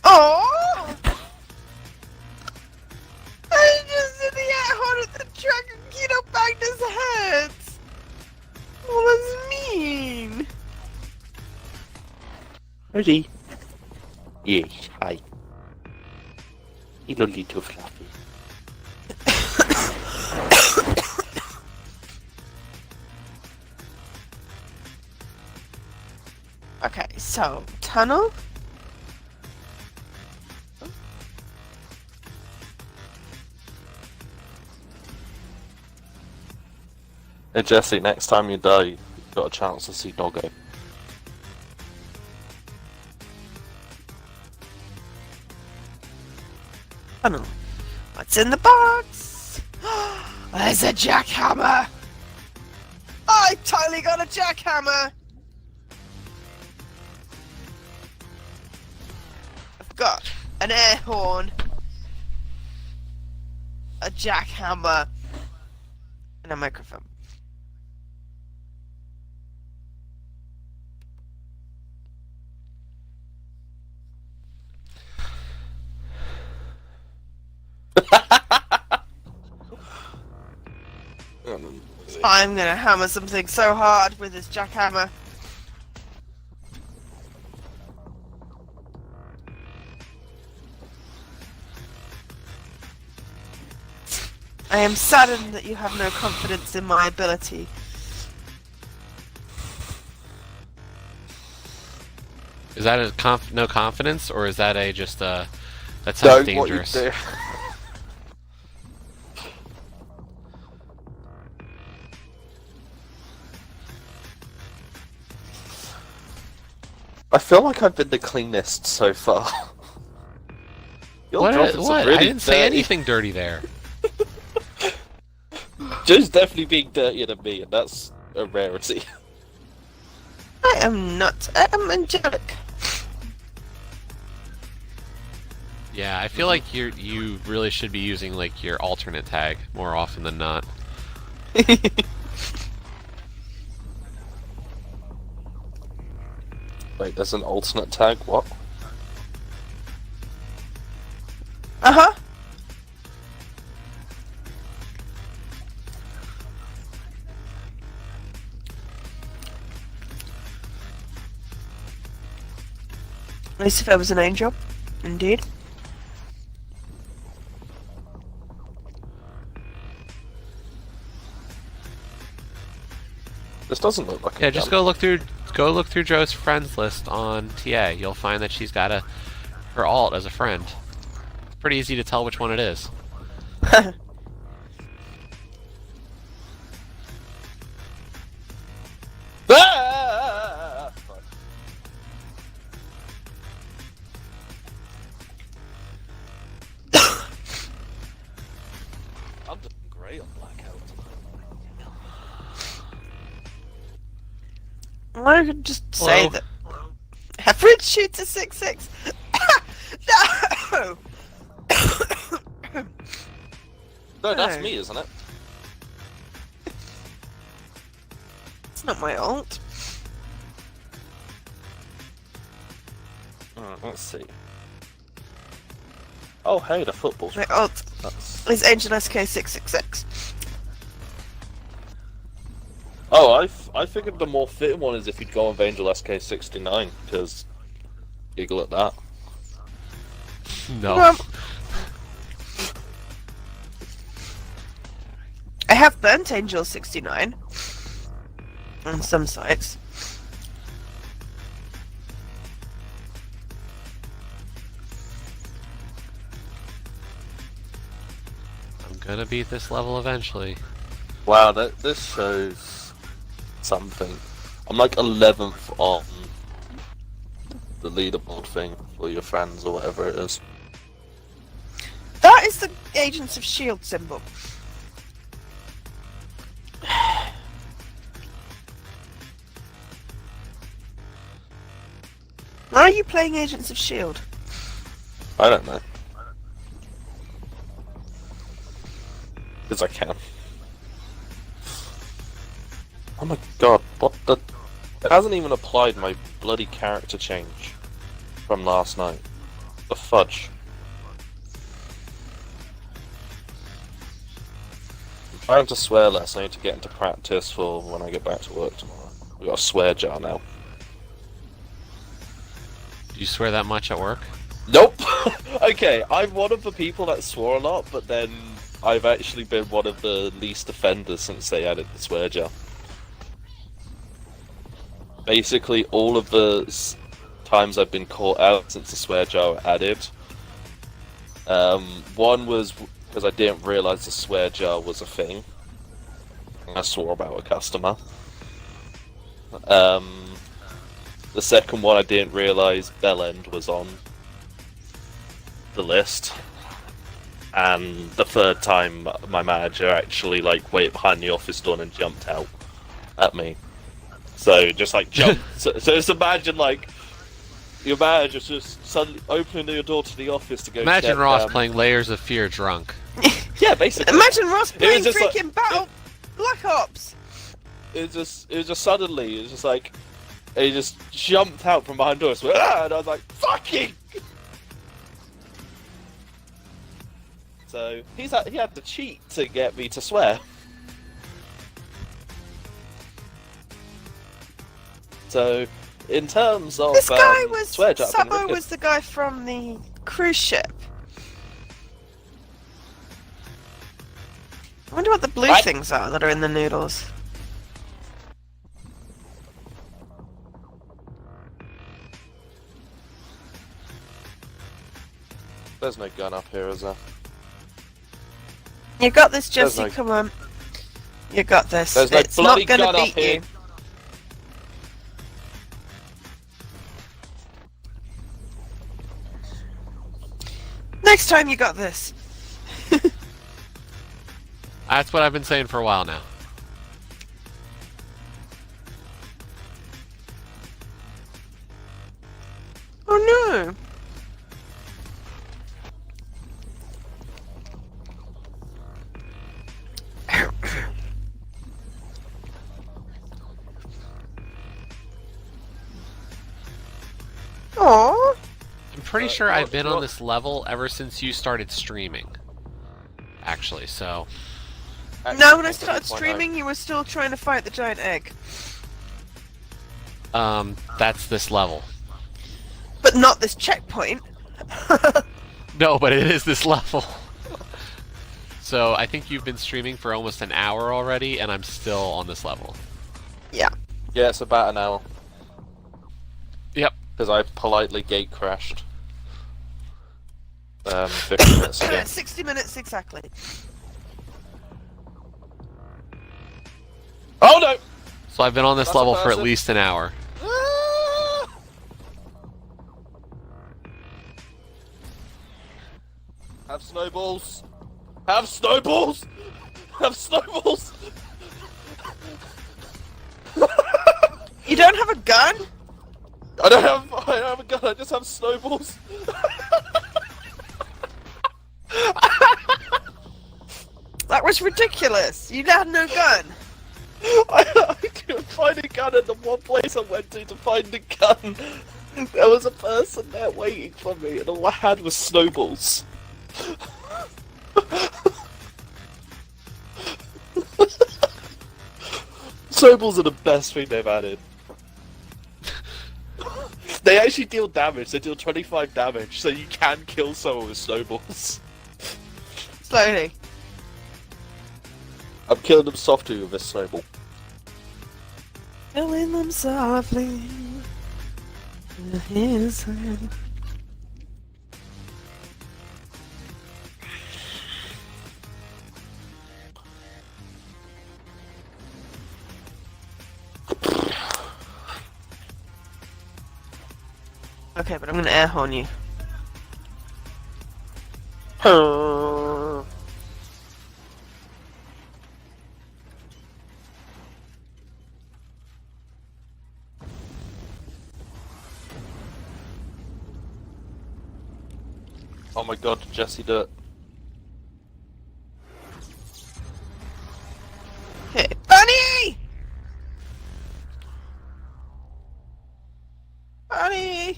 Oh! I just in the air horn at the truck and Keto banged his head. What does it mean? Ready? Yes, hi. Hello, little fluffy. Okay, so tunnel. Hey Jesse, next time you die, you've got a chance to see Doggo. Tunnel. What's in the box? There's a jackhammer. I totally got a jackhammer. I've got an air horn, a jackhammer, and a microphone. I'm gonna hammer something so hard with this jackhammer. I am saddened that you have no confidence in my ability. Is that a no confidence, or is that a just a that sounds dangerous? What you do. I feel like I've been the cleanest so far. Your What? drop is What? really I didn't say dirty. anything dirty there. Joe's definitely being dirtier than me, and that's a rarity. I am not. I am angelic. Yeah, I feel like you really should be using like your alternate tag more often than not. Wait, there's an alternate tag? What? Uh-huh. At least if I was an angel. Indeed. This doesn't look like. Yeah, just go look through Joe's friends list on TA. You'll find that she's got her alt as a friend. It's pretty easy to tell which one it is. Ah! I'm doing great on Blackout. I could just say Hello? that average shooter 6-6. No. No, that's No. me, isn't it? It's not my alt. Let's see. Oh, hey, the football. My alt That's... is Angel SK666. Oh, I figured the more fitting one is if you'd go with Angel SK69, because giggle at that. No. Well, I have burnt Angel 69 on some sites. I'm gonna beat this level eventually. Wow, this shows something. I'm like 11th on the leaderboard thing for your friends or whatever it is. That is the Agents of S.H.I.E.L.D. symbol. Why are you playing Agents of S.H.I.E.L.D.? I don't know. Because I can. Oh my god, what the... It hasn't even applied my bloody character change from last night. The fudge. I'm trying to swear less, I need to get into practice for when I get back to work tomorrow. We got a swear jar now. Do you swear that much at work? Nope! Okay, I'm one of the people that swore a lot, but then I've actually been one of the least offenders since they added the swear jar. Basically, all of the times I've been caught out since the swear jar were added. One was because I didn't realise the swear jar was a thing. I swore about a customer. The second one I didn't realise Bellend was on the list. And the third time my manager actually like waited behind the office door and jumped out at me. So just like jump. so just imagine like your manager's just suddenly opening your door to the office to go. Imagine check, Ross playing Layers of Fear drunk. Yeah, basically. Imagine Ross playing just like- freaking Battle Black Ops! It was just suddenly. It was just like he just jumped out from behind doors. And I was like, "Fucking!" So he had to cheat to get me to swear. So in terms of This guy was... swear jar, I've been Samo wicked. was the guy from the cruise ship. I wonder what the blue things are that are in the noodles. There's no gun up here, is there? You got this, There's Jesse, no- come on. You got this. There's no It's bloody not gonna gun up beat here. you. Next time you got this. That's what I've been saying for a while now. Oh no. Aww. I'm pretty sure I've been on what- this level ever since you started streaming. Actually, so No, when I started streaming, you were still trying to fight the giant egg. that's this level. But not this checkpoint. No, but it is this level. So I think you've been streaming for almost an hour already, and I'm still on this level. Yeah. Yeah, it's about an hour. Yep. Because I politely gate crashed. 50 minutes ago. 60 minutes exactly. Oh no! So I've been on this That's a level for at person. least an hour. Ah! Have snowballs! Have snowballs! Have snowballs! You don't have a gun? I don't have a gun, I just have snowballs. That was ridiculous. You had no gun. I couldn't find a gun in the one place I went to find a gun. There was a person there waiting for me, and all I had was snowballs. Snowballs are the best thing they've added. They actually deal damage, they deal 25 damage, so you can kill someone with snowballs. Slowly. I'm killing them softly with this snowball. Killing them softly. His hand. Okay, but I'm gonna air horn you. Oh my god, did Jesse do it? Hey, Bunny! Bunny!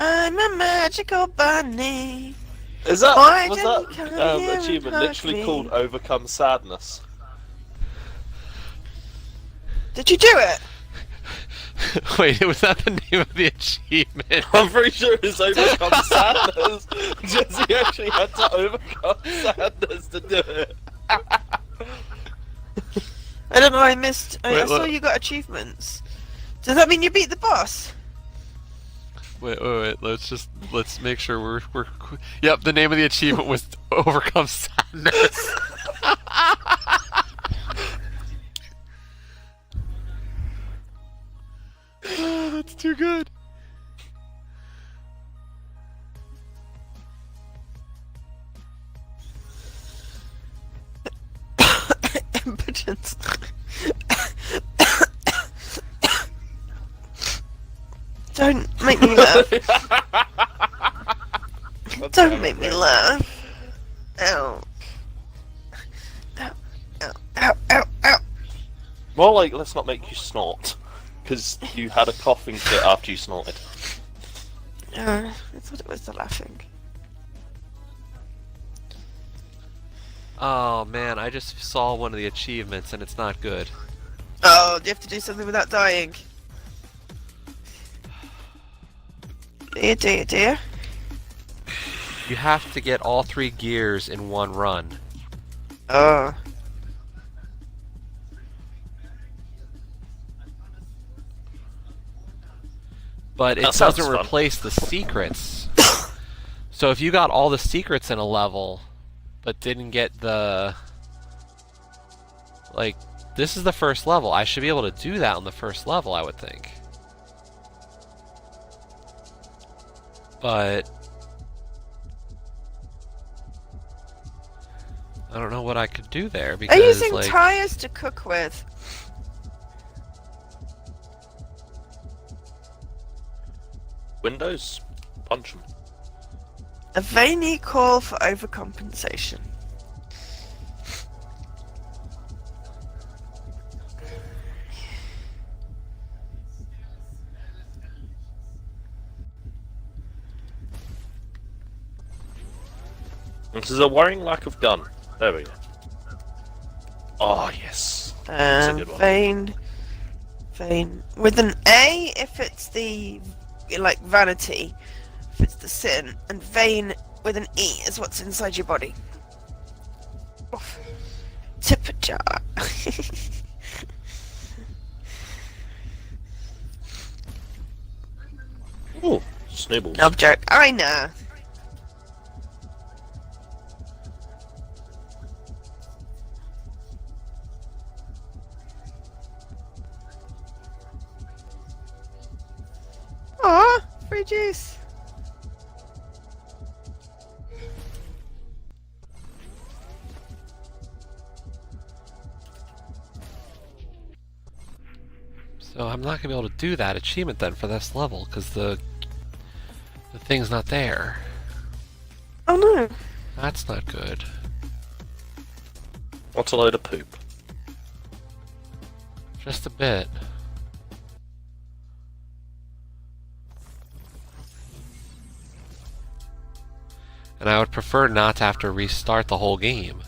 I'm a magical bunny. Is that Why was didn't you come that here and achievement hug literally me? called Overcome Sadness? Did you do it? Wait, was that the name of the achievement? I'm pretty sure it's Overcome Sadness. Jesse actually had to overcome sadness to do it. I don't know, I missed. I Wait, saw look. you got achievements. Does that mean you beat the boss? Wait, let's make sure we're yep, the name of the achievement was Overcome Sadness. Oh, that's too good. Impotence. Don't make me laugh. Don't make me laugh. Ow. Ow. Ow. Ow. Ow. Ow. More like, let's not make you snort. Because you had a coughing fit after you snorted. I thought it was the laughing. Oh man, I just saw one of the achievements and it's not good. Oh, do you have to do something without dying? Dear. You have to get all 3 gears in one run. Oh. That But it sounds doesn't fun. replace the secrets. So if you got all the secrets in a level, but didn't get the... Like, this is the first level. I should be able to do that on the first level, I would think. But... I don't know what I could do there, because, Are you using like... tires to cook with? Windows? Punch them. A veiny call for overcompensation. This is a worrying lack of gun. There we go. Oh, yes. That's a good one. Vain. With an A if it's the, like, vanity, if it's the sin, and vain with an E is what's inside your body. Oof. Tip jar. Ooh, snowballs. No joke. I know. Aw, free juice. So I'm not gonna be able to do that achievement then for this level because the thing's not there. Oh no. That's not good. What a load of poop. Just a bit. And I would prefer not to have to restart the whole game.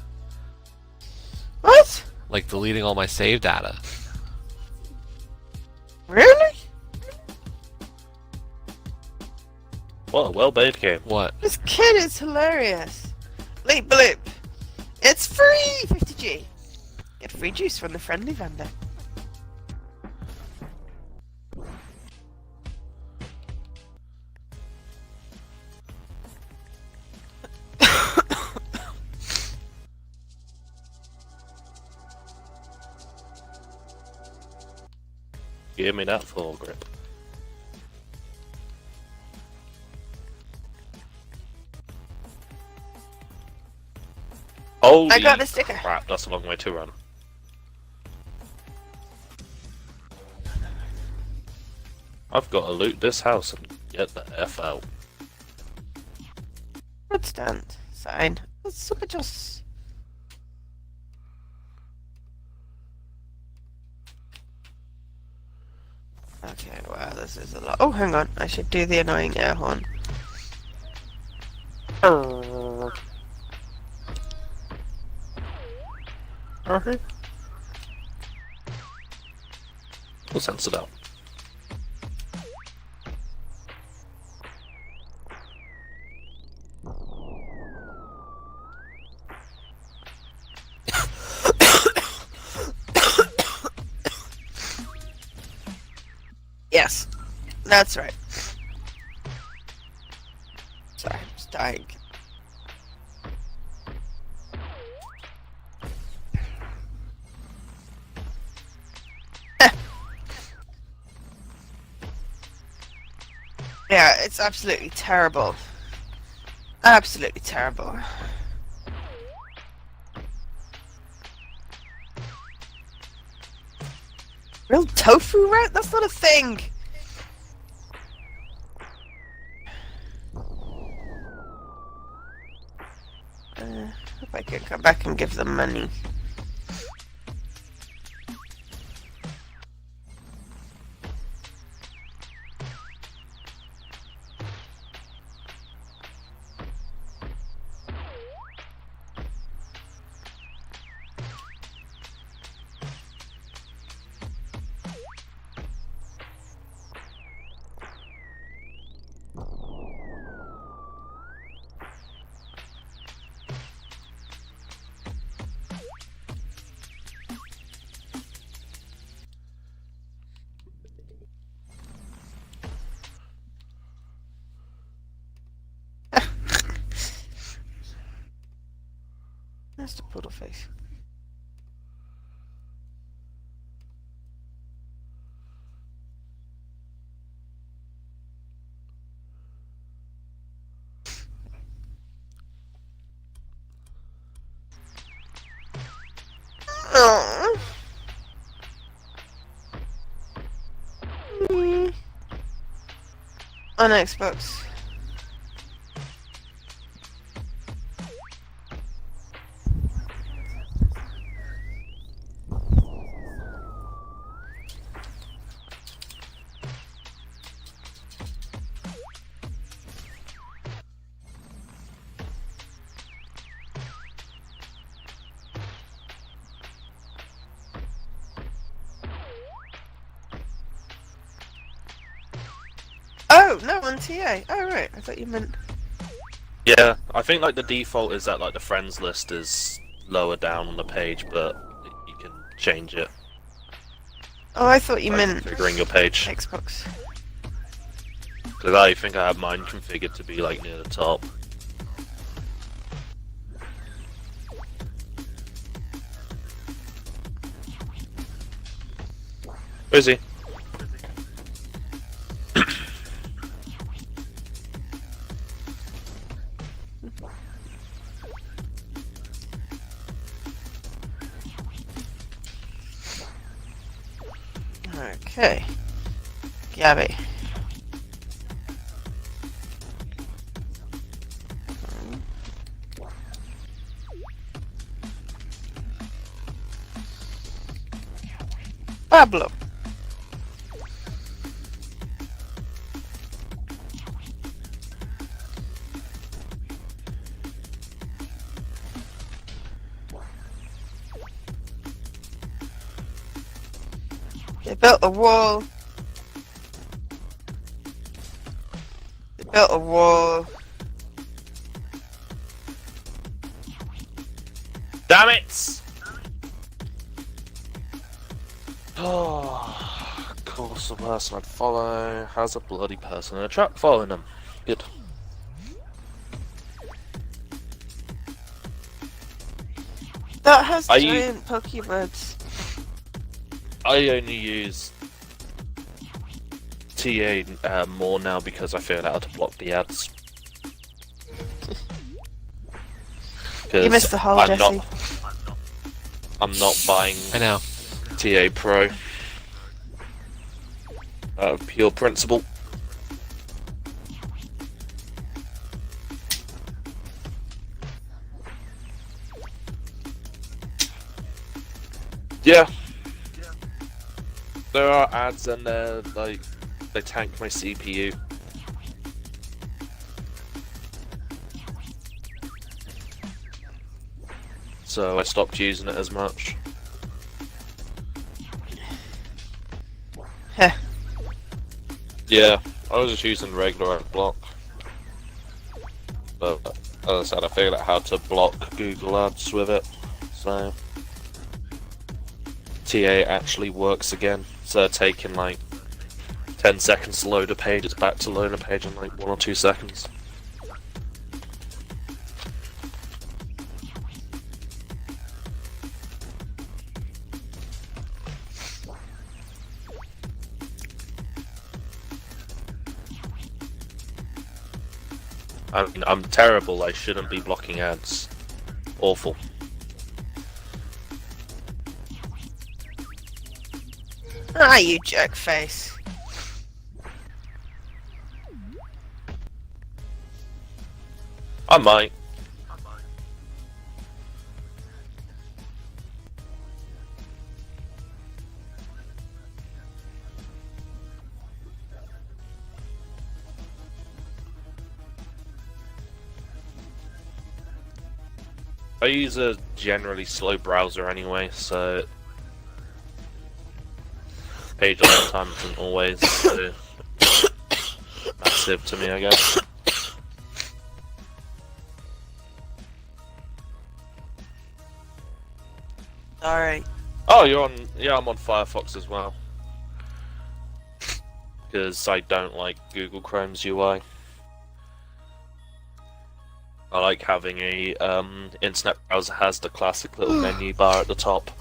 What? Like deleting all my save data. Really? What a well-made game. What? This kid is hilarious. Bleep bloop. It's free! 50G. Get free juice from the friendly vendor. Give me that full grip. Holy I got the sticker. crap, that's a long way to run. I've got to loot this house and get the F out. Good stand. Sign. That's super just. Okay, wow, this is a lot. Oh, hang on. I should do the annoying air horn. Okay. We'll censor that. Yes, that's right. Sorry, I'm just dying. Yeah, it's absolutely terrible. Absolutely terrible. Real tofu route? That's not a thing! Hope I can come back and give them money. That's the poodle face. Aww. On Xbox. Oh, no, on TA. Oh, right. I thought you meant... Yeah, I think like the default is that like the friends list is lower down on the page, but you can change it Oh, I thought you by meant configuring your page. Xbox. Because I think I have mine configured to be like near the top. Where is he? Okay. Gabby. Pablo. They built a wall. They built a wall. Damn it! Oh, of course the person I'd follow has a bloody person in a truck following them. Good. That has Are giant Pokebirds. I only use TA more now because I figured out how to block the ads. You missed the whole, Jesse. I'm not buying I know. TA Pro. Out of pure principle. Yeah. There are ads and they're like they tank my CPU. So I stopped using it as much. Heh. Yeah, I was just using regular ad block. But as I said, I figured out how to block Google ads with it. So TA actually works again. So taking like 10 seconds to load a page, it's back to load a page in like 1 or 2 seconds. I mean, I'm terrible, I shouldn't be blocking ads. Awful. Ah, you jerk face. I might. I use a generally slow browser anyway, so page load time isn't always so massive to me, I guess. Alright. Oh, you're on. Yeah, I'm on Firefox as well. Because I don't like Google Chrome's UI. I like having a internet browser has the classic little menu bar at the top.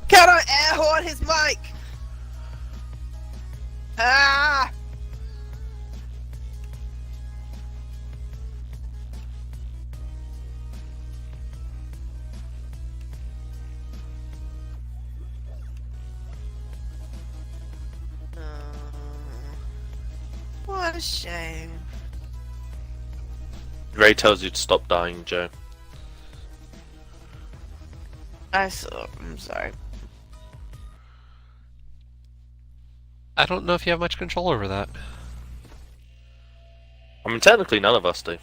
Can I air horn his mic? Ah! What a shame. Ray tells you to stop dying, Joe. I'm sorry. I don't know if you have much control over that. I mean, technically none of us do.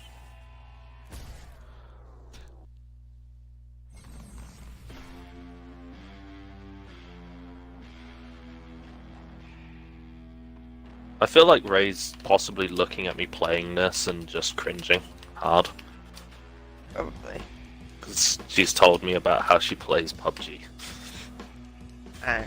I feel like Ray's possibly looking at me playing this and just cringing hard. Probably. Because she's told me about how she plays PUBG. Oh.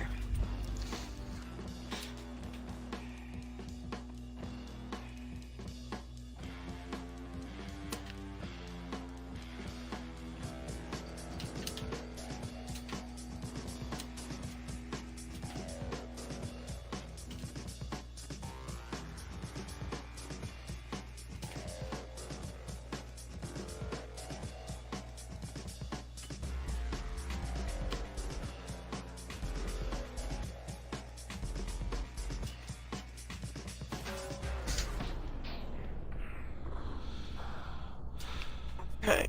Okay.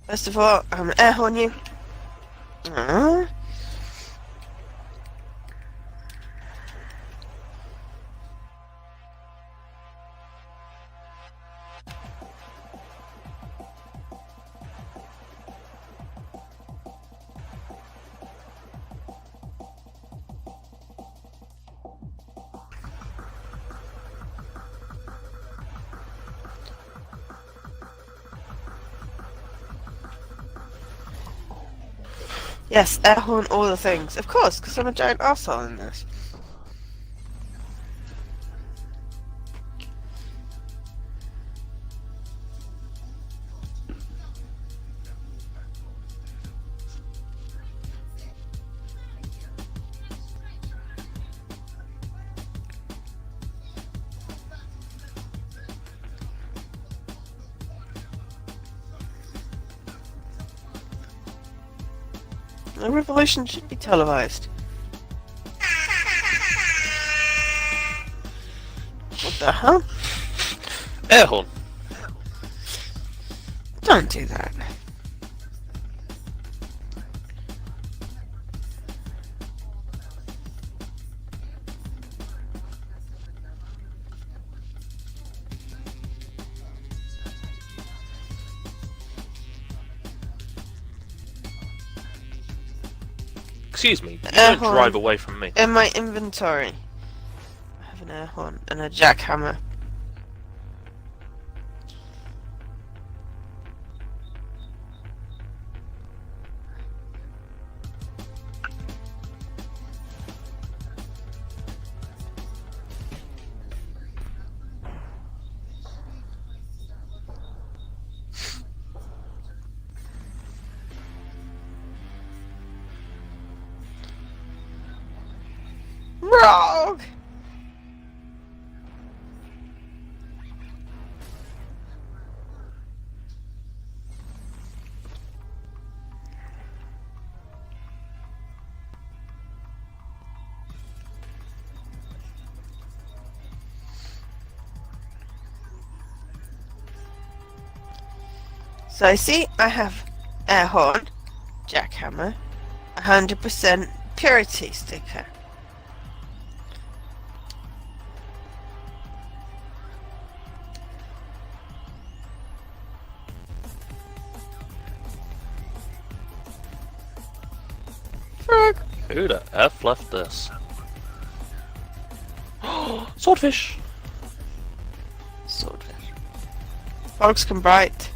First of all, I'm gonna air horn you. Yes, air horn all the things. Of course, because I'm a giant arsehole in this. A revolution should be televised. What the hell? Air horn! Don't do that. Excuse me, you Air don't horn. drive away from me. In my inventory, I have an air horn and a jackhammer. Rogue! So I see I have air horn, jackhammer, 100% purity sticker. Frog. Who the F left this? Swordfish! Swordfish. Frogs can bite.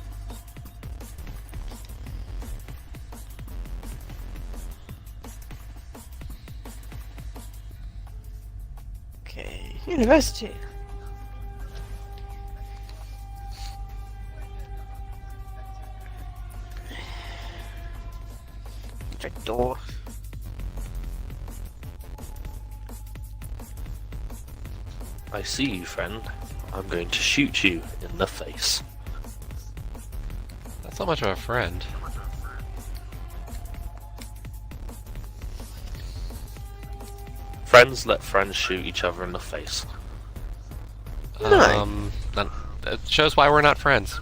Okay, university. Direct door. I see you, friend. I'm going to shoot you in the face. That's not much of a friend. Friends let friends shoot each other in the face. No. That shows why we're not friends.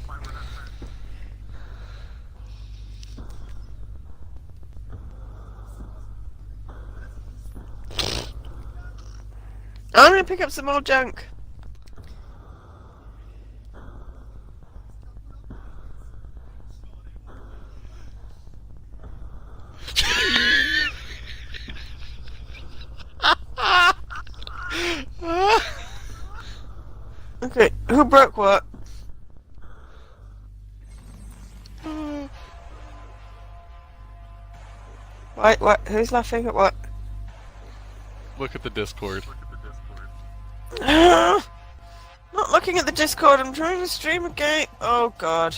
I'm gonna pick up some more junk. Who broke what? What? Who's laughing at what? Look at the Discord. Not looking at the Discord, I'm trying to stream a game. Oh god.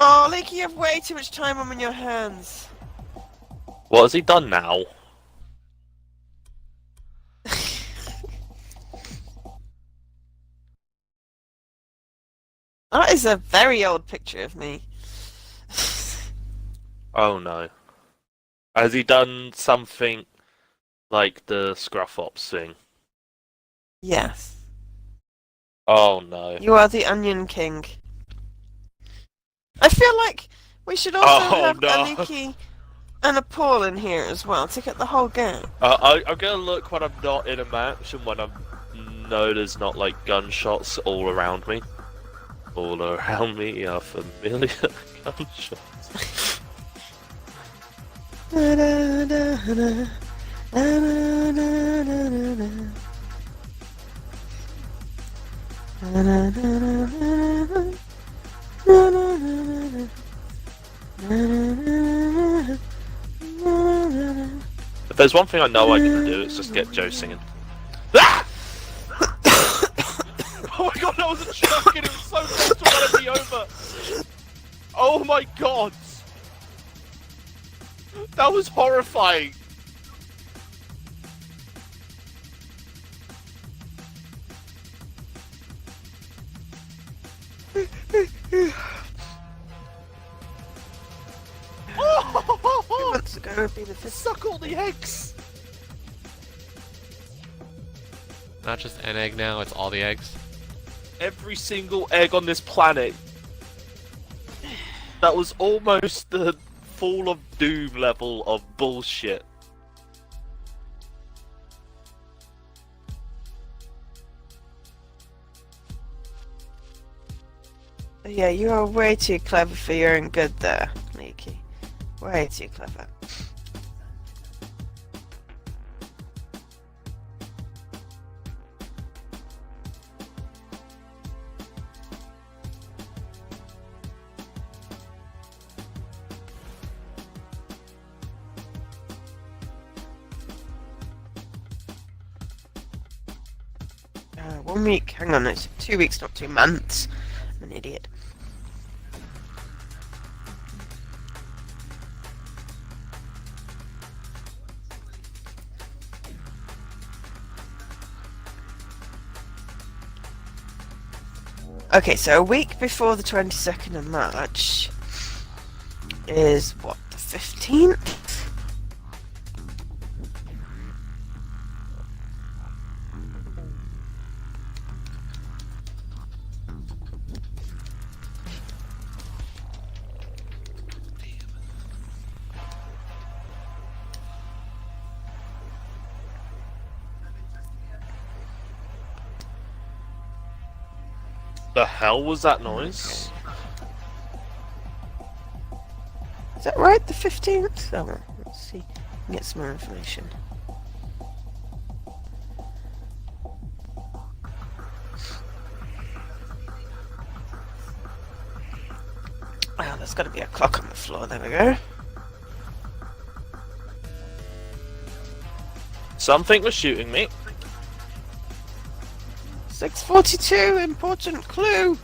Oh, Leaky, you have way too much time on your hands. What has he done now? That is a very old picture of me. Oh no. Has he done something like the Scruff Ops thing? Yes. Oh no. You are the Onion King. I feel like we should also have no. a Leaky and a Paul in here as well to get the whole game. I'm gonna look when I'm not in a match and when I know there's not like gunshots all around me. All around me are familiar gunshots. If there's one thing I know I can do, it's just get Joe singing. Ah! Oh my god, that was a joke and it was so close to running me over! Oh my god! That was horrifying! Oh! Months ago would be the fifth. Suck all the eggs! Not just an egg now, it's all the eggs. Every single egg on this planet. That was almost the Fall of Doom level of bullshit. Yeah, you are way too clever for your own good there, Leaky. Way too clever. One week, hang on, it's 2 weeks, not 2 months. I'm an idiot. Okay, so a week before the 22nd of March is what, the 15th? The hell was that noise? Is that right, the 15th? Oh, well, let's see. Get some more information. Oh, there's got to be a clock on the floor. There we go. Something was shooting me. 6:42. Important clue.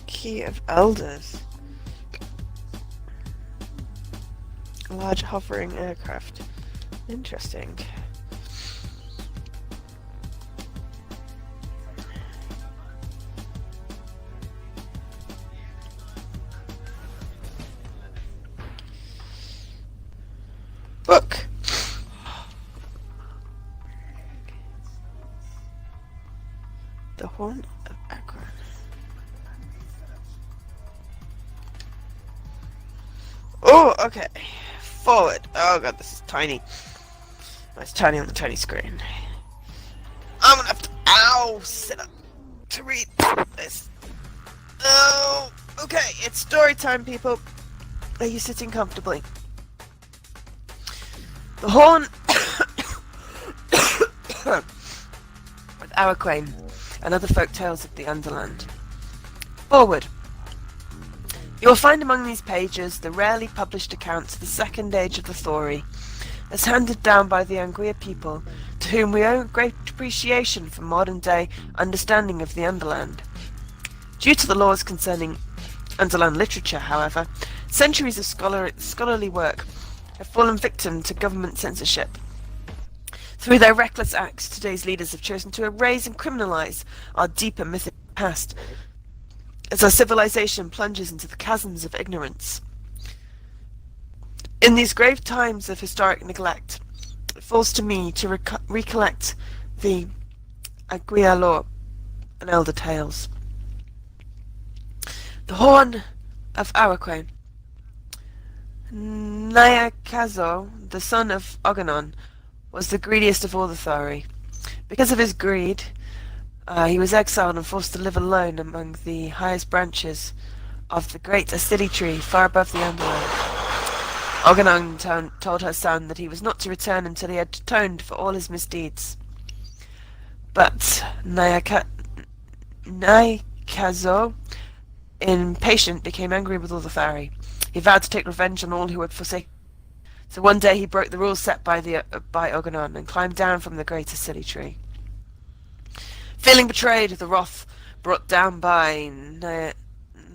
Key of Elders. A large hovering aircraft. Interesting. Book. The Horn of Akron. Oh, okay. Forward. Oh god, this is tiny. It's tiny on the tiny screen. I'm gonna have to. Ow! Sit up. to read this. Oh, okay, it's story time, people. Are you sitting comfortably? The Horn with Araquain and other folk tales of the Underland. Forward. You will find among these pages the rarely published accounts of the Second Age of the Thori, as handed down by the Anguilla people, to whom we owe great appreciation for modern-day understanding of the Underland. Due to the laws concerning Underland literature, however, centuries of scholarly work have fallen victim to government censorship. Through their reckless acts, today's leaders have chosen to erase and criminalize our deeper mythic past, as our civilization plunges into the chasms of ignorance. In these grave times of historic neglect, it falls to me to recollect the Anguilla lore and elder tales. The Horn of Araquain. Nyakazo, the son of Oganon, was the greediest of all the Thori. Because of his greed, he was exiled and forced to live alone among the highest branches of the great Asili tree far above the Underland. Oganon told her son that he was not to return until he had atoned for all his misdeeds. But Nyakazo, impatient, became angry with all the Thari. He vowed to take revenge on all who had forsaken. So one day he broke the rules set by Oganon and climbed down from the great Asili tree. Feeling betrayed, the wrath brought down by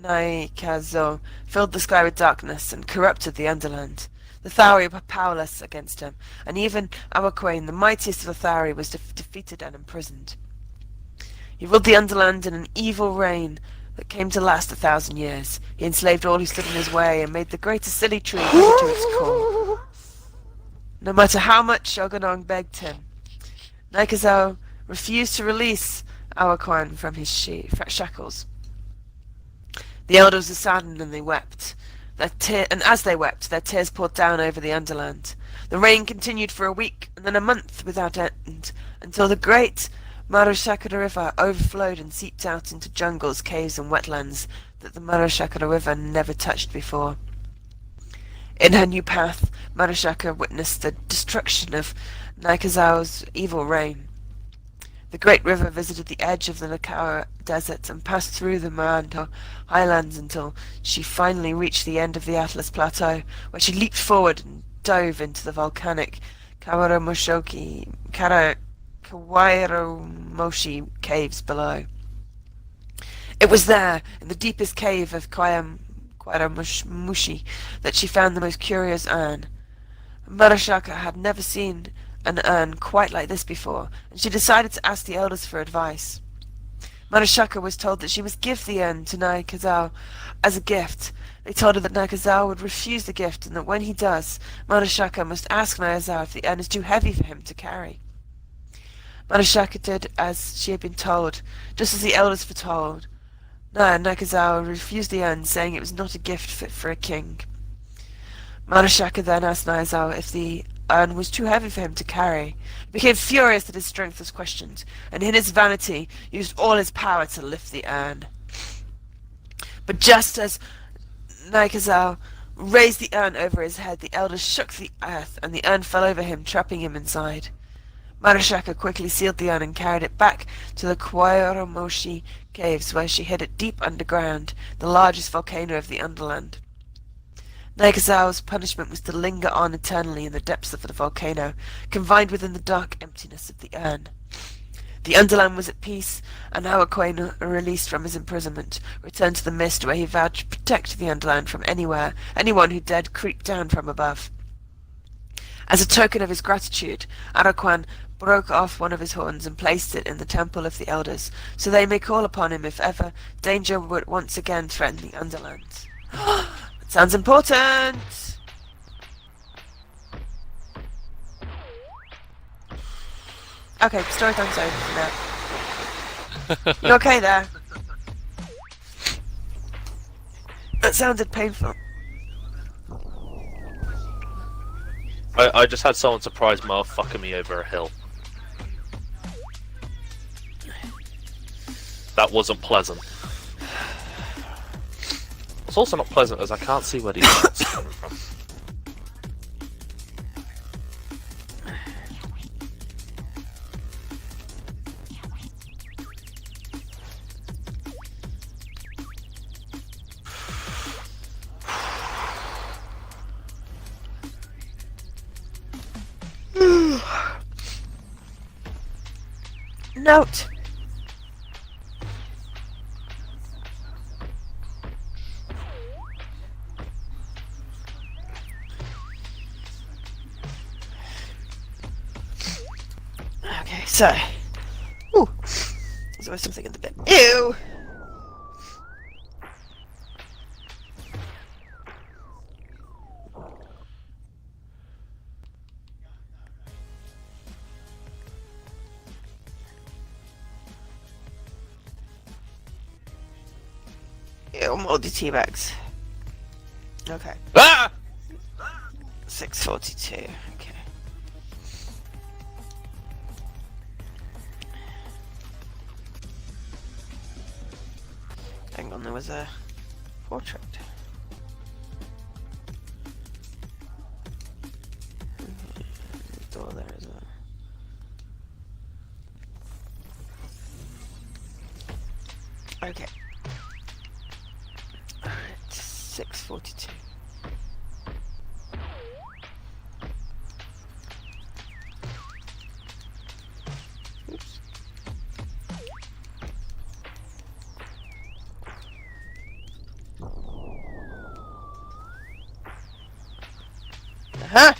Nyakazo filled the sky with darkness and corrupted the Underland. The Thari were powerless against him, and even Araquain, the mightiest of the Thari, was defeated and imprisoned. He ruled the Underland in an evil reign that came to last 1,000 years. He enslaved all who stood in his way and made the great Asili tree bitter to its core. No matter how much Oganon begged him, Nyakazo refused to release Araquain from his shackles. The elders were saddened and they wept. And as they wept, their tears poured down over the Underland. The rain continued for a week and then a month without end, until the great Marashakara River overflowed and seeped out into jungles, caves, and wetlands that the Marashakara River never touched before. In her new path, Marashaka witnessed the destruction of Nyakazo's evil reign. The great river visited the edge of the Nakawa Desert and passed through the Marando highlands until she finally reached the end of the Atlas Plateau, where she leaped forward and dove into the volcanic Kawaramoshi caves below. It was there, in the deepest cave of Kawaramoshi, that she found the most curious urn. Marashaka had never seen an urn quite like this before, and she decided to ask the elders for advice. Marashaka was told that she must give the urn to Nyakazo as a gift. They told her that Nyakazo would refuse the gift, and that when he does, Marashaka must ask Nyakazo if the urn is too heavy for him to carry. Marashaka did as she had been told, just as the elders foretold. Nyakazo refused the urn, saying it was not a gift fit for a king. Marashaka then asked Nyakazo if the urn was too heavy for him to carry. He became furious that his strength was questioned, and in his vanity used all his power to lift the urn. But just as Nyakazo raised the urn over his head, the elders shook the earth, and the urn fell over him, trapping him inside. Marashaka quickly sealed the urn and carried it back to the Kawaramoshi caves, where she hid it deep underground, the largest volcano of the Underland. Nyakazo's punishment was to linger on eternally in the depths of the volcano, confined within the dark emptiness of the urn. The Underland was at peace, and Araquain, released from his imprisonment, returned to the mist, where he vowed to protect the Underland from anyone who dared creep down from above. As a token of his gratitude, Araquain broke off one of his horns and placed it in the temple of the elders, so they may call upon him if ever danger would once again threaten the Underland. That sounds important! Okay, story time's over for now. You okay there? That sounded painful. I just had someone surprise motherfucking me over a hill. That wasn't pleasant. It's also not pleasant as I can't see where these shots are coming from. Note. Okay, so. Ooh. There's always something in the bit. Ew! Ew, moldy tea bags. Okay. Ah! 642. Okay. Hang on, there was a portrait. Door there as well. Okay. Alright, 642. Oops. Uh-huh.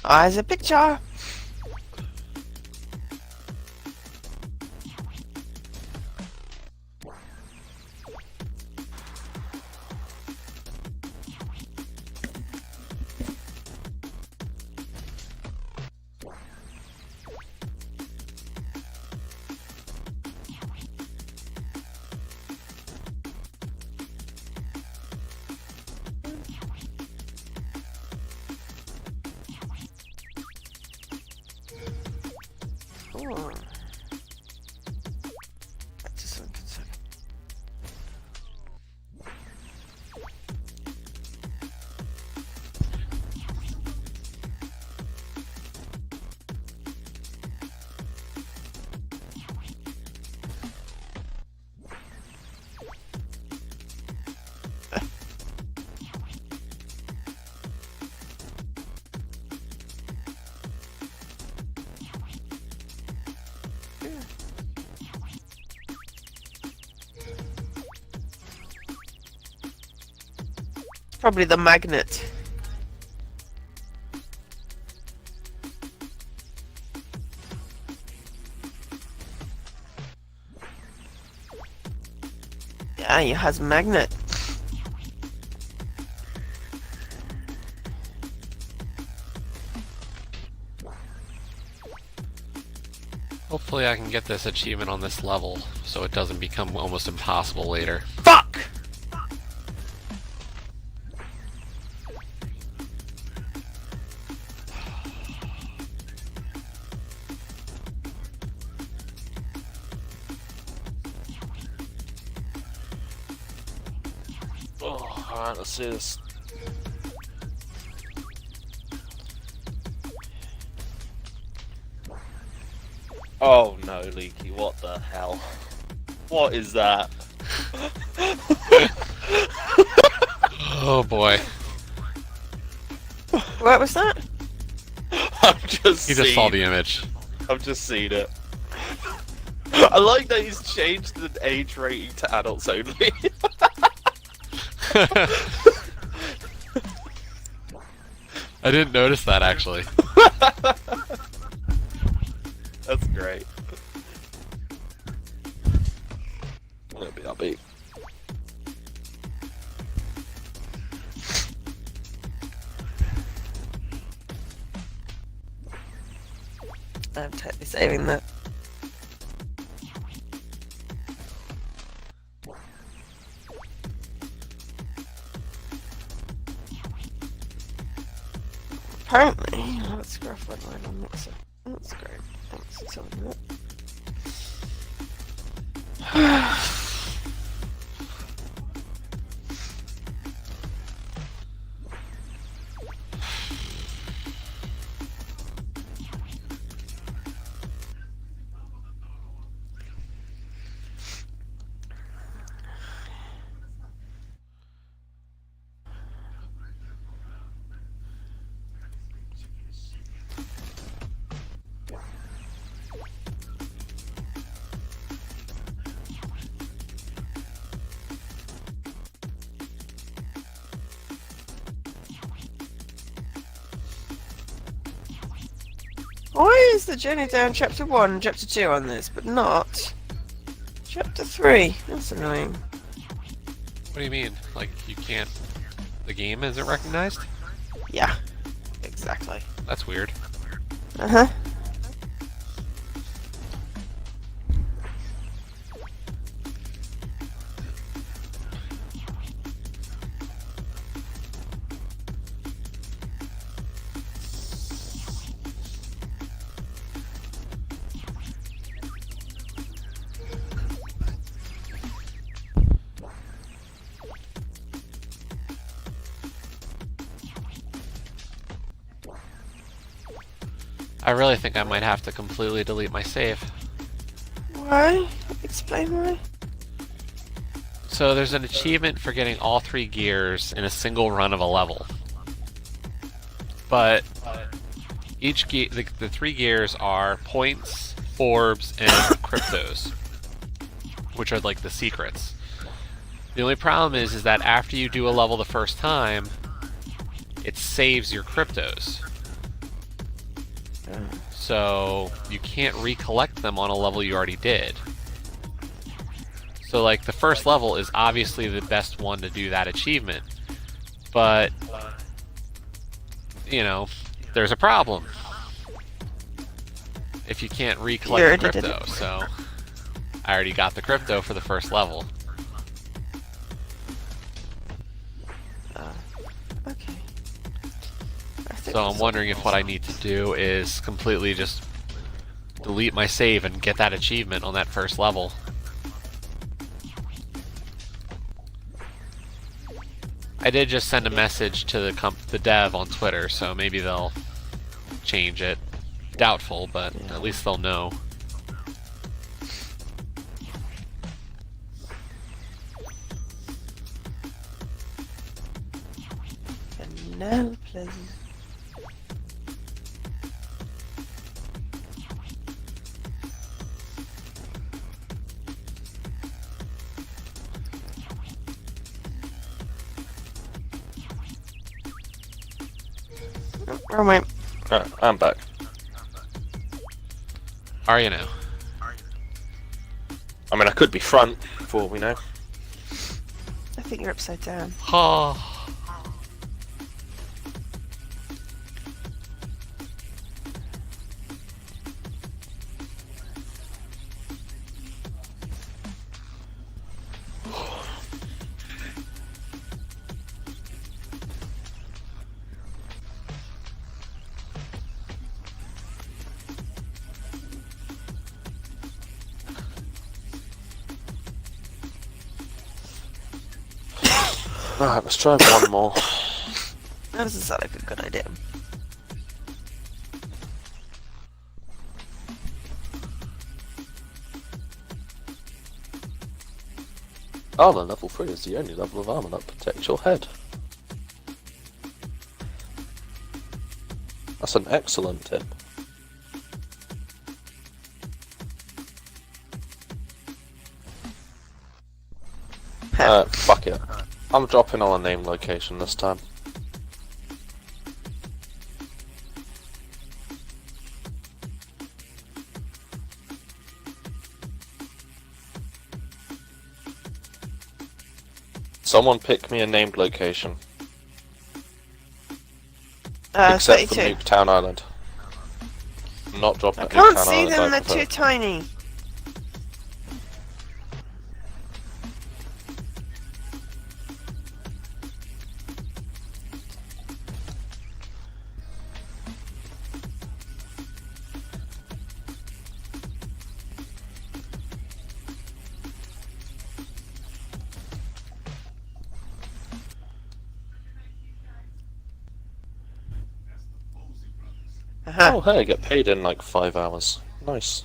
There's a picture. Oh. That's just unconcerning. Probably the magnet. Yeah, it has magnet. Hopefully I can get this achievement on this level, so it doesn't become almost impossible later. Fuck! Oh, alright, let's see this. Oh no, Leaky, what the hell? What is that? Oh boy. What was that? I've just You just saw the image. I've just seen it. I like that he's changed the age rating to adults only. I didn't notice that actually. That's great. It'll be upbeat. I'm totally saving that. Apparently, let's graph red line on mixer. That's great. Thanks for telling me that. Why is the journey down chapter 1 and chapter 2 on this, but not chapter 3? That's annoying. What do you mean? Like, you can't... The game isn't recognized? Yeah, exactly. That's weird. Uh-huh. I really think I might have to completely delete my save. Why? Explain why. So there's an achievement for getting all 3 gears in a single run of a level. But each the 3 gears are points, orbs, and cryptos, which are like the secrets. The only problem is that after you do a level the first time, it saves your cryptos. So you can't recollect them on a level you already did. So like the first level is obviously the best one to do that achievement. But, you know, there's a problem if you can't recollect the crypto. So I already got the crypto for the first level. Okay. So I'm wondering if what I need to do is completely just delete my save and get that achievement on that first level. I did just send a message to the dev on Twitter, so maybe they'll change it. Doubtful, but at least they'll know. No, pleasant. Oh, wait. Alright, I'm back. Are you now? I mean, I could be front, for all we know. I think you're upside down. Oh. Alright, let's try one more. That doesn't sound like a good idea. Armor level 3 is the only level of armor that protects your head. That's an excellent tip. Fuck it. I'm dropping on a name location this time. Someone pick me a named location. Except for 32. Nuketown Island. I'm not dropping I at can't Nuketown see Island, them, I they're prefer. too tiny. Oh, hey, I get paid in like 5 hours. Nice.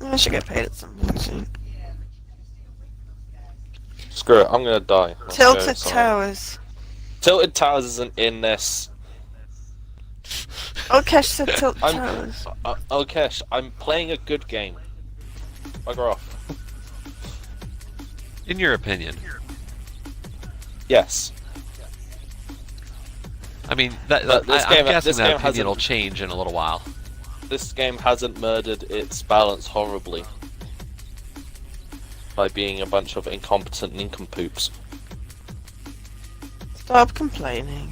I should get paid at some point soon. Screw it, I'm gonna die. Let's go Tilted somewhere. Towers. Tilted Towers isn't in this. Oh, Kesh said Tilted I'm Towers. Kesh, I'm playing a good game. Bugger off. In your opinion. Yes. I mean, But this I'm game- guessing this that game opinion hasn't- will change in a little while. This game hasn't murdered its balance horribly by being a bunch of incompetent nincompoops. Stop complaining.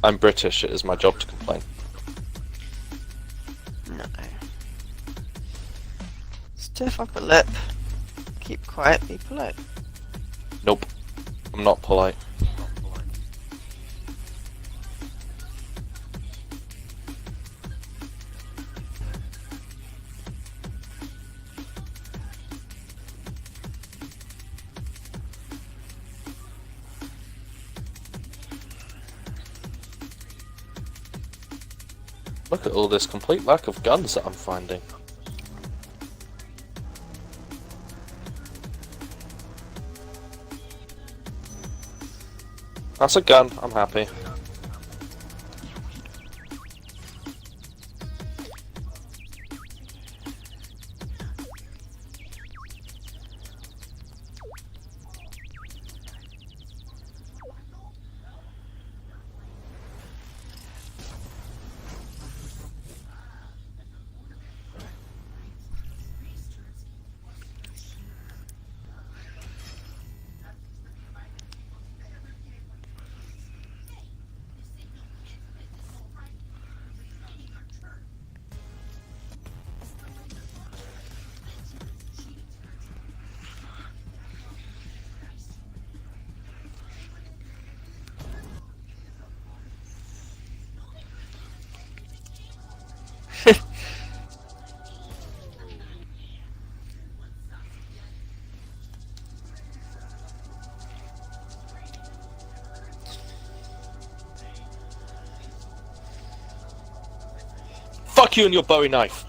I'm British, it is my job to complain. No. Stiff upper lip. Keep quiet, be polite. Nope. I'm not polite. Look at all this complete lack of guns that I'm finding. That's a gun, I'm happy. Fuck you and your Bowie knife!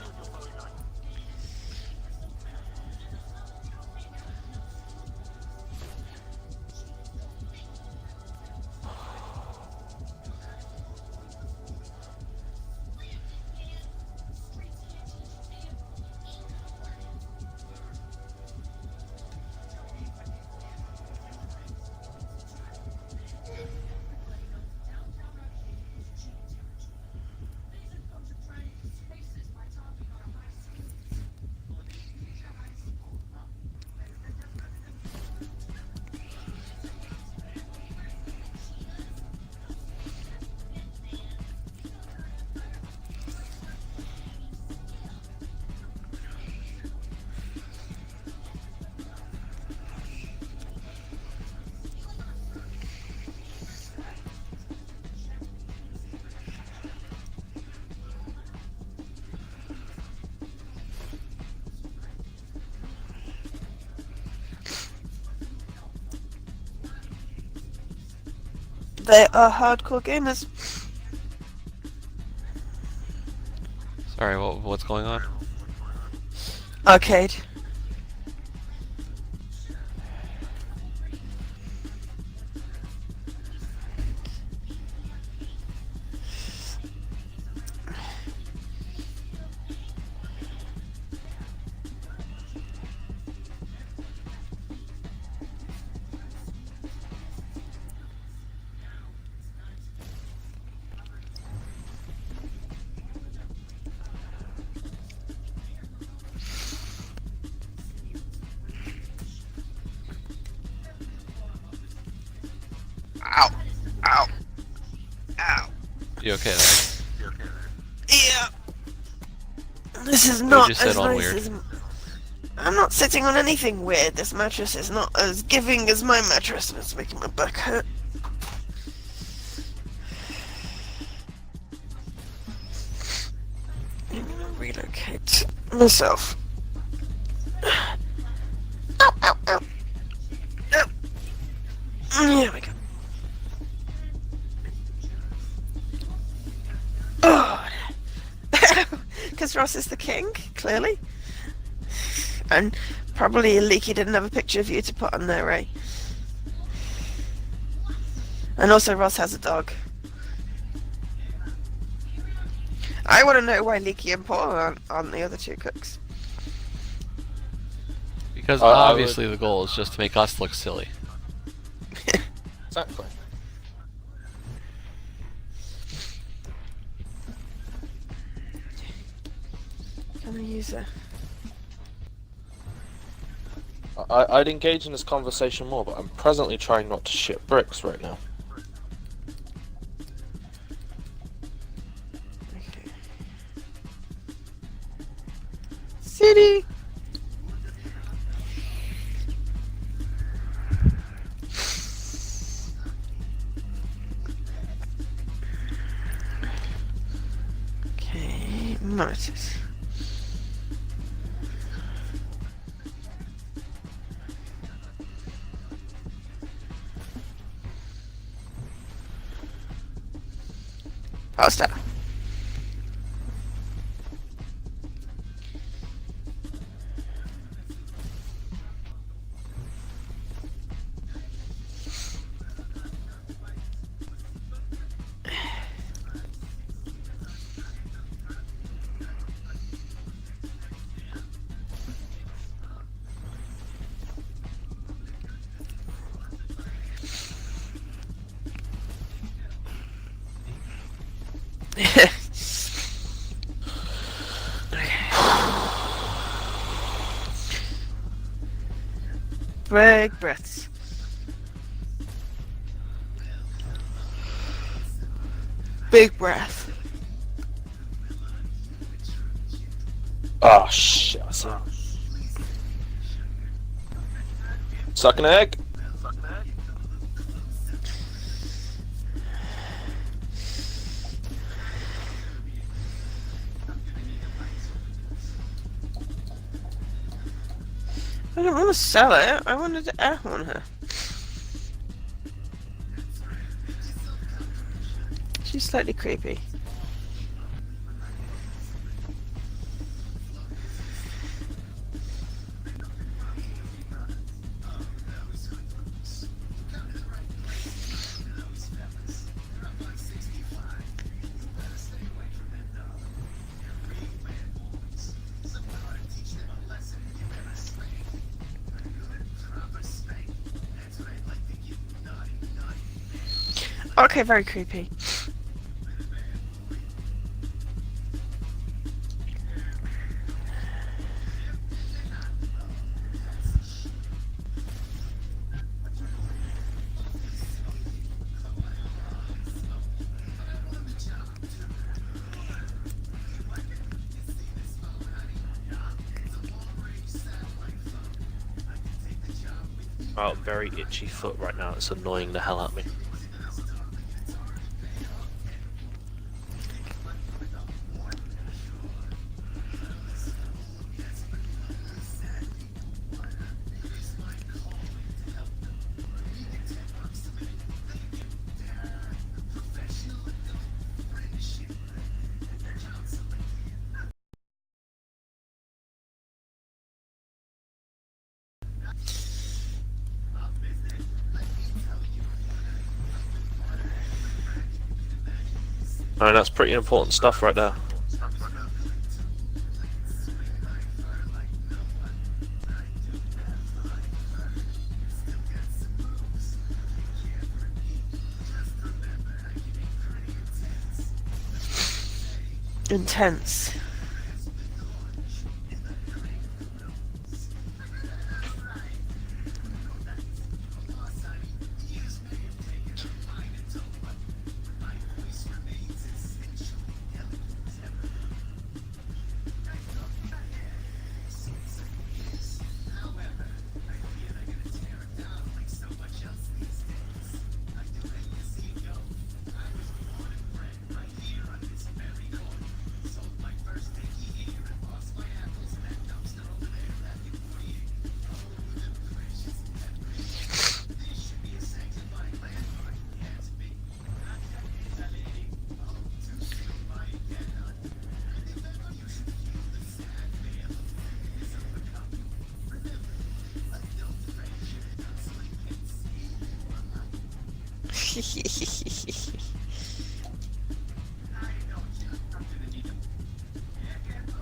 They are hardcore gamers. Sorry, what's going on? Arcade. Ow. Ow. Ow. You okay there? Yeah. This is not just sit as on nice weird? as... I'm not sitting on anything weird. This mattress is not as giving as my mattress, and it's making my back hurt. I'm gonna relocate myself. Ow, ow, ow. Ow. Here we go. Oh, because Ross is the king, clearly, and probably Leaky didn't have a picture of you to put on there, Ray. And also, Ross has a dog. I want to know why Leaky and Paul aren't the other two cooks. Because obviously the goal is just to make us look silly. Exactly. Can I use a... I'd engage in this conversation more, but I'm presently trying not to ship bricks right now. Okay. City! Okay, monitors. Poster. Big breaths. Big breath. Oh shit, I see. Suck an egg? I don't want to sell it. I wanted to air on her. She's slightly creepy. Okay, very creepy. Oh, very itchy foot right now. It's annoying the hell out of me. I mean, that's pretty important stuff right there. Intense.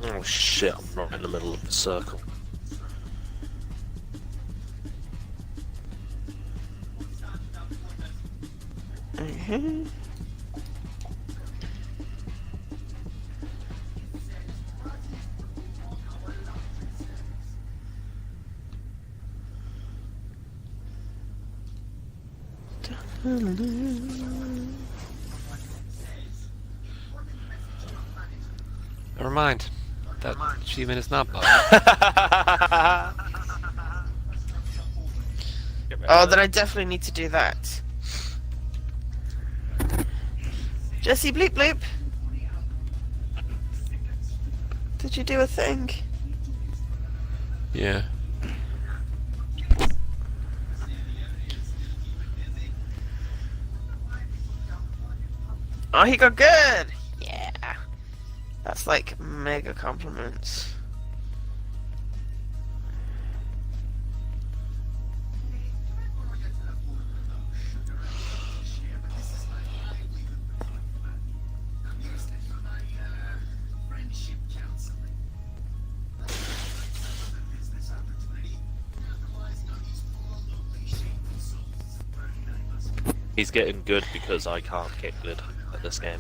Oh shit, I'm right in the middle of the circle. Mhm. Never mind. That achievement is not bugged. Oh, then I definitely need to do that. Jesse, bleep bleep. Did you do a thing? Yeah. Oh, he got good! Yeah. That's like mega compliments. He's getting good because I can't get good at this game.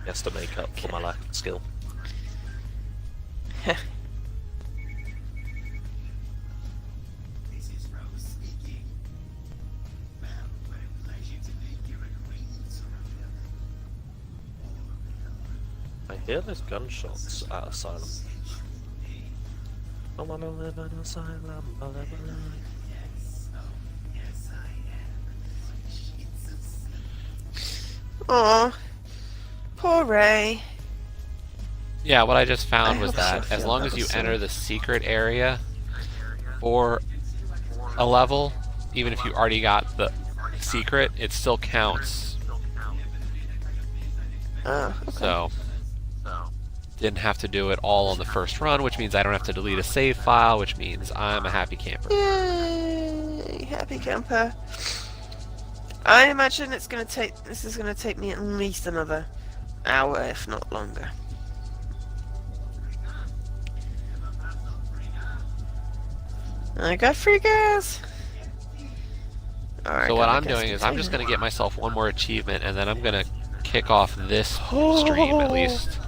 He has to make up for my lack of skill. I hear there's gunshots at Asylum. I wanna live in Asylum, I'll live a life. Aw. Poor Ray. Yeah, what I just found I was hope that so, as feel long that as you was enter so. the secret area for a level, even if you already got the secret, it still counts. Oh, okay. So, didn't have to do it all on the first run, which means I don't have to delete a save file, which means I'm a happy camper. Yay! Happy camper. I imagine this is gonna take me at least another hour, if not longer. I got free gas! Alright, So what I'm doing is I'm just going to get myself one more achievement, and then I'm going to kick off this stream at least.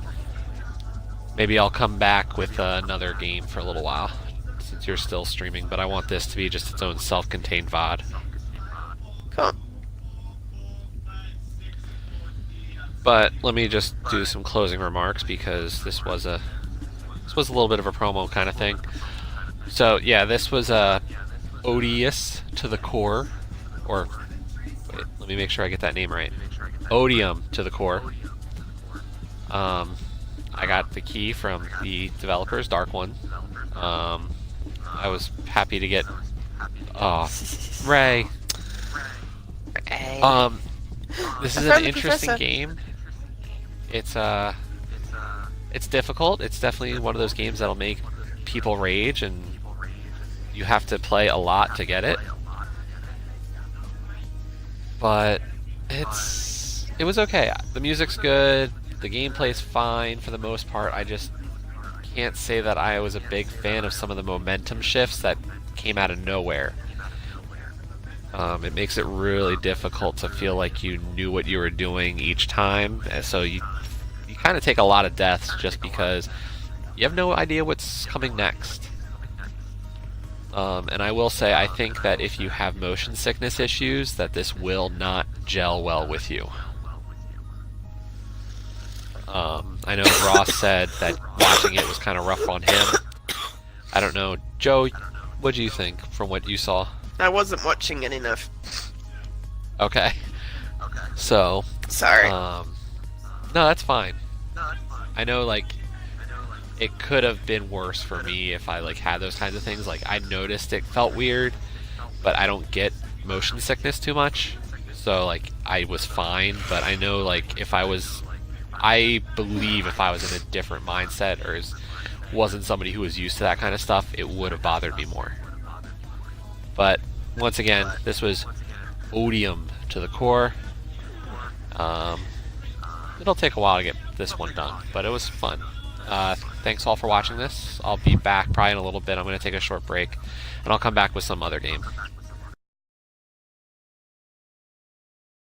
Maybe I'll come back with another game for a little while, since you're still streaming, but I want this to be just its own self-contained VOD. Cool. But let me just do some closing remarks, because this was a little bit of a promo kind of thing. So yeah, this was odious to the core, or wait, let me make sure I get that name right. Odium to the core. I got the key from the developers, Dark One. I was happy to get. Oh, Ray. This is an interesting game. It's difficult. It's definitely one of those games that'll make people rage, and you have to play a lot to get it. But it was okay. The music's good. The gameplay's fine for the most part. I just can't say that I was a big fan of some of the momentum shifts that came out of nowhere. It makes it really difficult to feel like you knew what you were doing each time, and so you kind of take a lot of deaths just because you have no idea what's coming next. And I will say, I think that if you have motion sickness issues, that this will not gel well with you. I know Ross said that watching it was kind of rough on him. I don't know. Joe, what do you think from what you saw? I wasn't watching it enough. Okay. So, Sorry. no, that's fine. I know, like, it could have been worse for me if I, like, had those kinds of things. Like, I noticed it felt weird, but I don't get motion sickness too much. So, like, I was fine, but I know, like, I believe if I was in a different mindset or wasn't somebody who was used to that kind of stuff, it would have bothered me more. But once again, this was Odium to the core. It'll take a while to get this one done, but it was fun. Thanks all for watching this. I'll be back probably in a little bit. I'm going to take a short break, and I'll come back with some other game.